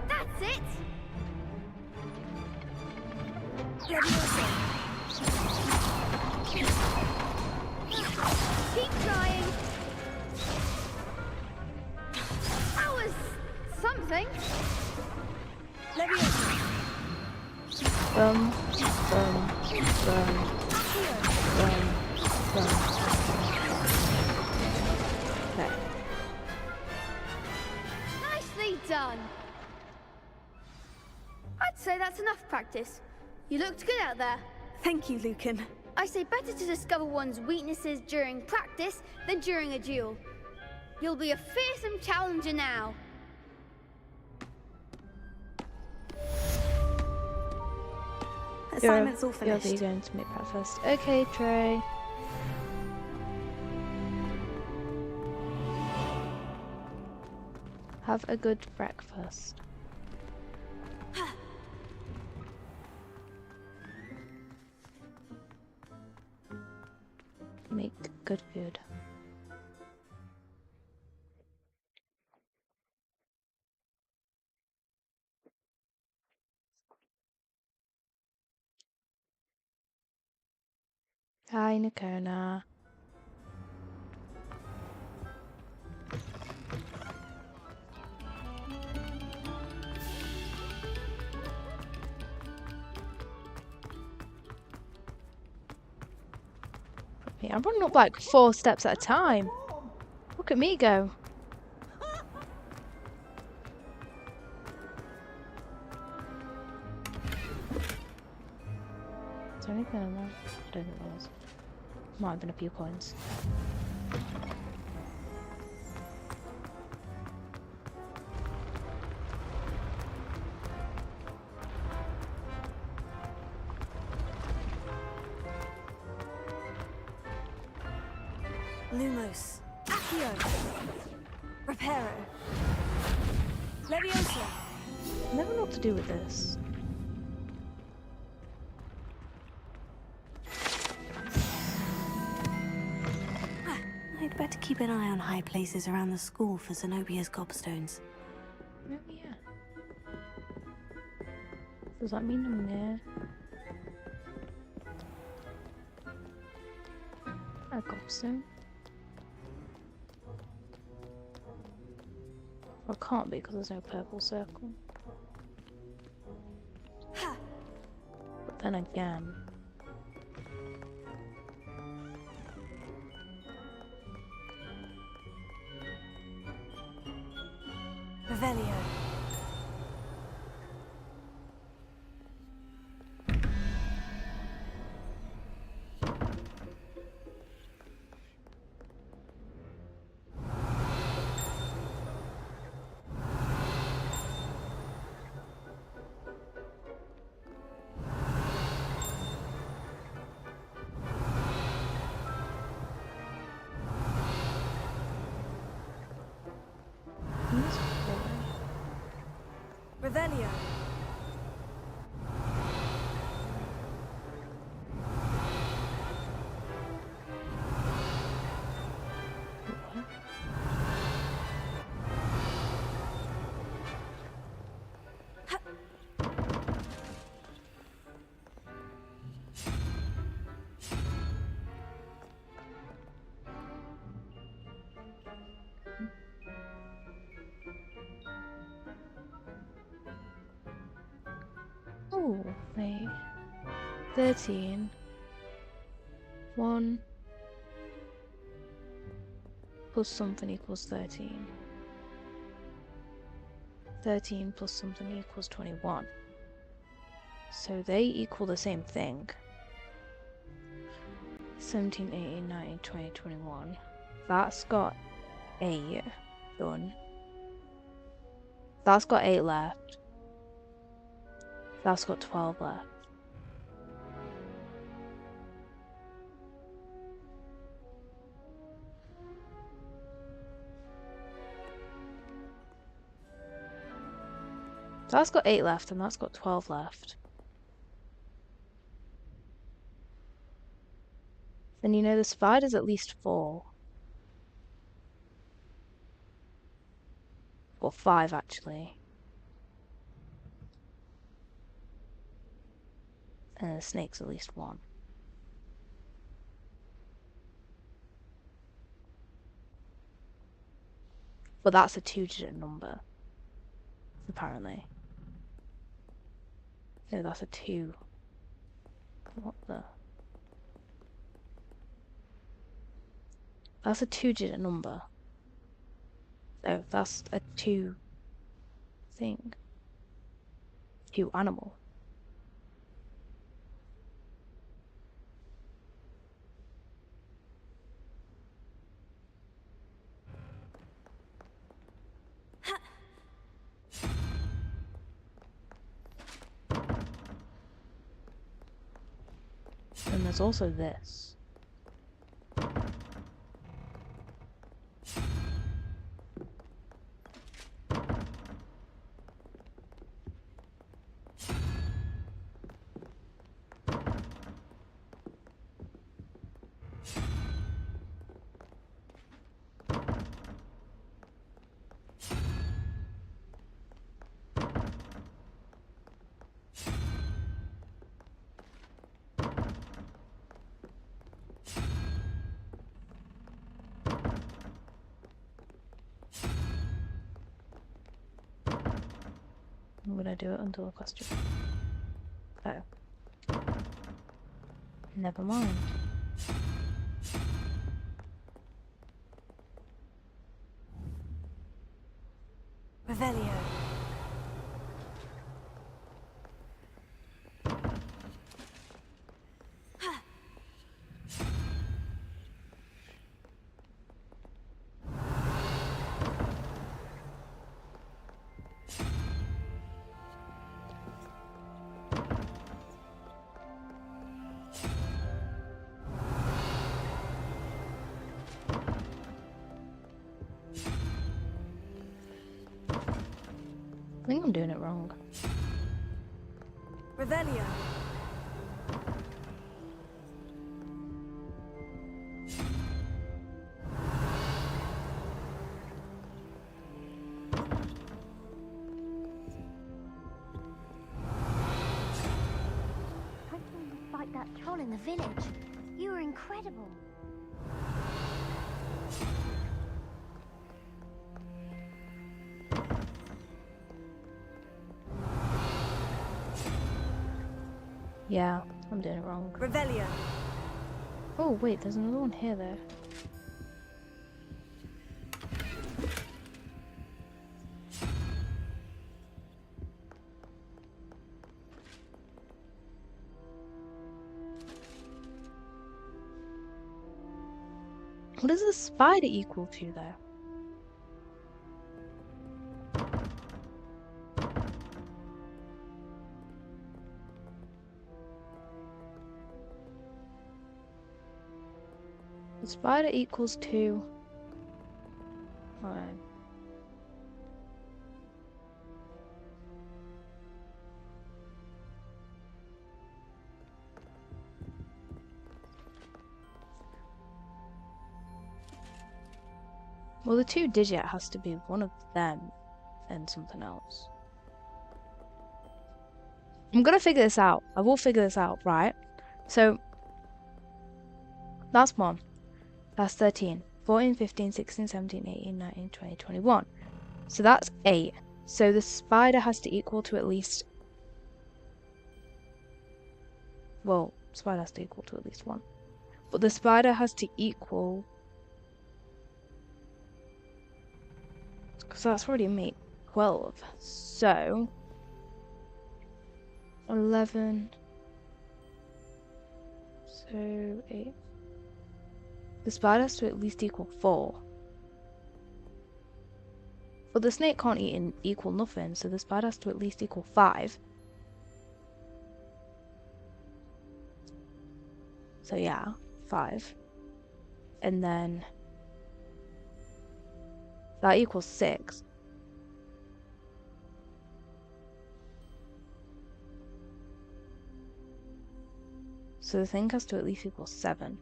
That's it! Keep trying. That was something. Bum, bum, bum, bum, bum. Okay. Nicely done. I'd say that's enough practice. You looked good out there. Thank you, Lucan. I say better to discover one's weaknesses during practice than during a duel. You'll be a fearsome challenger now. Assignment's all finished. You're going to make breakfast. Okay, Trey. Have a good breakfast. Make good food. Hi, Nikona. I'm running up like 4 steps at a time. Look at me go. Is there anything in there? I don't think there was. Might have been a few coins. Lumos. Accio. Reparo. Leviosa. I never know what to do with this. I'd better keep an eye on high places around the school for Zenobia's gobstones. Oh yeah. Does that mean I'm near a gobstone? Well, it can't be because there's no purple circle. But then again... Revelio. Revelio. Oh, wait. 13. 1, plus something equals 13. 13 plus something equals 21. So they equal the same thing. 17, 18, 19, 20, 21. That's got 8 done. That's got 8 left. That's got 12 left. That's got 8 left and that's got 12 left. Then you know the spider's at least 4. Or 5 actually. And the snake's at least 1. But that's a 2-digit number. Apparently. No, that's a 2. What the? That's a 2-digit number. So that's a 2 thing. 2 animal. And there's also this. I'm gonna do it until a question. Oh. Never mind. Revelio. I think I'm doing it wrong. Revelio. I saw you fight that troll in the village. You were incredible. Yeah, I'm doing it wrong. Revelio. Oh wait, there's another one here though. What does the spider equal to though? The spider equals 2. Alright. Well, the 2-digit has to be one of them and something else. I'm gonna figure this out. I will figure this out, right? So, that's 1. That's 13. 14, 15, 16, 17, 18, 19, 20, 21. So that's 8. So the spider has to equal to at least... Well, spider has to equal to at least 1. But the spider has to equal Because that's already made 12. So 11. So 8. The spider has to at least equal 4. But the snake can't equal nothing, so the spider has to at least equal 5. So yeah, 5. And then that equals 6. So the thing has to at least equal 7.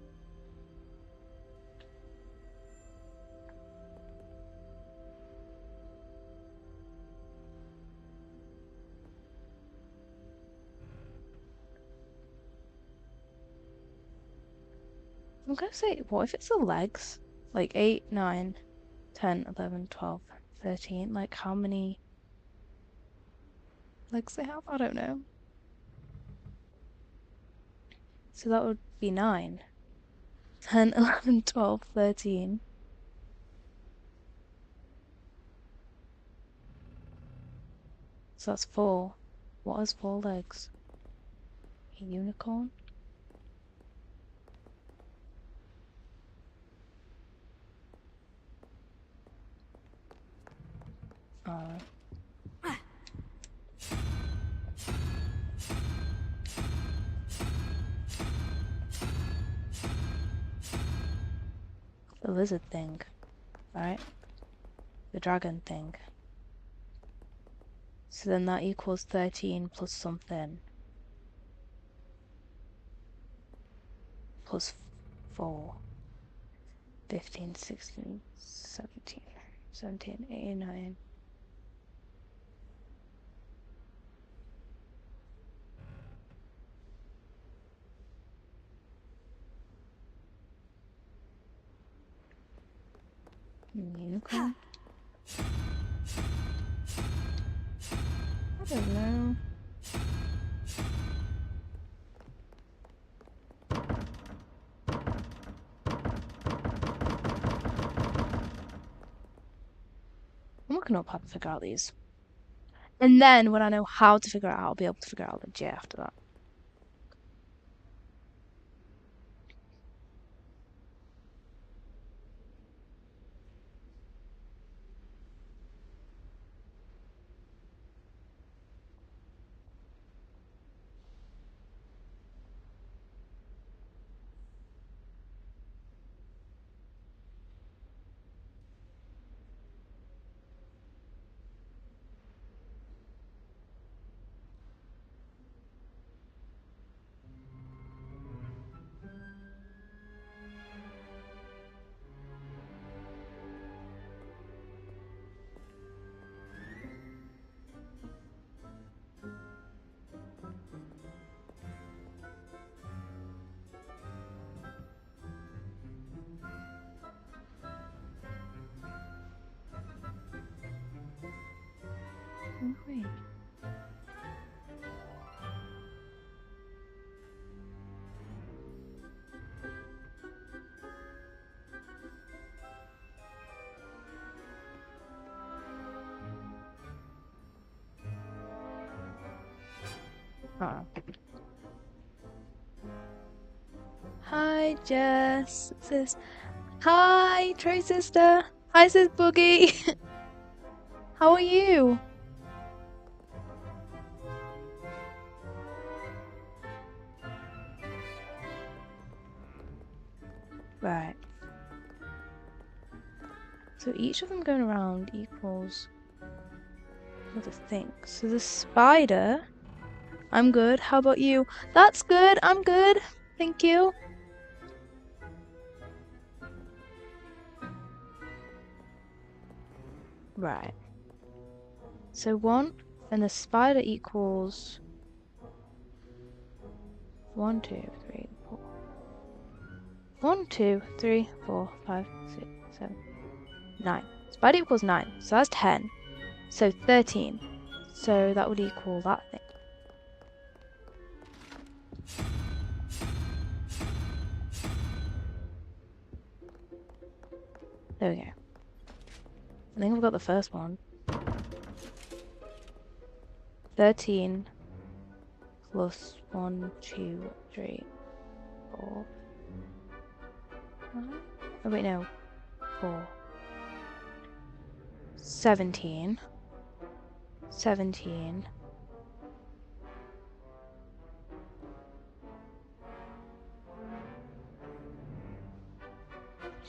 I'm gonna say, what if it's the legs? Like 8, 9, 10, 11, 12, 13. Like how many legs they have? I don't know. So that would be 9. 10, 11, 12, 13. So that's 4. What has 4 legs? A unicorn? Oh. The lizard thing, right? The dragon thing. So then that equals 13 plus something. Plus 4. 15, 16, 17, 17, 18, 19. Unicorn? I don't know. I'm looking up how to figure out these. And then when I know how to figure it out, I'll be able to figure out the J after that. Oh, wait. Hi, Jess. Sis. Hi, Trey sister. Hi, sis Boogie. How are you? Right. So each of them going around equals another thing. So the spider. I'm good. How about you? That's good. I'm good. Thank you. Right. So 1 and the spider equals 1, 2, 3, 4. 1, 2, 3, 4, 5, 6, 7, 9. Spider equals 9. So that's 10. So 13. So that would equal that thing. There we go. I think I've got the first one. 13 plus 1, 2, 3, 4. Oh wait, no. 4. 17. 17.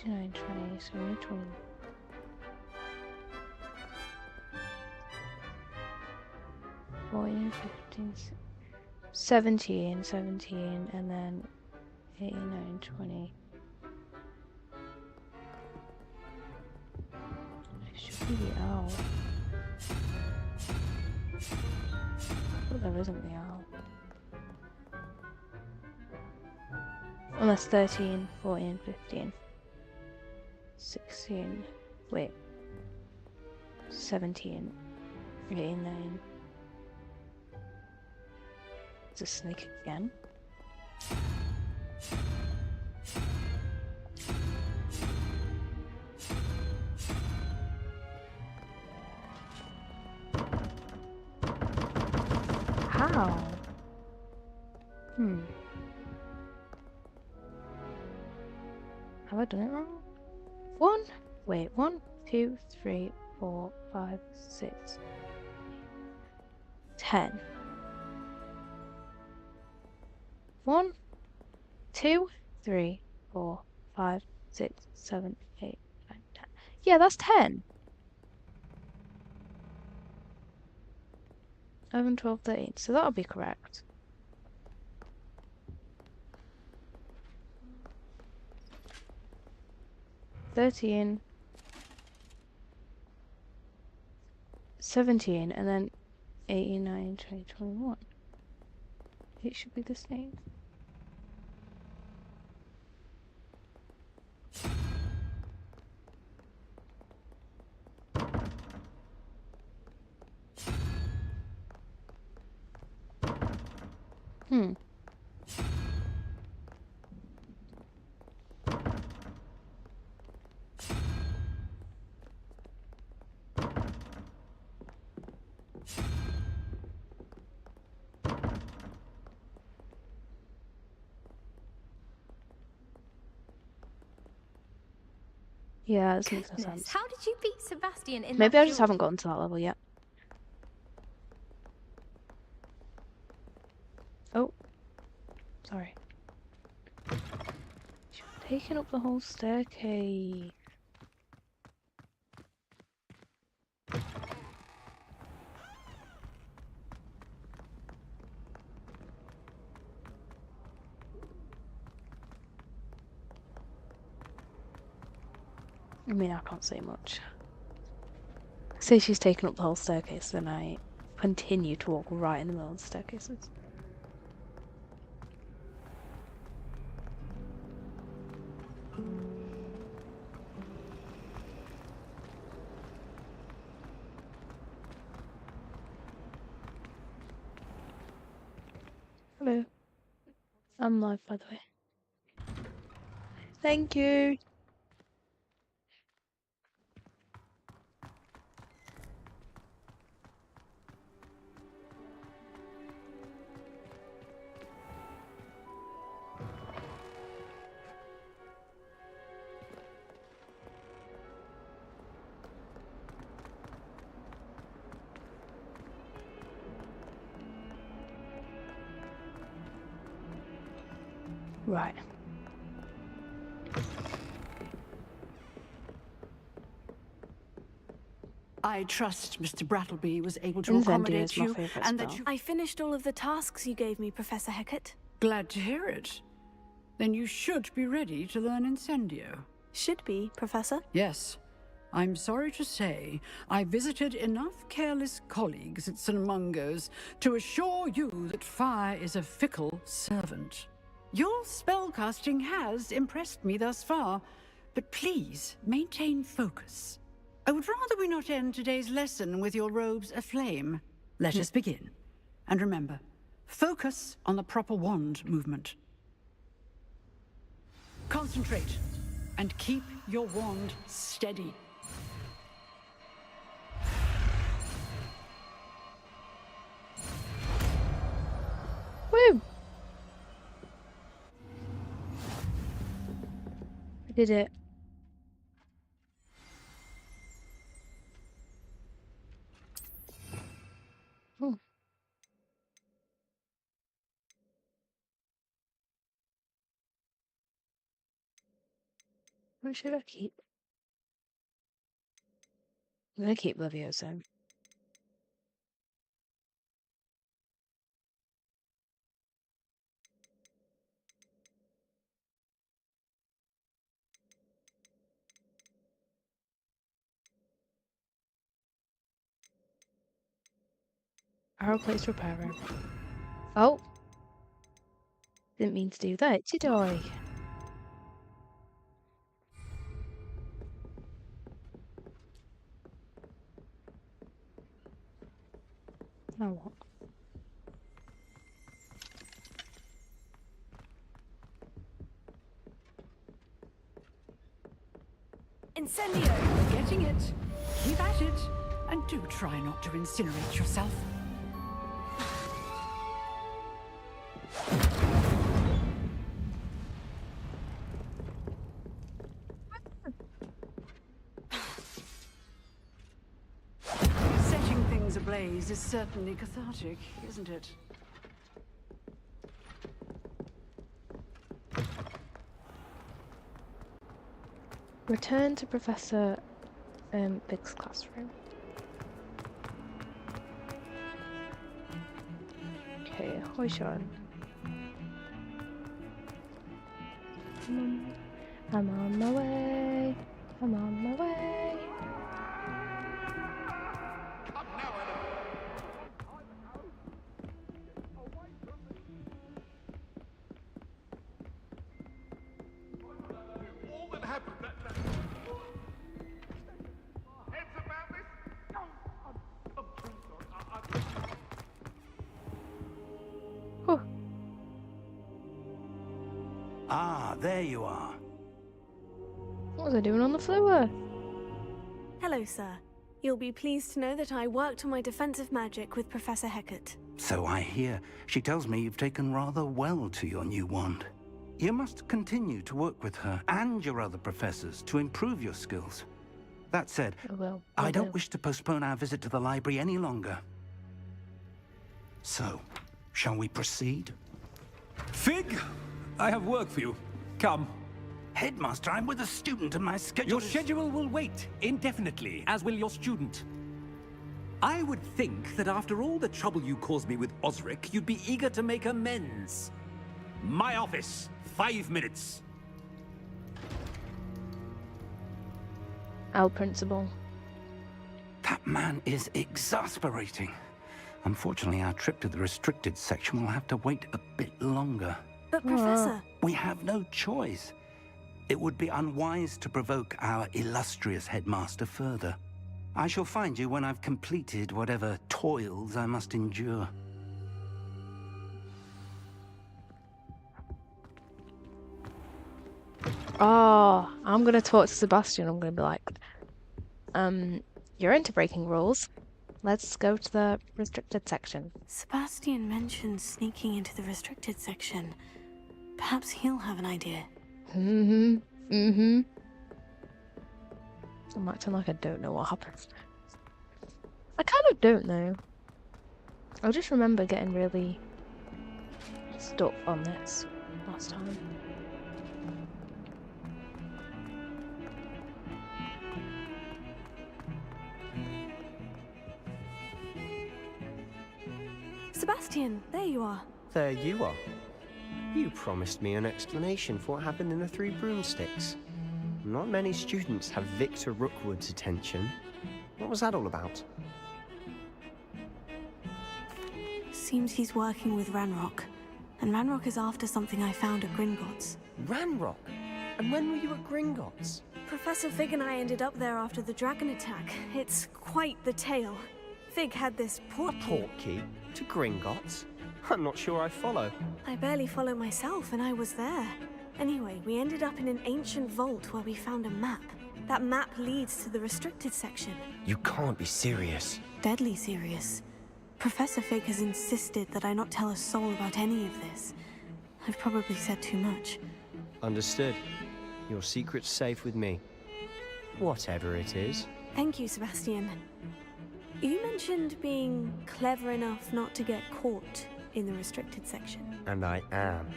29, 20, so 20. 14, 15, 17, 17, and then 18, 19, 20. It should be the owl. But there isn't the owl. Unless 13, 14, 15, 16, wait, 17, 18, 9. It's a snake again. How? Have I done it wrong? 1, wait, 1, 2, 3, 4, 5, 6, 10. 1, 2, 3, 4, 5, 6, 7, 8, 9, 10. Yeah, that's 10. 11, 12, 13. So that'll be correct. "13, 17, and then 18, 19, 20, 21. It should be the same. Yeah, this makes no sense. How did you beat Sebastian in Maybe that I just duel? haven't gotten to that level yet. Oh. Sorry. Should have taken up the whole staircase. I mean, I can't say much. Say she's taken up the whole staircase, then I continue to walk right in the middle of the staircases. Hello. I'm live, by the way. Thank you. Right. I trust Mr. Brattleby was able to Incendio accommodate is my you favourite and that spell. you... I finished all of the tasks you gave me, Professor Hecat. Glad to hear it. Then you should be ready to learn Incendio. Should be, Professor. Yes. I'm sorry to say, I visited enough careless colleagues at St. Mungo's to assure you that fire is a fickle servant. Your spellcasting has impressed me thus far, but please maintain focus. I would rather we not end today's lesson with your robes aflame. Let us begin. And remember, focus on the proper wand movement. Concentrate, and keep your wand steady. Did it. Oh. What should I keep? I'm gonna keep Levioso. Our place repairer. Oh! Didn't mean to do that, did I? Now what? Incendio! Getting it. Keep at it. And do try not to incinerate yourself. Setting things ablaze is certainly cathartic, isn't it? Return to Professor Big's classroom. Okay, hi Sean. I'm on my way. I'm on my way. Ah, there you are. What was I doing on the floor? Hello, sir. You'll be pleased to know that I worked on my defensive magic with Professor Hecat. So I hear. She tells me you've taken rather well to your new wand. You must continue to work with her and your other professors to improve your skills. That said, I don't wish to postpone our visit to the library any longer. So, shall we proceed? Fig, I have work for you. Come. Headmaster, I'm with a student and my schedule Your schedule will wait indefinitely, as will your student. I would think that after all the trouble you caused me with Osric, you'd be eager to make amends. My office, 5 minutes. Our principal. That man is exasperating. Unfortunately, our trip to the restricted section will have to wait a bit longer. But, Professor... We have no choice. It would be unwise to provoke our illustrious headmaster further. I shall find you when I've completed whatever toils I must endure. Oh, I'm gonna talk to Sebastian. I'm gonna be like, you're into breaking rules. Let's go to the restricted section. Sebastian mentioned sneaking into the restricted section. Perhaps he'll have an idea. I'm acting like I don't know what happens. I kind of don't know. I just remember getting really stuck on this last time. Sebastian, there you are. There you are. You promised me an explanation for what happened in the Three Broomsticks. Not many students have Victor Rookwood's attention. What was that all about? Seems he's working with Ranrock. And Ranrock is after something I found at Gringotts. Ranrock? And when were you at Gringotts? Professor Fig and I ended up there after the dragon attack. It's quite the tale. Fig had this portkey. A portkey? To Gringotts? I'm not sure I follow. I barely follow myself, and I was there. Anyway, we ended up in an ancient vault where we found a map. That map leads to the restricted section. You can't be serious. Deadly serious. Professor Fig has insisted that I not tell a soul about any of this. I've probably said too much. Understood. Your secret's safe with me. Whatever it is. Thank you, Sebastian. You mentioned being clever enough not to get caught in the restricted section. And I am.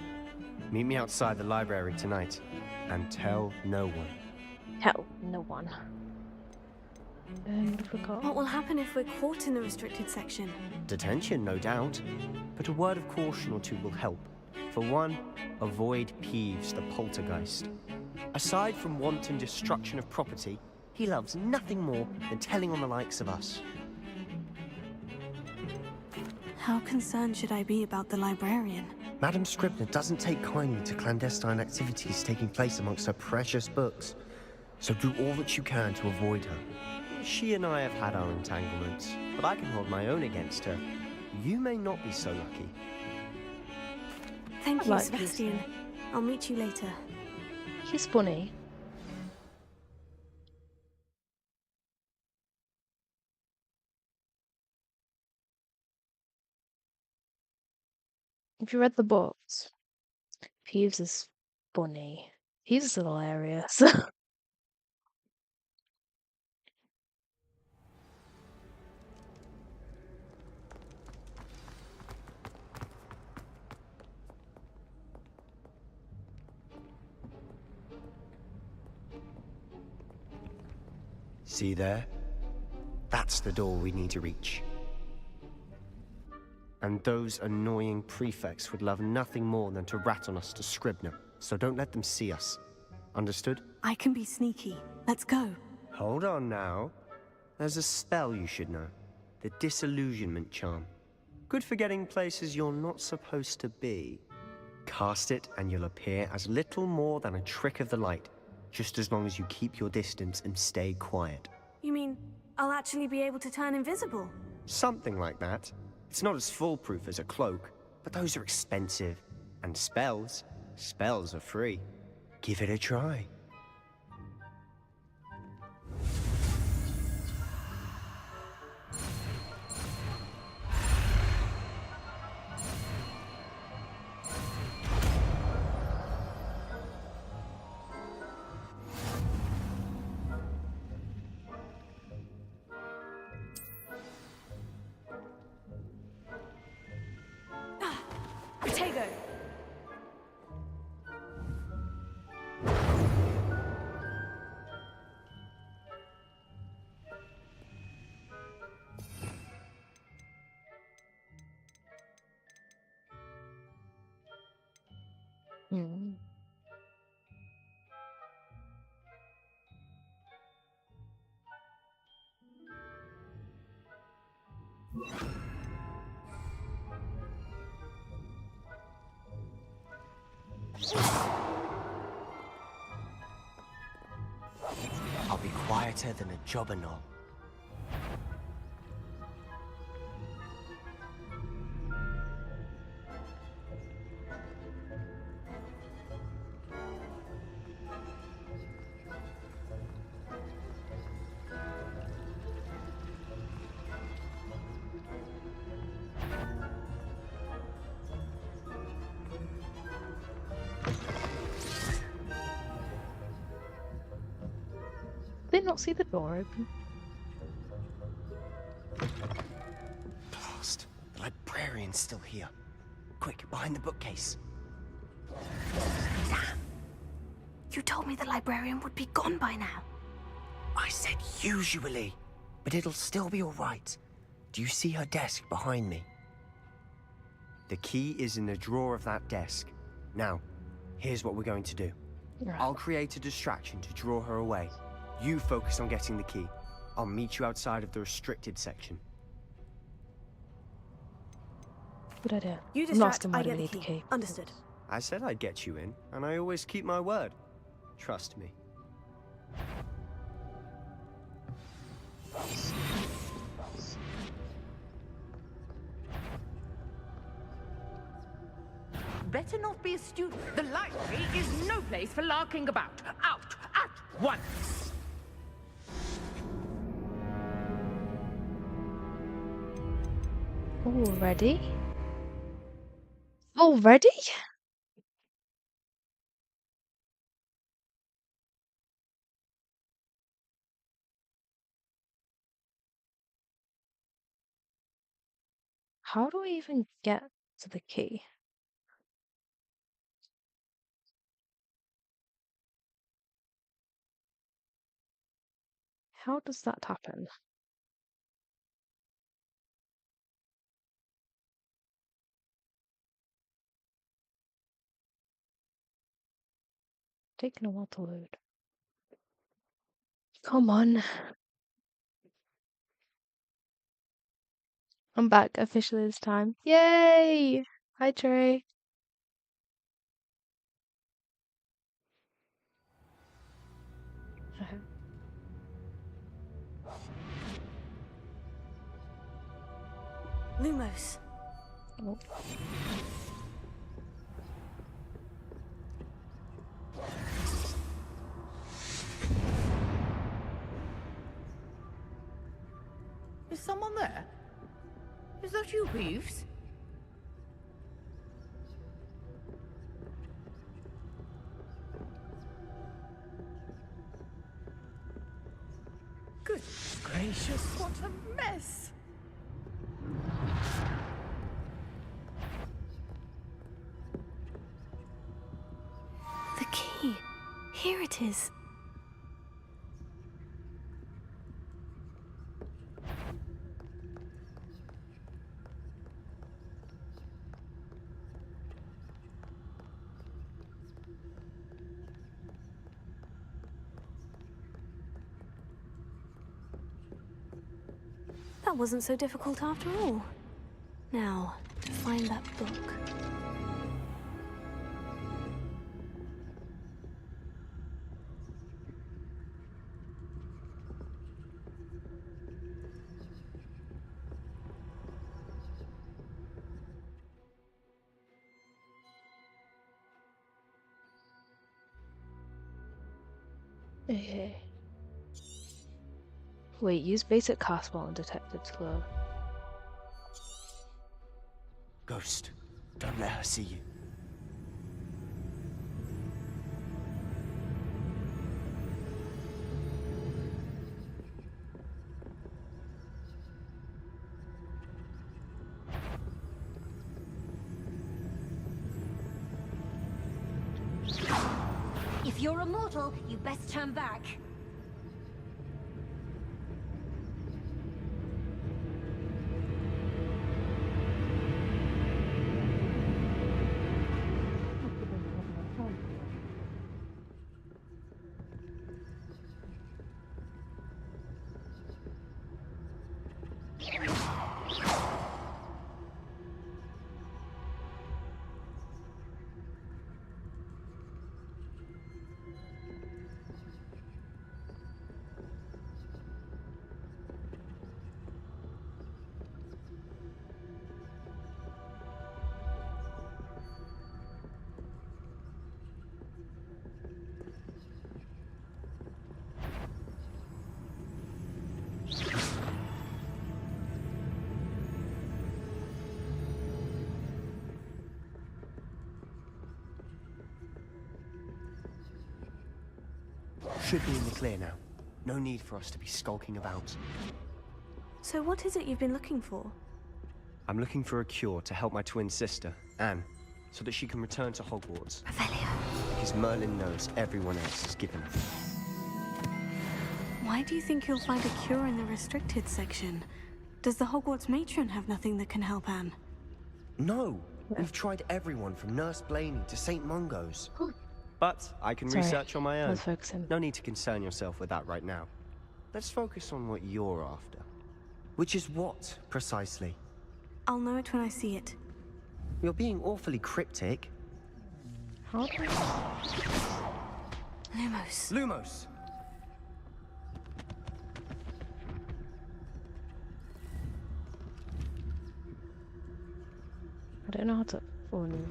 Meet me outside the library tonight. And tell no one. Tell no one. And forgot. What will happen if we're caught in the restricted section? Detention, no doubt. But a word of caution or two will help. For one, avoid Peeves the poltergeist. Aside from wanton destruction of property, he loves nothing more than telling on the likes of us. How concerned should I be about the librarian? Madame Scribner doesn't take kindly to clandestine activities taking place amongst her precious books. So do all that you can to avoid her. She and I have had our entanglements, but I can hold my own against her. You may not be so lucky. Thank you, Sebastian. I'll meet you later. He's funny. If you read the books, Peeves is funny. He's hilarious. See there? That's the door we need to reach. And those annoying prefects would love nothing more than to rat on us to Scribner, so don't let them see us. Understood? I can be sneaky. Let's go. Hold on now. There's a spell you should know. The Disillusionment Charm. Good for getting places you're not supposed to be. Cast it and you'll appear as little more than a trick of the light, just as long as you keep your distance and stay quiet. You mean I'll actually be able to turn invisible? Something like that. It's not as foolproof as a cloak, but those are expensive. And spells are free. Give it a try. Protego! Hmm. I'll be quieter than a jobberknoll. Did they not see the door open? Blast. The librarian's still here. Quick, behind the bookcase. You told me the librarian would be gone by now. I said usually, but it'll still be all right. Do you see her desk behind me? The key is in the drawer of that desk. Now, here's what we're going to do. I'll create a distraction to draw her away. You focus on getting the key. I'll meet you outside of the restricted section. Good idea. You I'm lost distract, in I why do get we the need the key. key. Understood. I said I'd get you in, and I always keep my word. Trust me. Better not be a student. The library is no place for larking about. Out at once. Already? Already? How do I even get to the key? How does that happen? Taking a while to load. Come on. I'm back officially this time. Yay! Hi, Trey. Lumos. Oh. Is someone there? Is that you, Reeves? Good gracious, what a mess! The key. Here it is. That wasn't so difficult after all. Now, to find that book. Okay. Wait, use basic cast while undetected slow. Ghost, don't let her see you. If you're a mortal, you best turn back. Should be in the clear now. No need for us to be skulking about. So what is it you've been looking for? I'm looking for a cure to help my twin sister, Anne, so that she can return to Hogwarts. Because Merlin knows everyone else is given up. Why do you think you'll find a cure in the restricted section? Does the Hogwarts matron have nothing that can help Anne? No! We've tried everyone from Nurse Blaney to St. Mungo's. But I can research on my own. No need to concern yourself with that right now. Let's focus on what you're after. Which is what, precisely? I'll know it when I see it. You're being awfully cryptic. Lumos. Lumos! I don't know how to phone.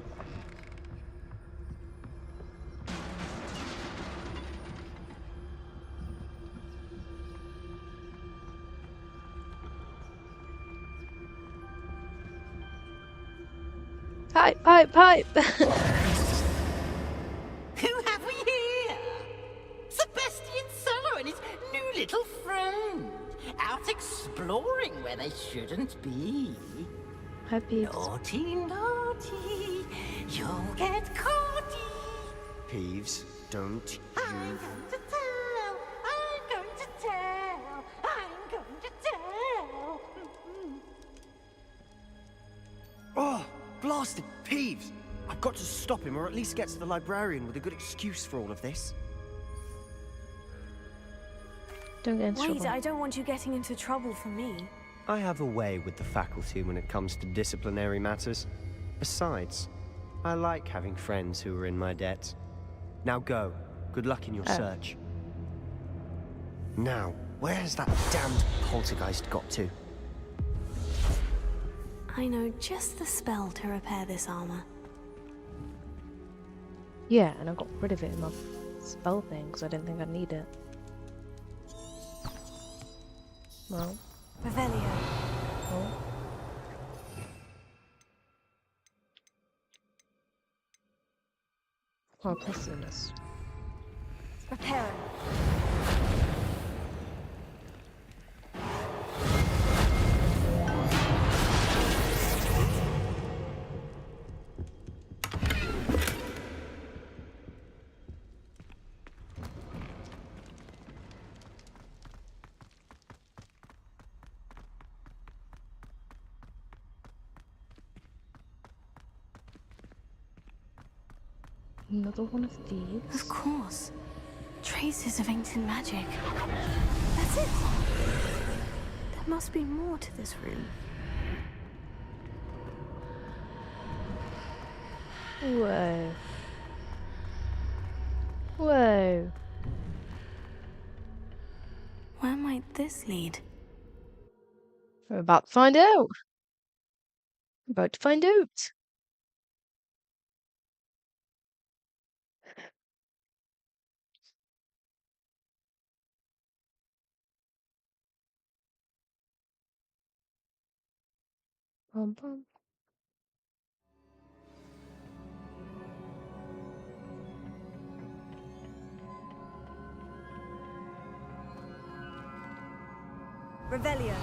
Pipe, pipe, pipe! Who have we here? Sebastian Cello and his new little friend. Out exploring where they shouldn't be. Hi, Peeves. Naughty, naughty, you'll get caught. Peeves, don't I'm going to tell, I'm going to tell, I'm going to tell. Oh, blasted Peeves! I've got to stop him, or at least get to the librarian with a good excuse for all of this. Don't get into Wait, trouble. I don't want you getting into trouble for me. I have a way with the faculty when it comes to disciplinary matters. Besides, I like having friends who are in my debt. Now go. Good luck in your search. Now, where has that damned poltergeist got to? I know just the spell to repair this armor. Yeah, and I got rid of it in my spell thing because I didn't think I'd need it. Well. Revelio. Oh. Oh, pessimist. Reparo. Another one of these. Of course. Traces of ancient magic. That's it. There must be more to this room. Whoa. Whoa. Where might this lead? We're about to find out. We're about to find out. Bum, bum. Revelio.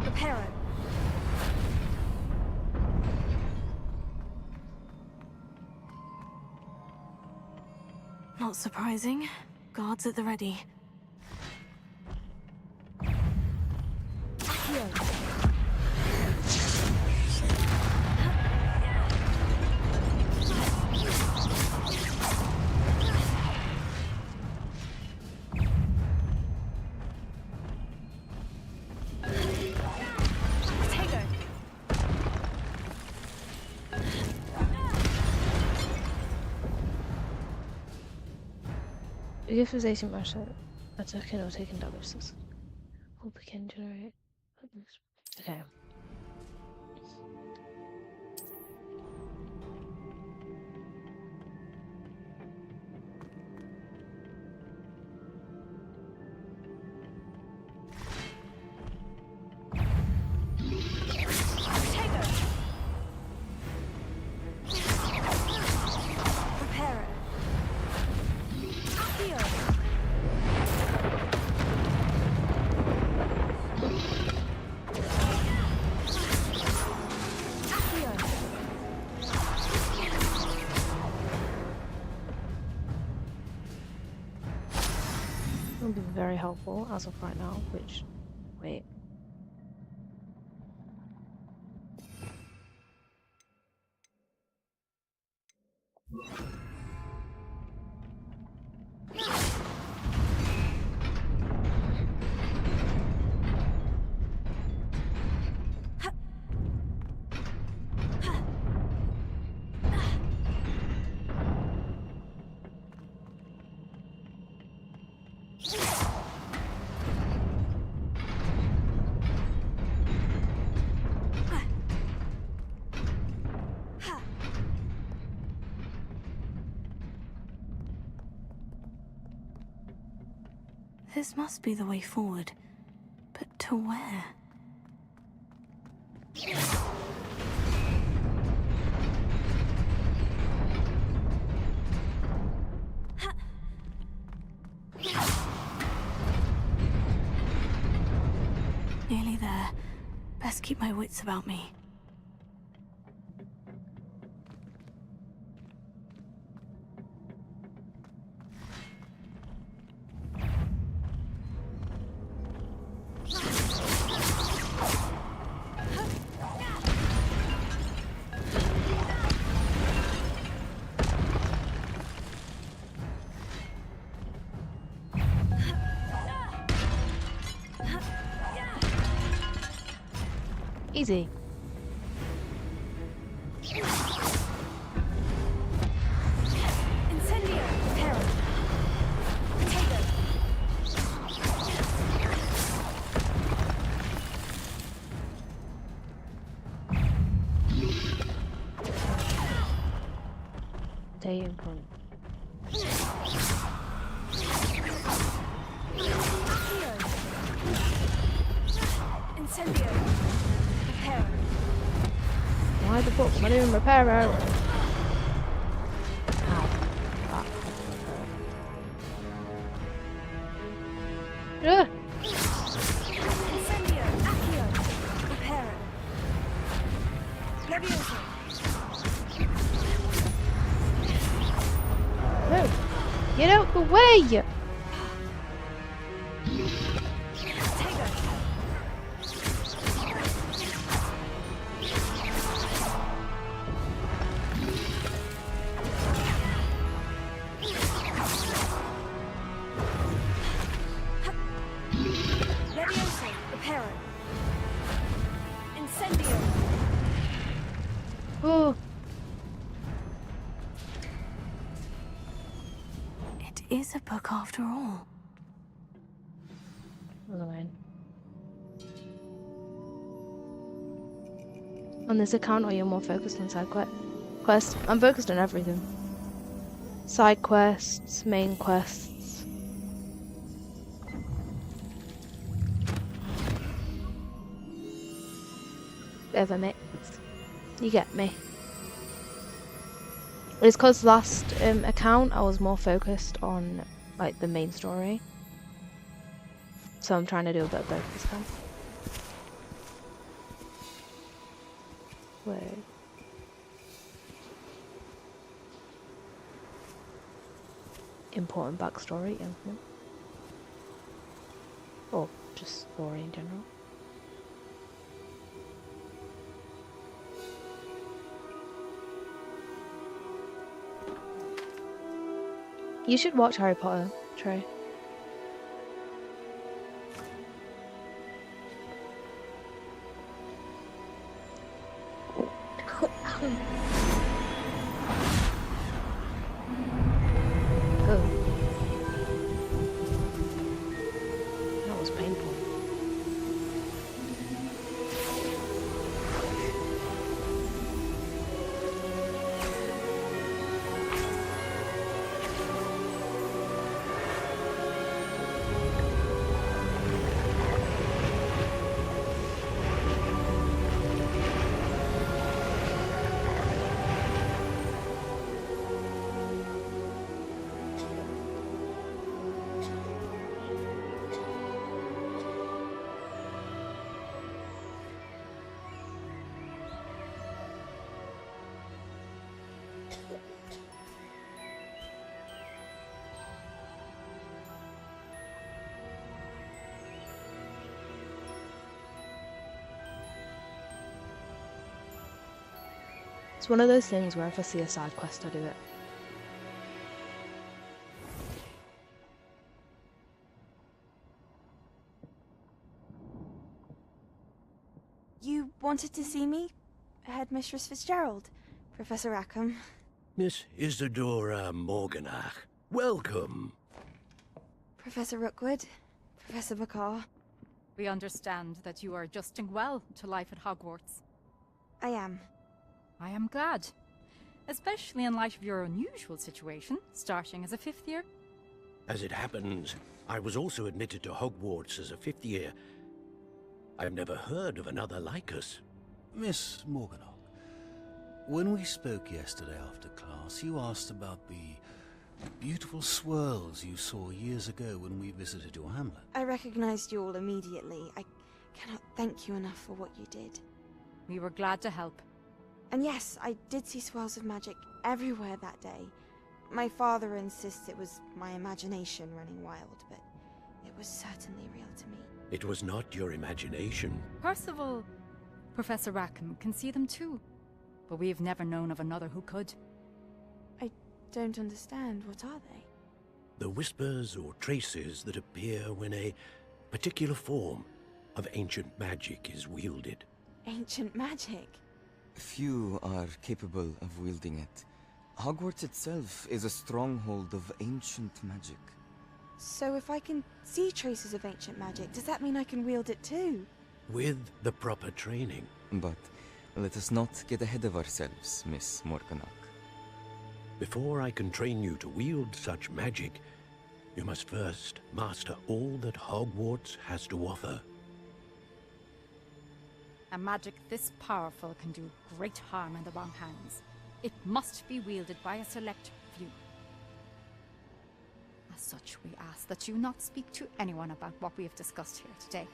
Reparo. Not surprising. Guards at the ready. Accio. If it's 18 mash attacking or taking damage, will begin generate. Okay. Will be very helpful as of right now, which wait. This must be the way forward. But to where? Best keep my wits about me. Easy. Incendio. Terror. Potato. Stay in front. Incendio. Repair. Why the fuck am I doing repair? Ow. Ah. Ugh. Incendio. Accio. Repair. Levioso. No. Get out the way! Levioso. Repair. Incendio. Oh. It is a book after all. On this account, or you're more focused on side quests? I'm focused on everything. Side quests, main quests. Bit of a mix. You get me. It's because last account I was more focused on like the main story. So I'm trying to do a bit of both this time. Wait. Important backstory, anything. Or just story in general. You should watch Harry Potter, Trey. That was painful. It's one of those things where if I see a side quest, I do it. You wanted to see me? Headmistress Fitzgerald, Professor Rackham. Miss Isadora Morganach, welcome. Professor Rookwood, Professor McCaw. We understand that you are adjusting well to life at Hogwarts. I am. I am glad. Especially in light of your unusual situation, starting as a 5th year. As it happens, I was also admitted to Hogwarts as a 5th year. I've never heard of another like us. Miss Morganock, when we spoke yesterday after class, you asked about the beautiful swirls you saw years ago when we visited your hamlet. I recognized you all immediately. I cannot thank you enough for what you did. We were glad to help. And yes, I did see swirls of magic everywhere that day. My father insists it was my imagination running wild, but it was certainly real to me. It was not your imagination. Percival, Professor Rackham can see them too. But we've never known of another who could. I don't understand. What are they? The whispers or traces that appear when a particular form of ancient magic is wielded. Ancient magic? Few are capable of wielding it. Hogwarts itself is a stronghold of ancient magic. So if I can see traces of ancient magic, does that mean I can wield it too? With the proper training. But let us not get ahead of ourselves, Miss Morganach. Before I can train you to wield such magic, you must first master all that Hogwarts has to offer. A magic this powerful can do great harm in the wrong hands. It must be wielded by a select few. As such, we ask that you not speak to anyone about what we have discussed here today.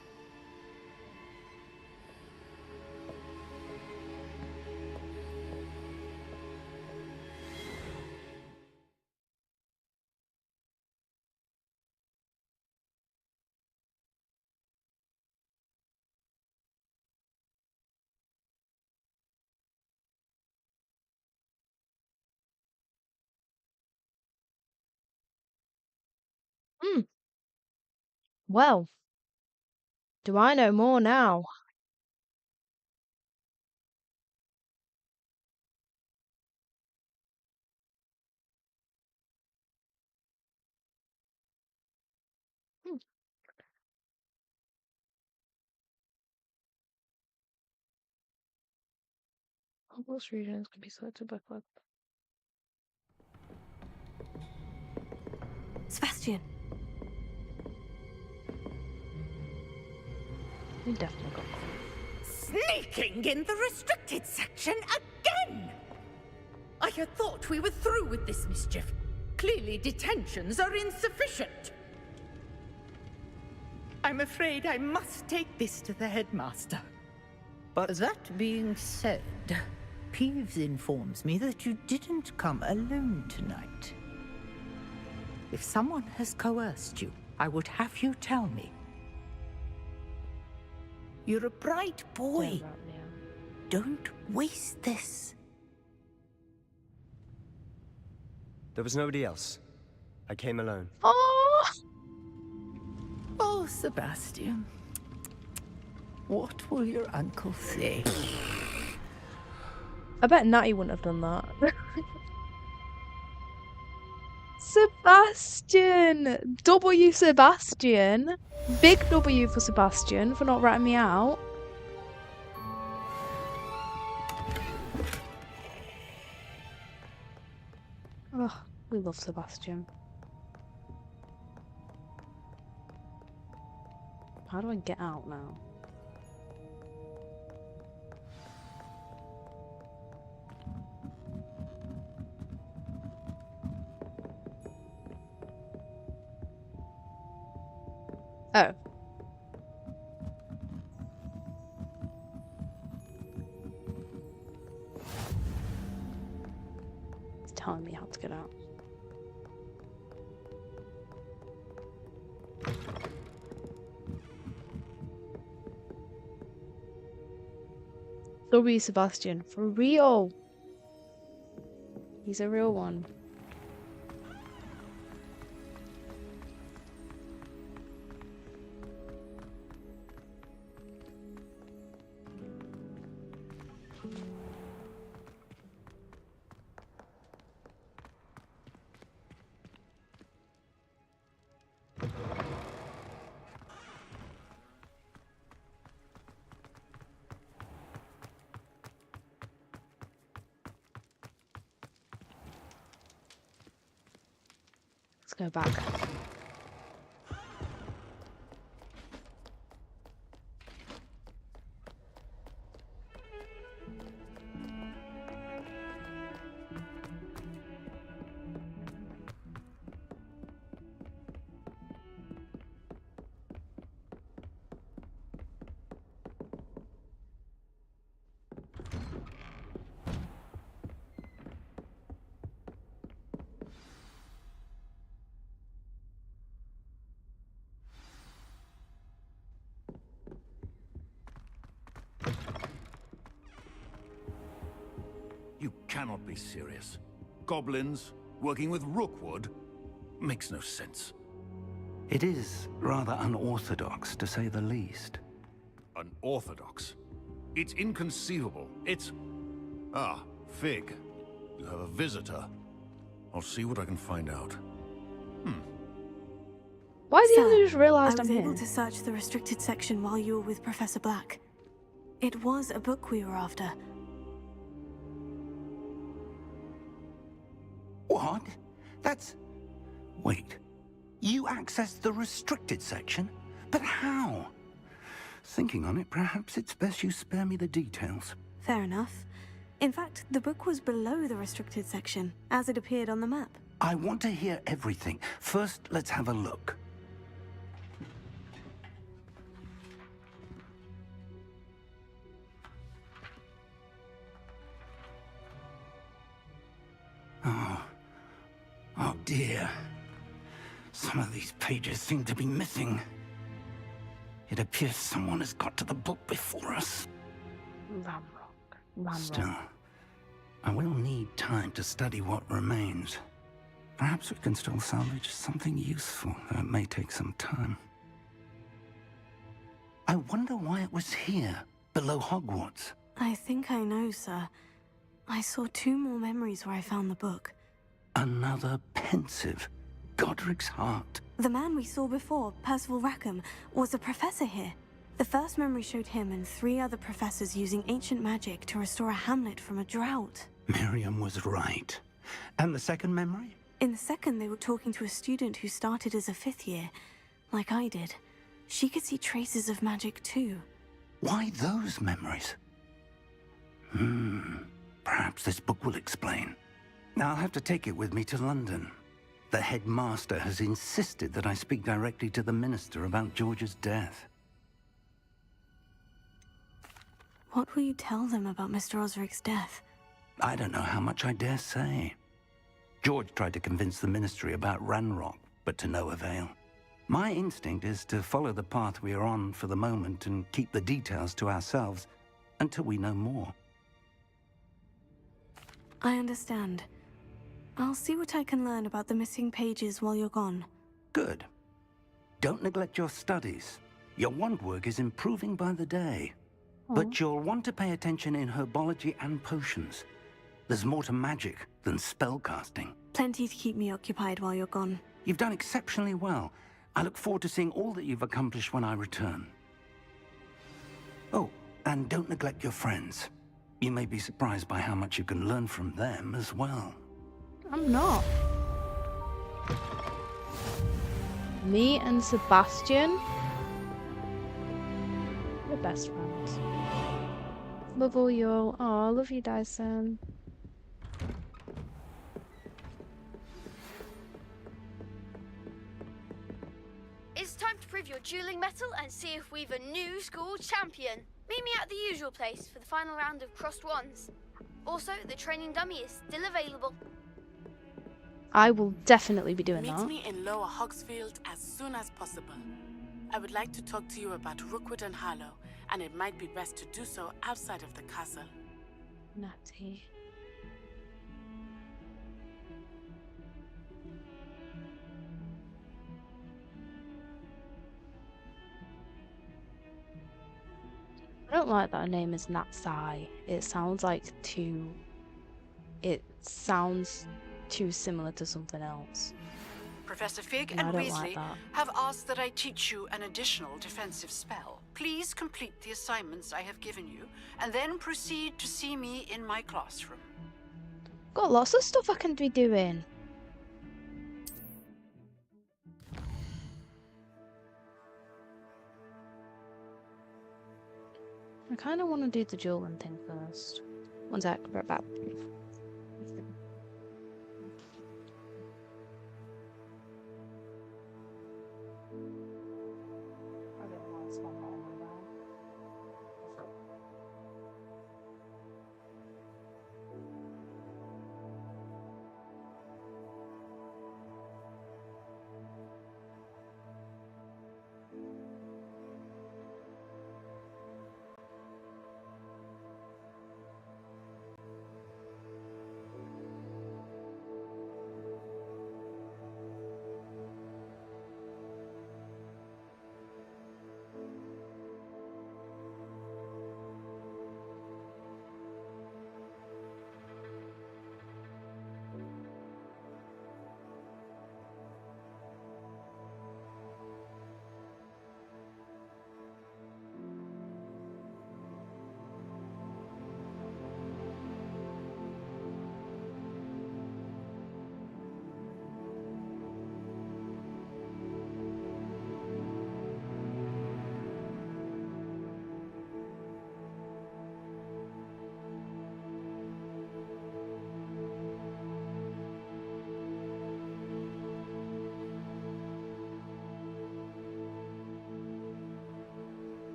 Hmm. Well, do I know more now? Hmm. Hogwarts regions can be selected by club. Sebastian! We definitely got Sneaking in the restricted section again! I had thought we were through with this mischief. Clearly detentions are insufficient. I'm afraid I must take this to the headmaster. But that being said, Peeves informs me that you didn't come alone tonight. If someone has coerced you, I would have you tell me. You're a bright boy. Don't waste this. There was nobody else. I came alone. Oh! Oh, Sebastian. What will your uncle say? I bet Natty wouldn't have done that. Sebastian! W Sebastian! Big W for Sebastian for not ratting me out. Oh, we love Sebastian. How do I get out now? Oh. It's telling me how to get out. W Sebastian, for real. He's a real one. Let's go back. You cannot be serious. Goblins working with Rookwood? Makes no sense. It is rather unorthodox, to say the least. Unorthodox? It's inconceivable. It's... Ah, Fig. You have a visitor. I'll see what I can find out. Why do Sir, you just realised I I'm was able here? to search the restricted section while you were with Professor Black. It was a book we were after. What? That's... Wait. You accessed the restricted section? But how? Thinking on it, perhaps it's best you spare me the details. Fair enough. In fact, the book was below the restricted section, as it appeared on the map. I want to hear everything. First, let's have a look. Oh dear. Some of these pages seem to be missing. It appears someone has got to the book before us. Still, I will need time to study what remains. Perhaps we can still salvage something useful, though it may take some time. I wonder why it was here, below Hogwarts. I think I know, sir. I saw 2 more memories where I found the book. Another pensive. Godric's heart. The man we saw before, Percival Rackham, was a professor here. The first memory showed him and 3 other professors using ancient magic to restore a hamlet from a drought. Miriam was right. And the second memory? In the second, they were talking to a student who started as a 5th year, like I did. She could see traces of magic too. Why those memories? Perhaps this book will explain. I'll have to take it with me to London. The headmaster has insisted that I speak directly to the minister about George's death. What will you tell them about Mr. Osric's death? I don't know how much I dare say. George tried to convince the ministry about Ranrock, but to no avail. My instinct is to follow the path we are on for the moment and keep the details to ourselves until we know more. I understand. I'll see what I can learn about the missing pages while you're gone. Good. Don't neglect your studies. Your wand work is improving by the day. But you'll want to pay attention in herbology and potions. There's more to magic than spellcasting. Plenty to keep me occupied while you're gone. You've done exceptionally well. I look forward to seeing all that you've accomplished when I return. Oh, and don't neglect your friends. You may be surprised by how much you can learn from them as well. I'm not. Me and Sebastian? We're best friends. Love all you. Aw, love you, Dyson. It's time to prove your dueling mettle and see if we've a new school champion. Meet me at the usual place for the final round of crossed wands. Also, the training dummy is still available. I will definitely be doing Meet that. me in Lower Hogsfield as soon as possible. I would like to talk to you about Rookwood and Harlow, and it might be best to do so outside of the castle. Natty. I don't like that her name is Natsai. It sounds like too... It sounds too similar to something else. Professor Fig And I and don't Weasley like that. have asked that I teach you an additional defensive spell. Please complete the assignments I have given you, and then proceed to see me in my classroom. Got lots of stuff I can be doing. I kind of want to do the dueling thing first. One sec, right back.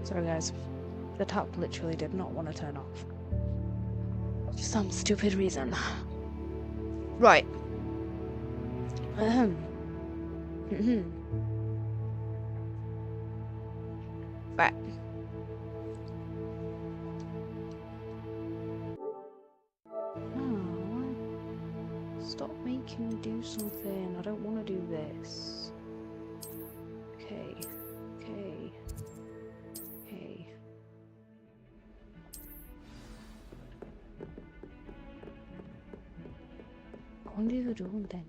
Sorry guys, the tap literally did not want to turn off. For some stupid reason. Right. Right. Oh, stop making me do something. I don't want to do this. Okay. Okay. Okay. I want to do the drone thing.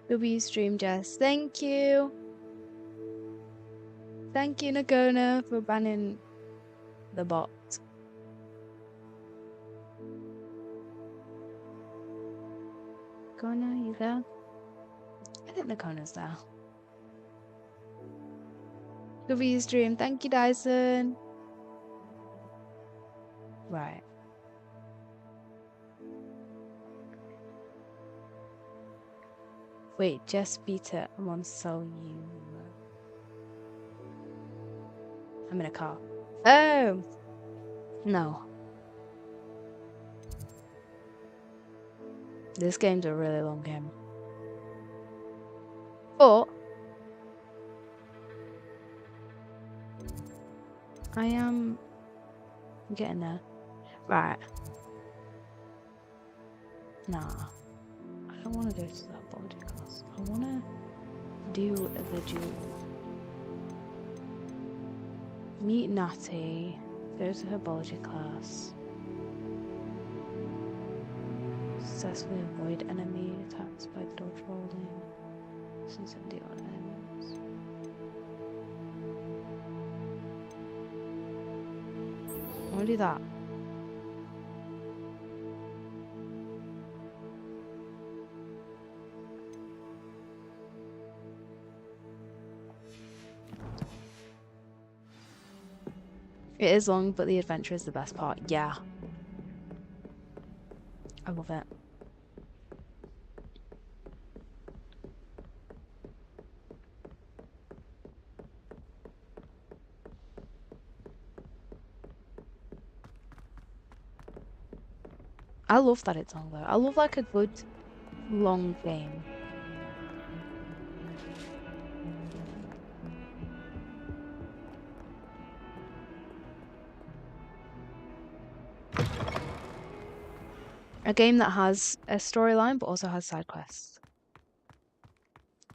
W stream Jess, thank you. Thank you, Nagona, for banning the bot. Nagona, you there? I think Nagona's there. W stream, thank you, Dyson. Right. Wait, Jess beat it. I want to sell you. I'm in a car. Oh! No. This game's a really long game. But I am getting there. Right. Nah. I don't want to go to that body class. I want to do the duel. Meet Natty. Go to her biology class. Successfully avoid enemy attacks by dodge rolling. Since I'm dealing with enemies. I want to do that. It is long, but the adventure is the best part. Yeah. I love it. I love that it's long though. I love like a good long game. A game that has a storyline but also has side quests.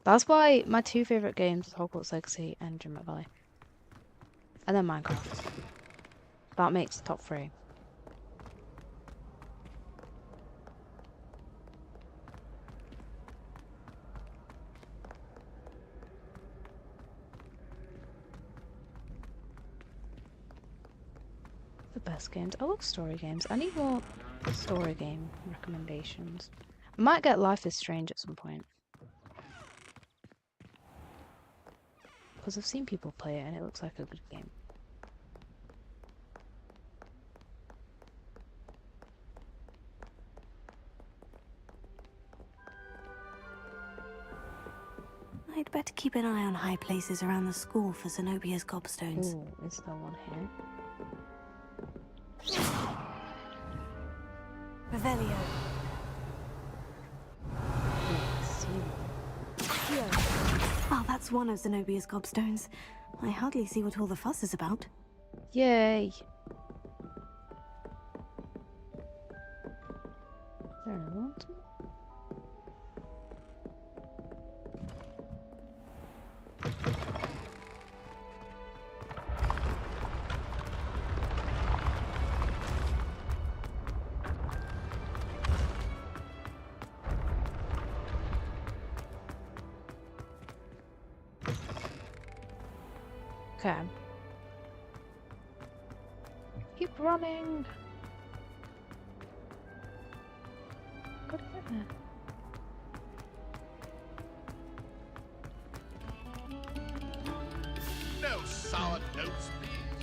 That's why my two favourite games are Hogwarts Legacy and Dreamlight Valley. And then Minecraft. That makes the top 3. The best games. I love story games. I need more story game recommendations. I might get Life is Strange at some point. Because I've seen people play it and it looks like a good game. I'd better keep an eye on high places around the school for Zenobia's gobstones. Ooh, is there one here? Revelio. Oh, that's one of Zenobia's gobstones. I hardly see what all the fuss is about. Yay! There another one? Okay. Keep running. Gotta get there. No sour notes, please.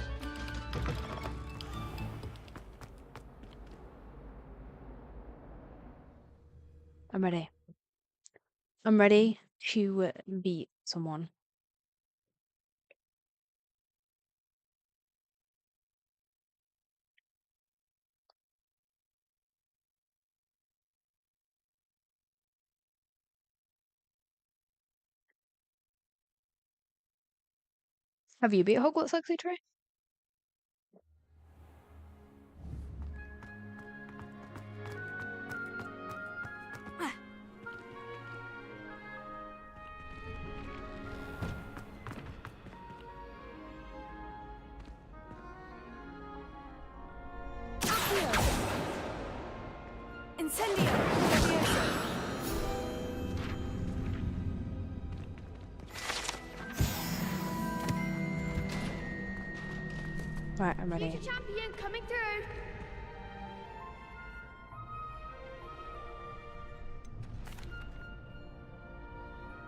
I'm ready. I'm ready to beat someone. Have you beat Hogwarts, Lexi Trey? Incendio! Right, I'm ready. Future champion coming through.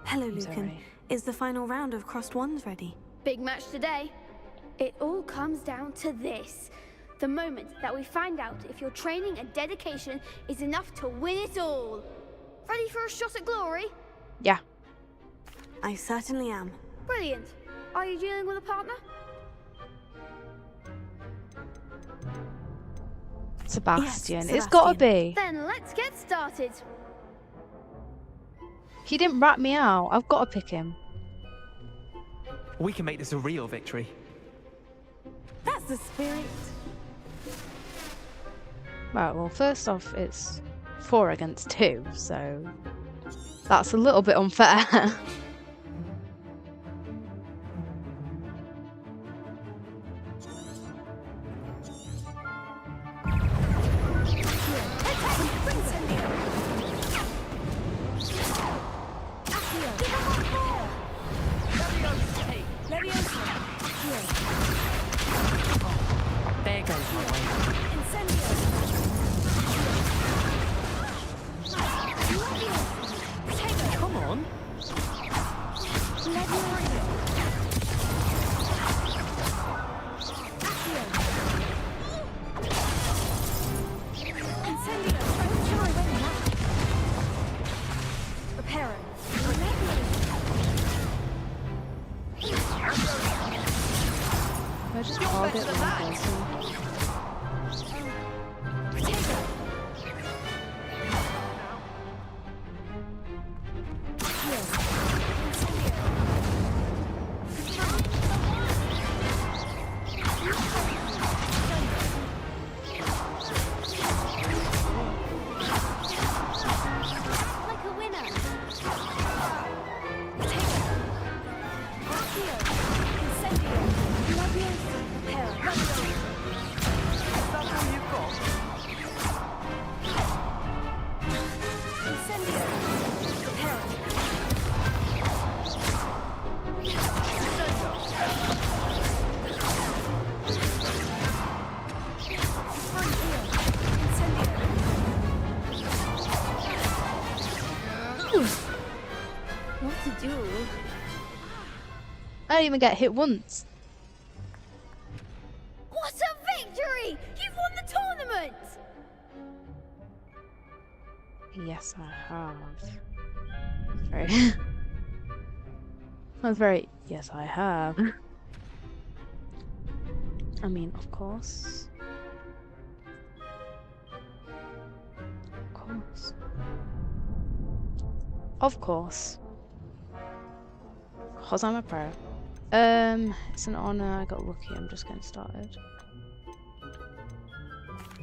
Hello, I'm so Lucan. ready. Is the final round of Crossed Wands ready? Big match today. It all comes down to this. The moment that we find out if your training and dedication is enough to win it all. Ready for a shot at glory? Yeah. I certainly am. Brilliant. Are you dealing with a partner? Sebastian. Yes, It's gotta Sebastian. be. Then let's get started. He didn't rat me out. I've got to pick him. We can make this a real victory. That's the spirit. Right, well, first off, it's 4 against 2, so that's a little bit unfair. There goes my way. Come on. I just target one person. Like a winner. What to do? I didn't even get hit once. What a victory! You've won the tournament! Yes, I have. Very. I was very. Yes, I have. I mean, of course. Of course. Of course. Because I'm a pro. It's an honor. I got lucky. I'm just getting started.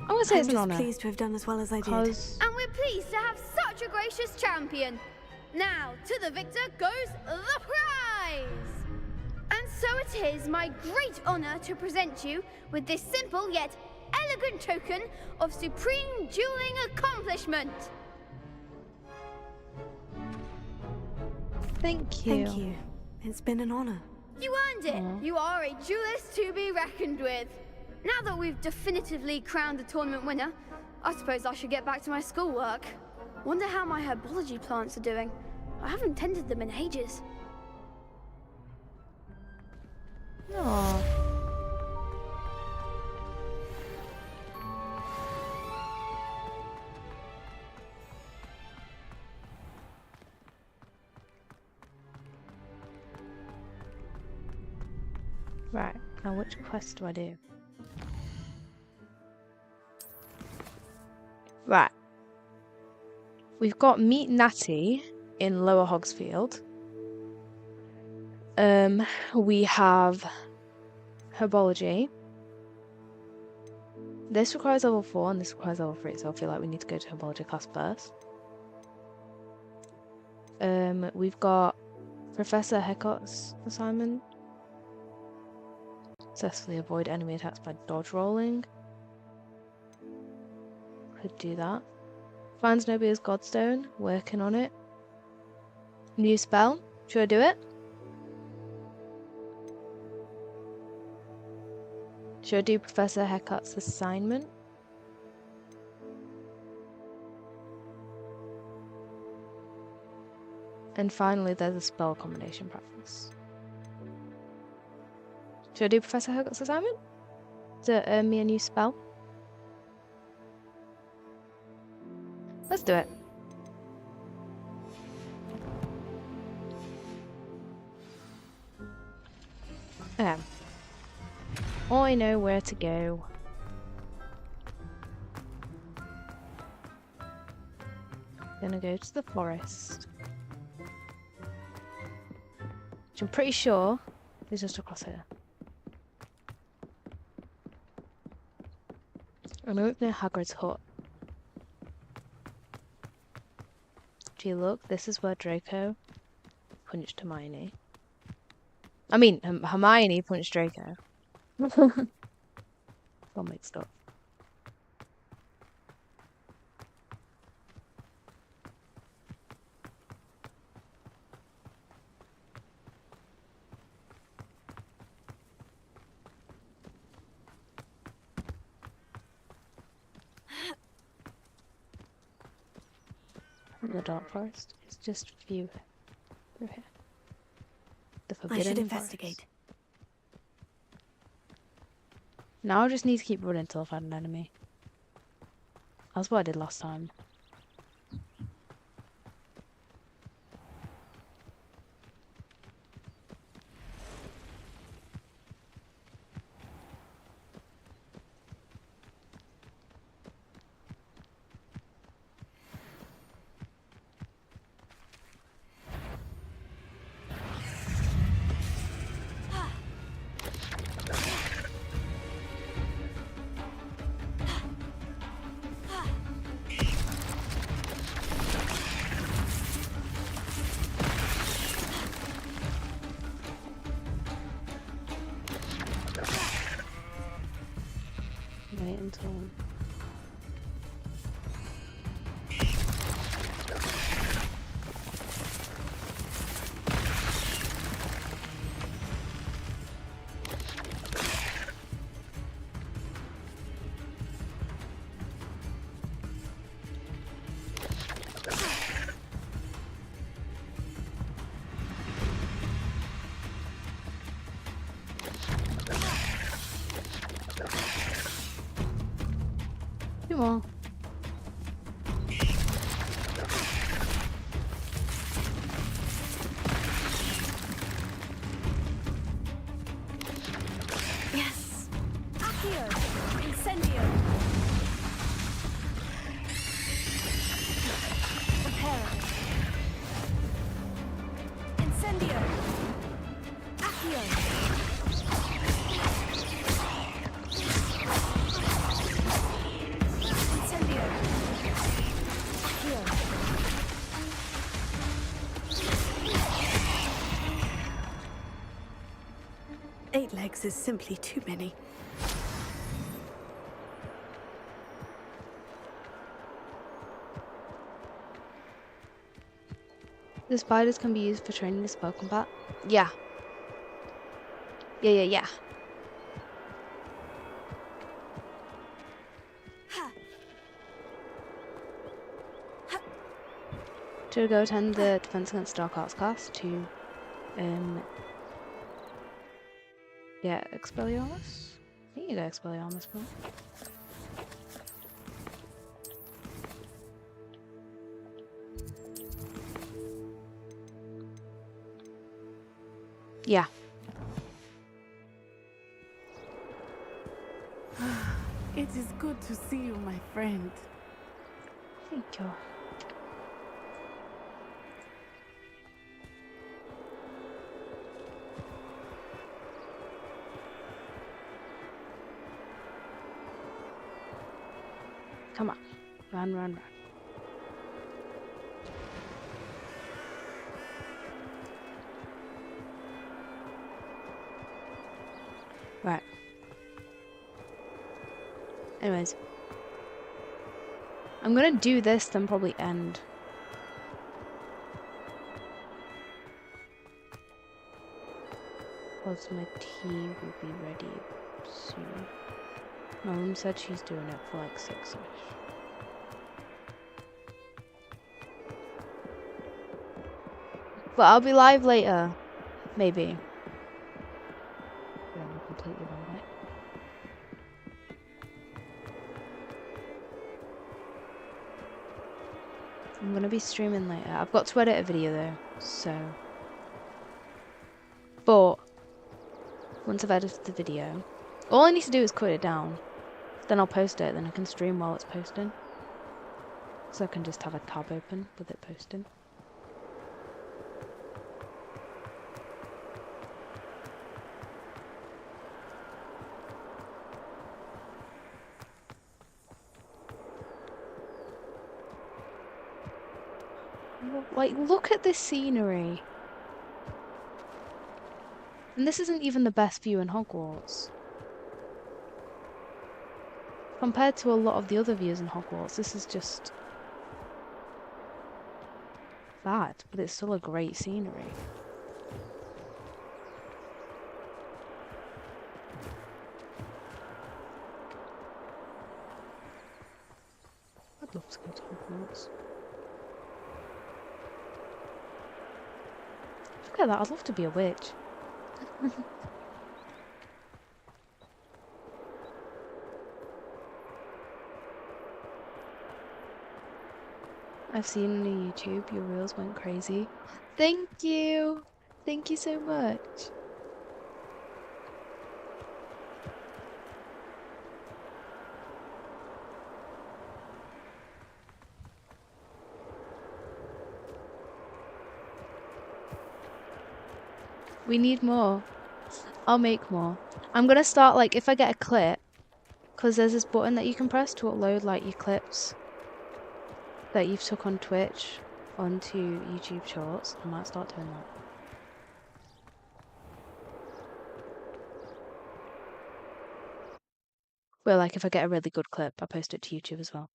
I'm gonna say it's an I'm honor. just pleased to have done as well as I did. Because And we're pleased to have such a gracious champion. Now, to the victor goes the prize! And so it is my great honor to present you with this simple yet elegant token of supreme dueling accomplishment. thank you. Thank you. It's been an honor. You earned it. You are a duelist to be reckoned with. Now that we've definitively crowned the tournament winner, I suppose I should get back to my schoolwork. Wonder how my herbology plants are doing. I haven't tended them in ages. Aww. Right, now which quest do I do? Right. We've got Meet Natty in Lower Hogsfield. We have Herbology. This requires level 4 and this requires level 3, so I feel like we need to go to Herbology class first. We've got Professor Hecott's assignment. Successfully avoid enemy attacks by dodge rolling. Could do that. Find Zenobia's Godstone. Working on it. New spell. Should I do it? Should I do Professor Hecott's assignment? And finally, there's a spell combination preference. Should I do Professor Hecott's assignment? To earn me a new spell? Let's do it. Okay. I know where to go. Gonna go to the forest. Which I'm pretty sure is just across here. I know it's near Hagrid's hut. Gee, look, this is where Draco punched Hermione. I mean, Hermione punched Draco. Got mixed up. The Dark Forest is just a view through here. The Forbidden I should Forest. investigate. Now I just need to keep running until I find an enemy. That's what I did last time. Wait until... Two more. Yes! Accio! Incendio! Reparo! Incendio! Accio! Incendio! Accio! 8 legs is simply too many. The spiders can be used for training the spell combat. Yeah. Yeah. To go attend the Defense Against Dark Arts class to get Expelliarmus. I think you get Expelliarmus, bro. Yeah. to see you, my friend. Thank you. Come on. Run, run, run. Right. Anyways. I'm gonna do this, then probably end. Because my tea will be ready soon. My mum said she's doing it for like 6ish. But I'll be live later. Maybe. I'm completely wrong, right? I'm gonna be streaming later. I've got to edit a video though, so. But once I've edited the video, all I need to do is cut it down. Then I'll post it, then I can stream while it's posting. So I can just have a tab open with it posting. Like, look at this scenery. And this isn't even the best view in Hogwarts. Compared to a lot of the other views in Hogwarts, this is just bad, but it's still a great scenery. I'd love to go to Hogwarts. Look at that, I'd love to be a witch. I've seen on YouTube your reels went crazy. Thank you! Thank you so much. We need more. I'll make more. I'm gonna start, like, if I get a clip, because there's this button that you can press to upload, like, your clips that you've took on Twitch onto YouTube Shorts. I might start doing that. Well, like, if I get a really good clip, I post it to YouTube as well.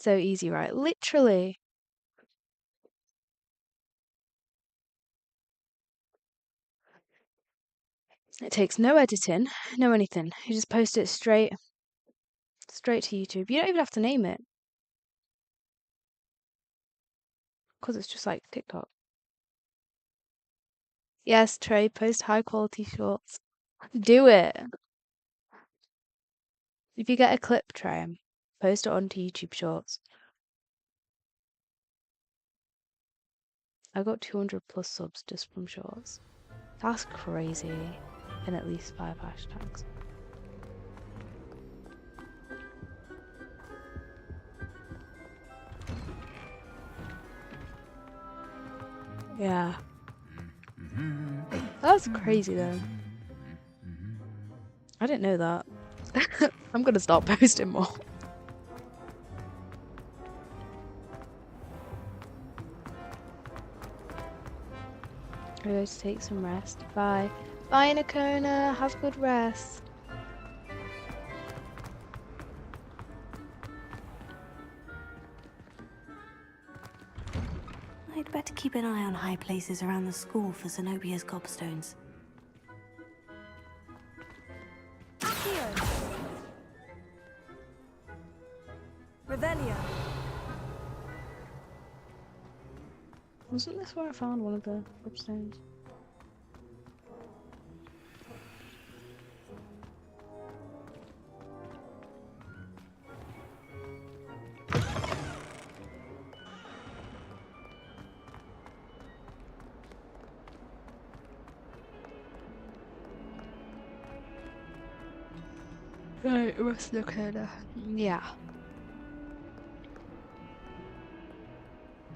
So easy, right? Literally. It takes no editing, no anything. You just post it straight to YouTube. You don't even have to name it. Because it's just like TikTok. Yes, Trey, post high quality shorts. Do it. If you get a clip, Trey, post it onto YouTube Shorts. I got 200 plus subs just from Shorts. That's crazy. And at least 5 hashtags. Yeah. That's crazy though. I didn't know that. I'm gonna start posting more. I'm going to take some rest. Bye. Bye, Nakona. Have good rest. I'd better keep an eye on high places around the school for Zenobia's gobstones. Accio! Revelio! Wasn't this where I found one of the gobstones? Right, rest of the yeah.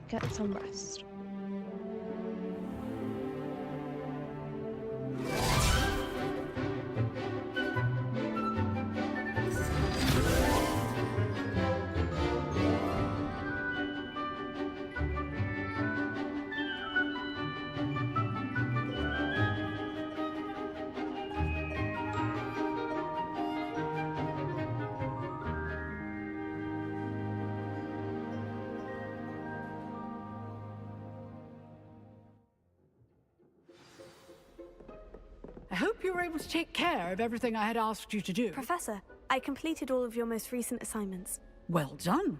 Get some rest. I hope you were able to take care of everything I had asked you to do. Professor, I completed all of your most recent assignments. Well done.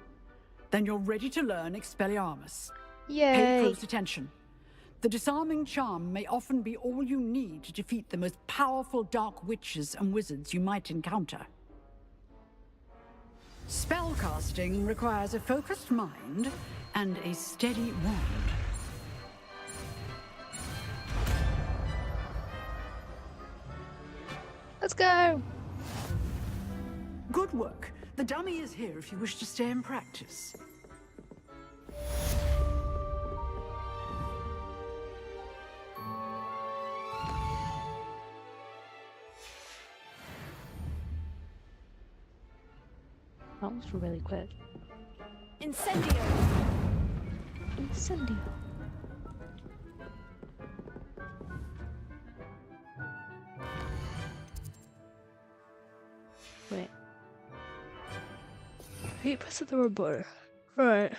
Then you're ready to learn Expelliarmus. Yay! Pay close attention. The disarming charm may often be all you need to defeat the most powerful dark witches and wizards you might encounter. Spellcasting requires a focused mind and a steady wand. Let's go! Good work. The dummy is here if you wish to stay and practice. That was really quick. Incendio! Incendio. Wait. Wait, press the red button. Right.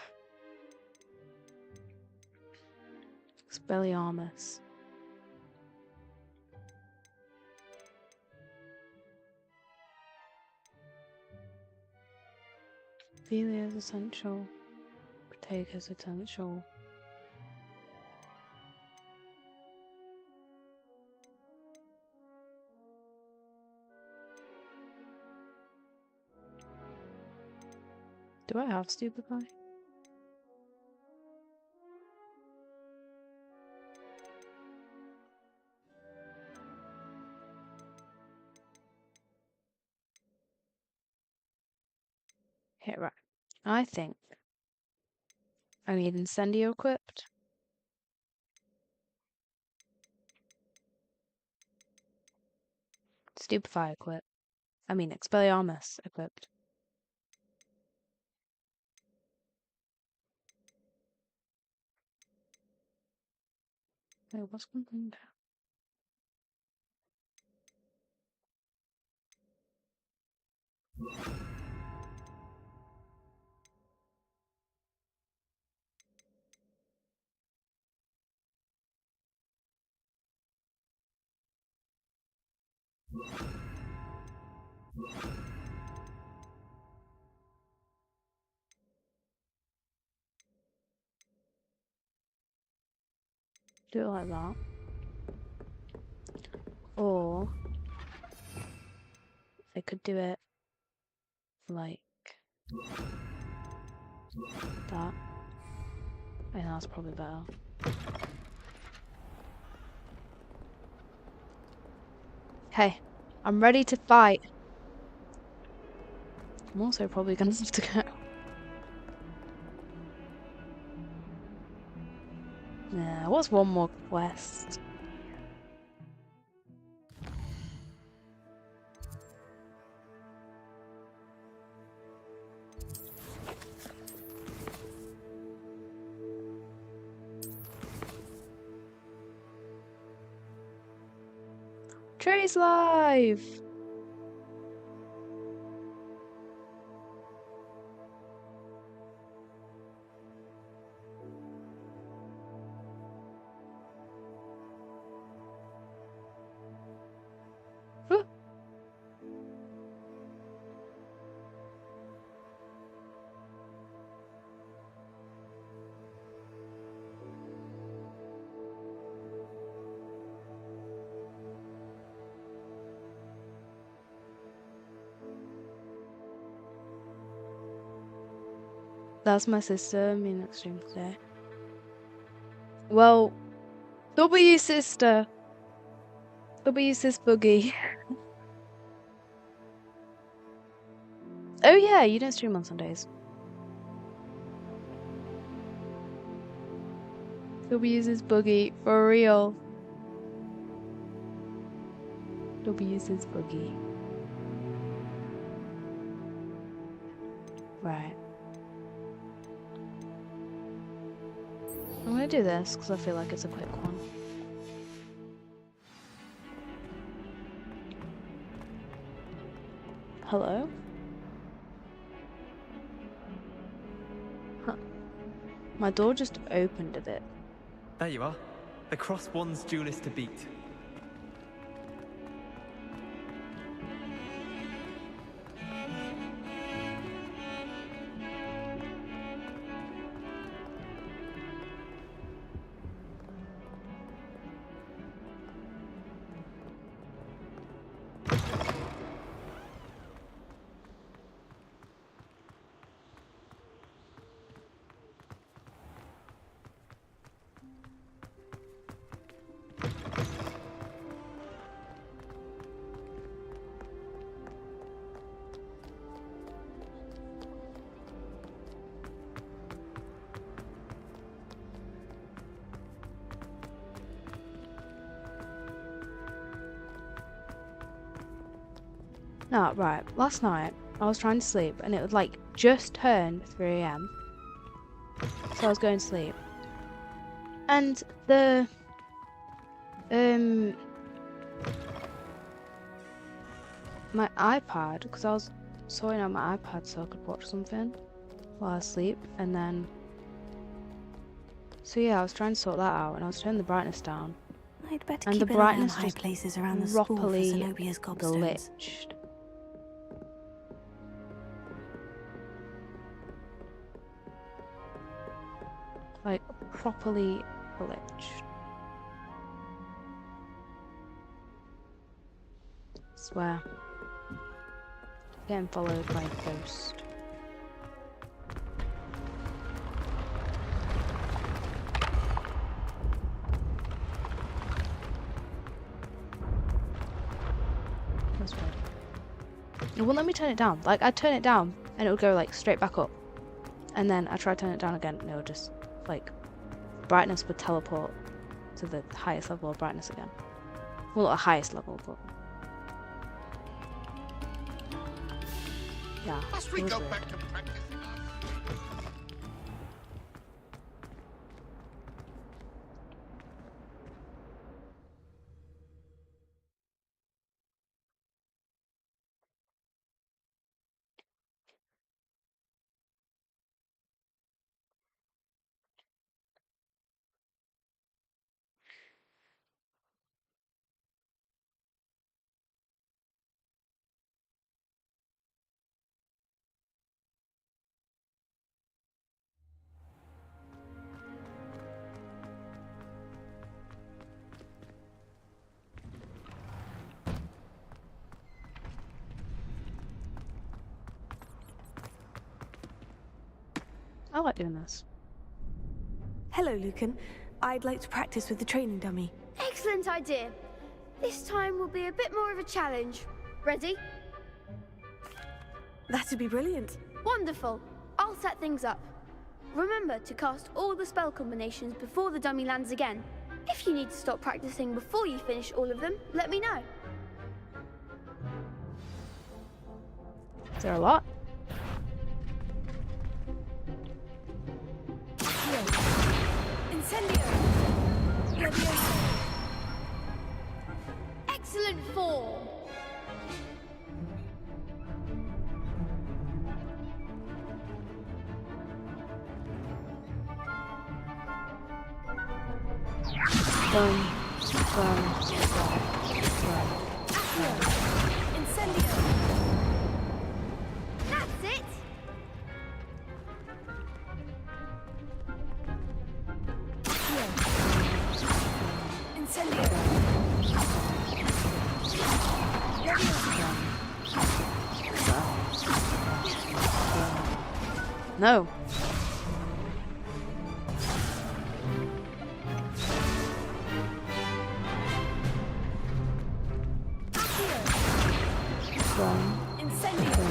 Expelliarmus. Ophelia is essential. Protega is essential. Do I have Stupefy? Okay, right. I think I need Incendio equipped. Stupefy equipped. I mean, Expelliarmus equipped. Wait, what's going on down? Do it like that. Or I could do it like that. I think that's probably better. Hey, I'm ready to fight. I'm also probably gonna have to go. Yeah, what's one more quest? Trey's live! That's my sister, me next stream today. Well, W sister. W sis boogie. Oh yeah, you don't stream on Sundays. Dobby uses boogie for real. Dobby uses boogie. Right. I'm gonna do this because I feel like it's a quick one. Hello? Huh. My door just opened a bit. There you are. The Cross One's duelist to beat. No, right. Last night, I was trying to sleep, and it would like just turn 3 AM. So I was going to sleep. And the... my iPad, because I was sorting out my iPad so I could watch something while I sleep, and then... So yeah, I was trying to sort that out, and I was turning the brightness down. I'd better And keep the an eye on brightness high just places around the school for properly Zenobia's gobstones. glitched. Like, properly glitched. Swear. Getting followed by a ghost. That's weird. It wouldn't let me turn it down. Like, I'd turn it down and it would go like straight back up. And then I tried to turn it down again and it would just like brightness would teleport to the highest level of brightness again. Well, not the highest level, but yeah. Must we go back to practicing I like doing this. Hello, Lucan. I'd like to practice with the training dummy. Excellent idea. This time will be a bit more of a challenge. Ready? That'd be brilliant. Wonderful. I'll set things up. Remember to cast all the spell combinations before the dummy lands again. If you need to stop practicing before you finish all of them, let me know. Is there a lot? Incendio! Excellent form! Incendio! That's it! Incendio! No. Incendio!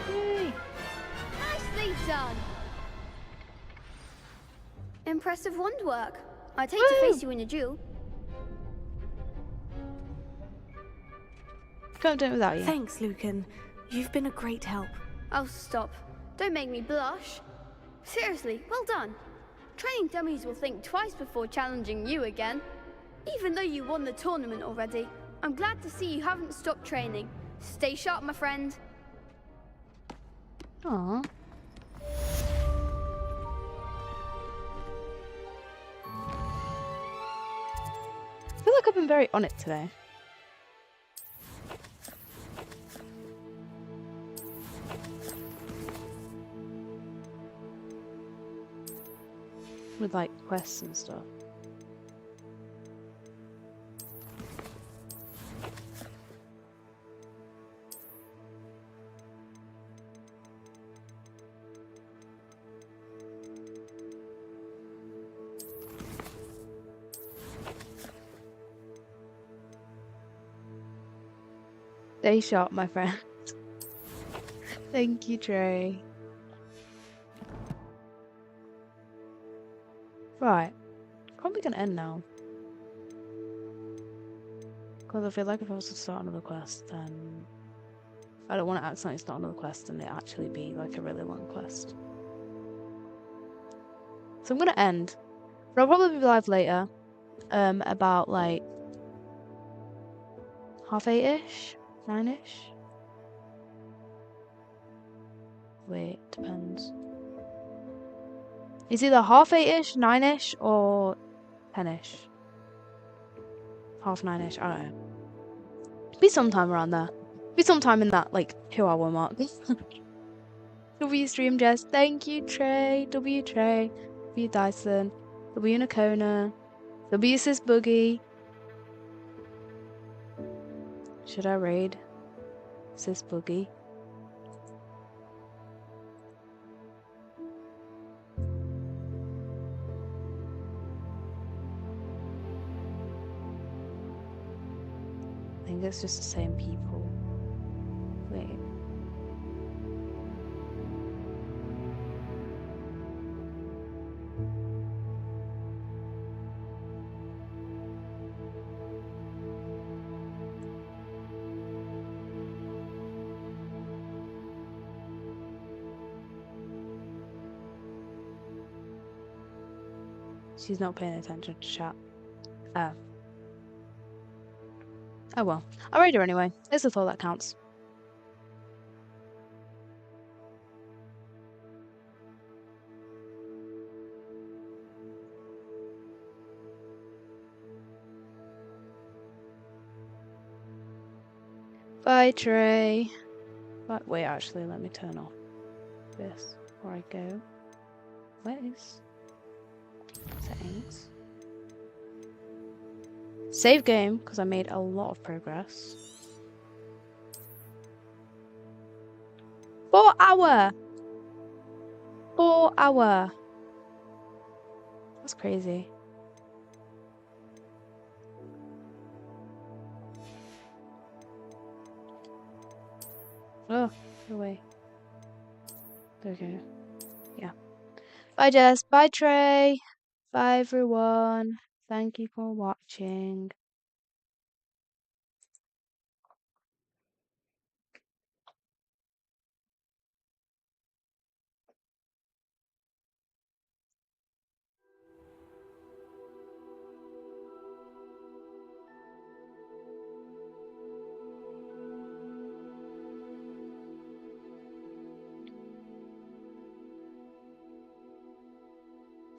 Yay! Nicely done. Impressive wand work. I'd hate to face you in a duel. Can't do it without you. Thanks, Lucan. You've been a great help. Oh, stop. Don't make me blush. Seriously, well done. Training dummies will think twice before challenging you again. Even though you won the tournament already, I'm glad to see you haven't stopped training. Stay sharp, my friend. Aww. I feel like I've been very on it today. With like quests and stuff. Stay sharp, my friend. Thank you, Trey. Right. Probably gonna end now. Because I feel like if I was to start another quest, then I don't want to accidentally start another quest and it actually be like a really long quest. So I'm gonna end. But I'll probably be live later. About like 8:30ish? 9ish? Wait, depends. It's either 8:30ish, 9ish, or 10ish. 9:30ish, I don't know. Be sometime around there. Be sometime in that like 2-hour mark. W Stream Jess, thank you Trey, W Trey, W Dyson, W Nakona, W Sis Boogie. Should I raid Sis Boogie? I think it's just the same people. Wait. She's not paying attention to chat. Oh. Oh well. I'll raid her anyway. It's the thought that counts. Bye, Trey. But wait, actually, let me turn off this before I go. Where is settings? Save game, because I made a lot of progress. 4 hour! 4 hour! That's crazy. Oh, go away. Okay. Yeah. Bye, Jess. Bye, Trey. Bye, everyone. Thank you for watching.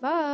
Bye.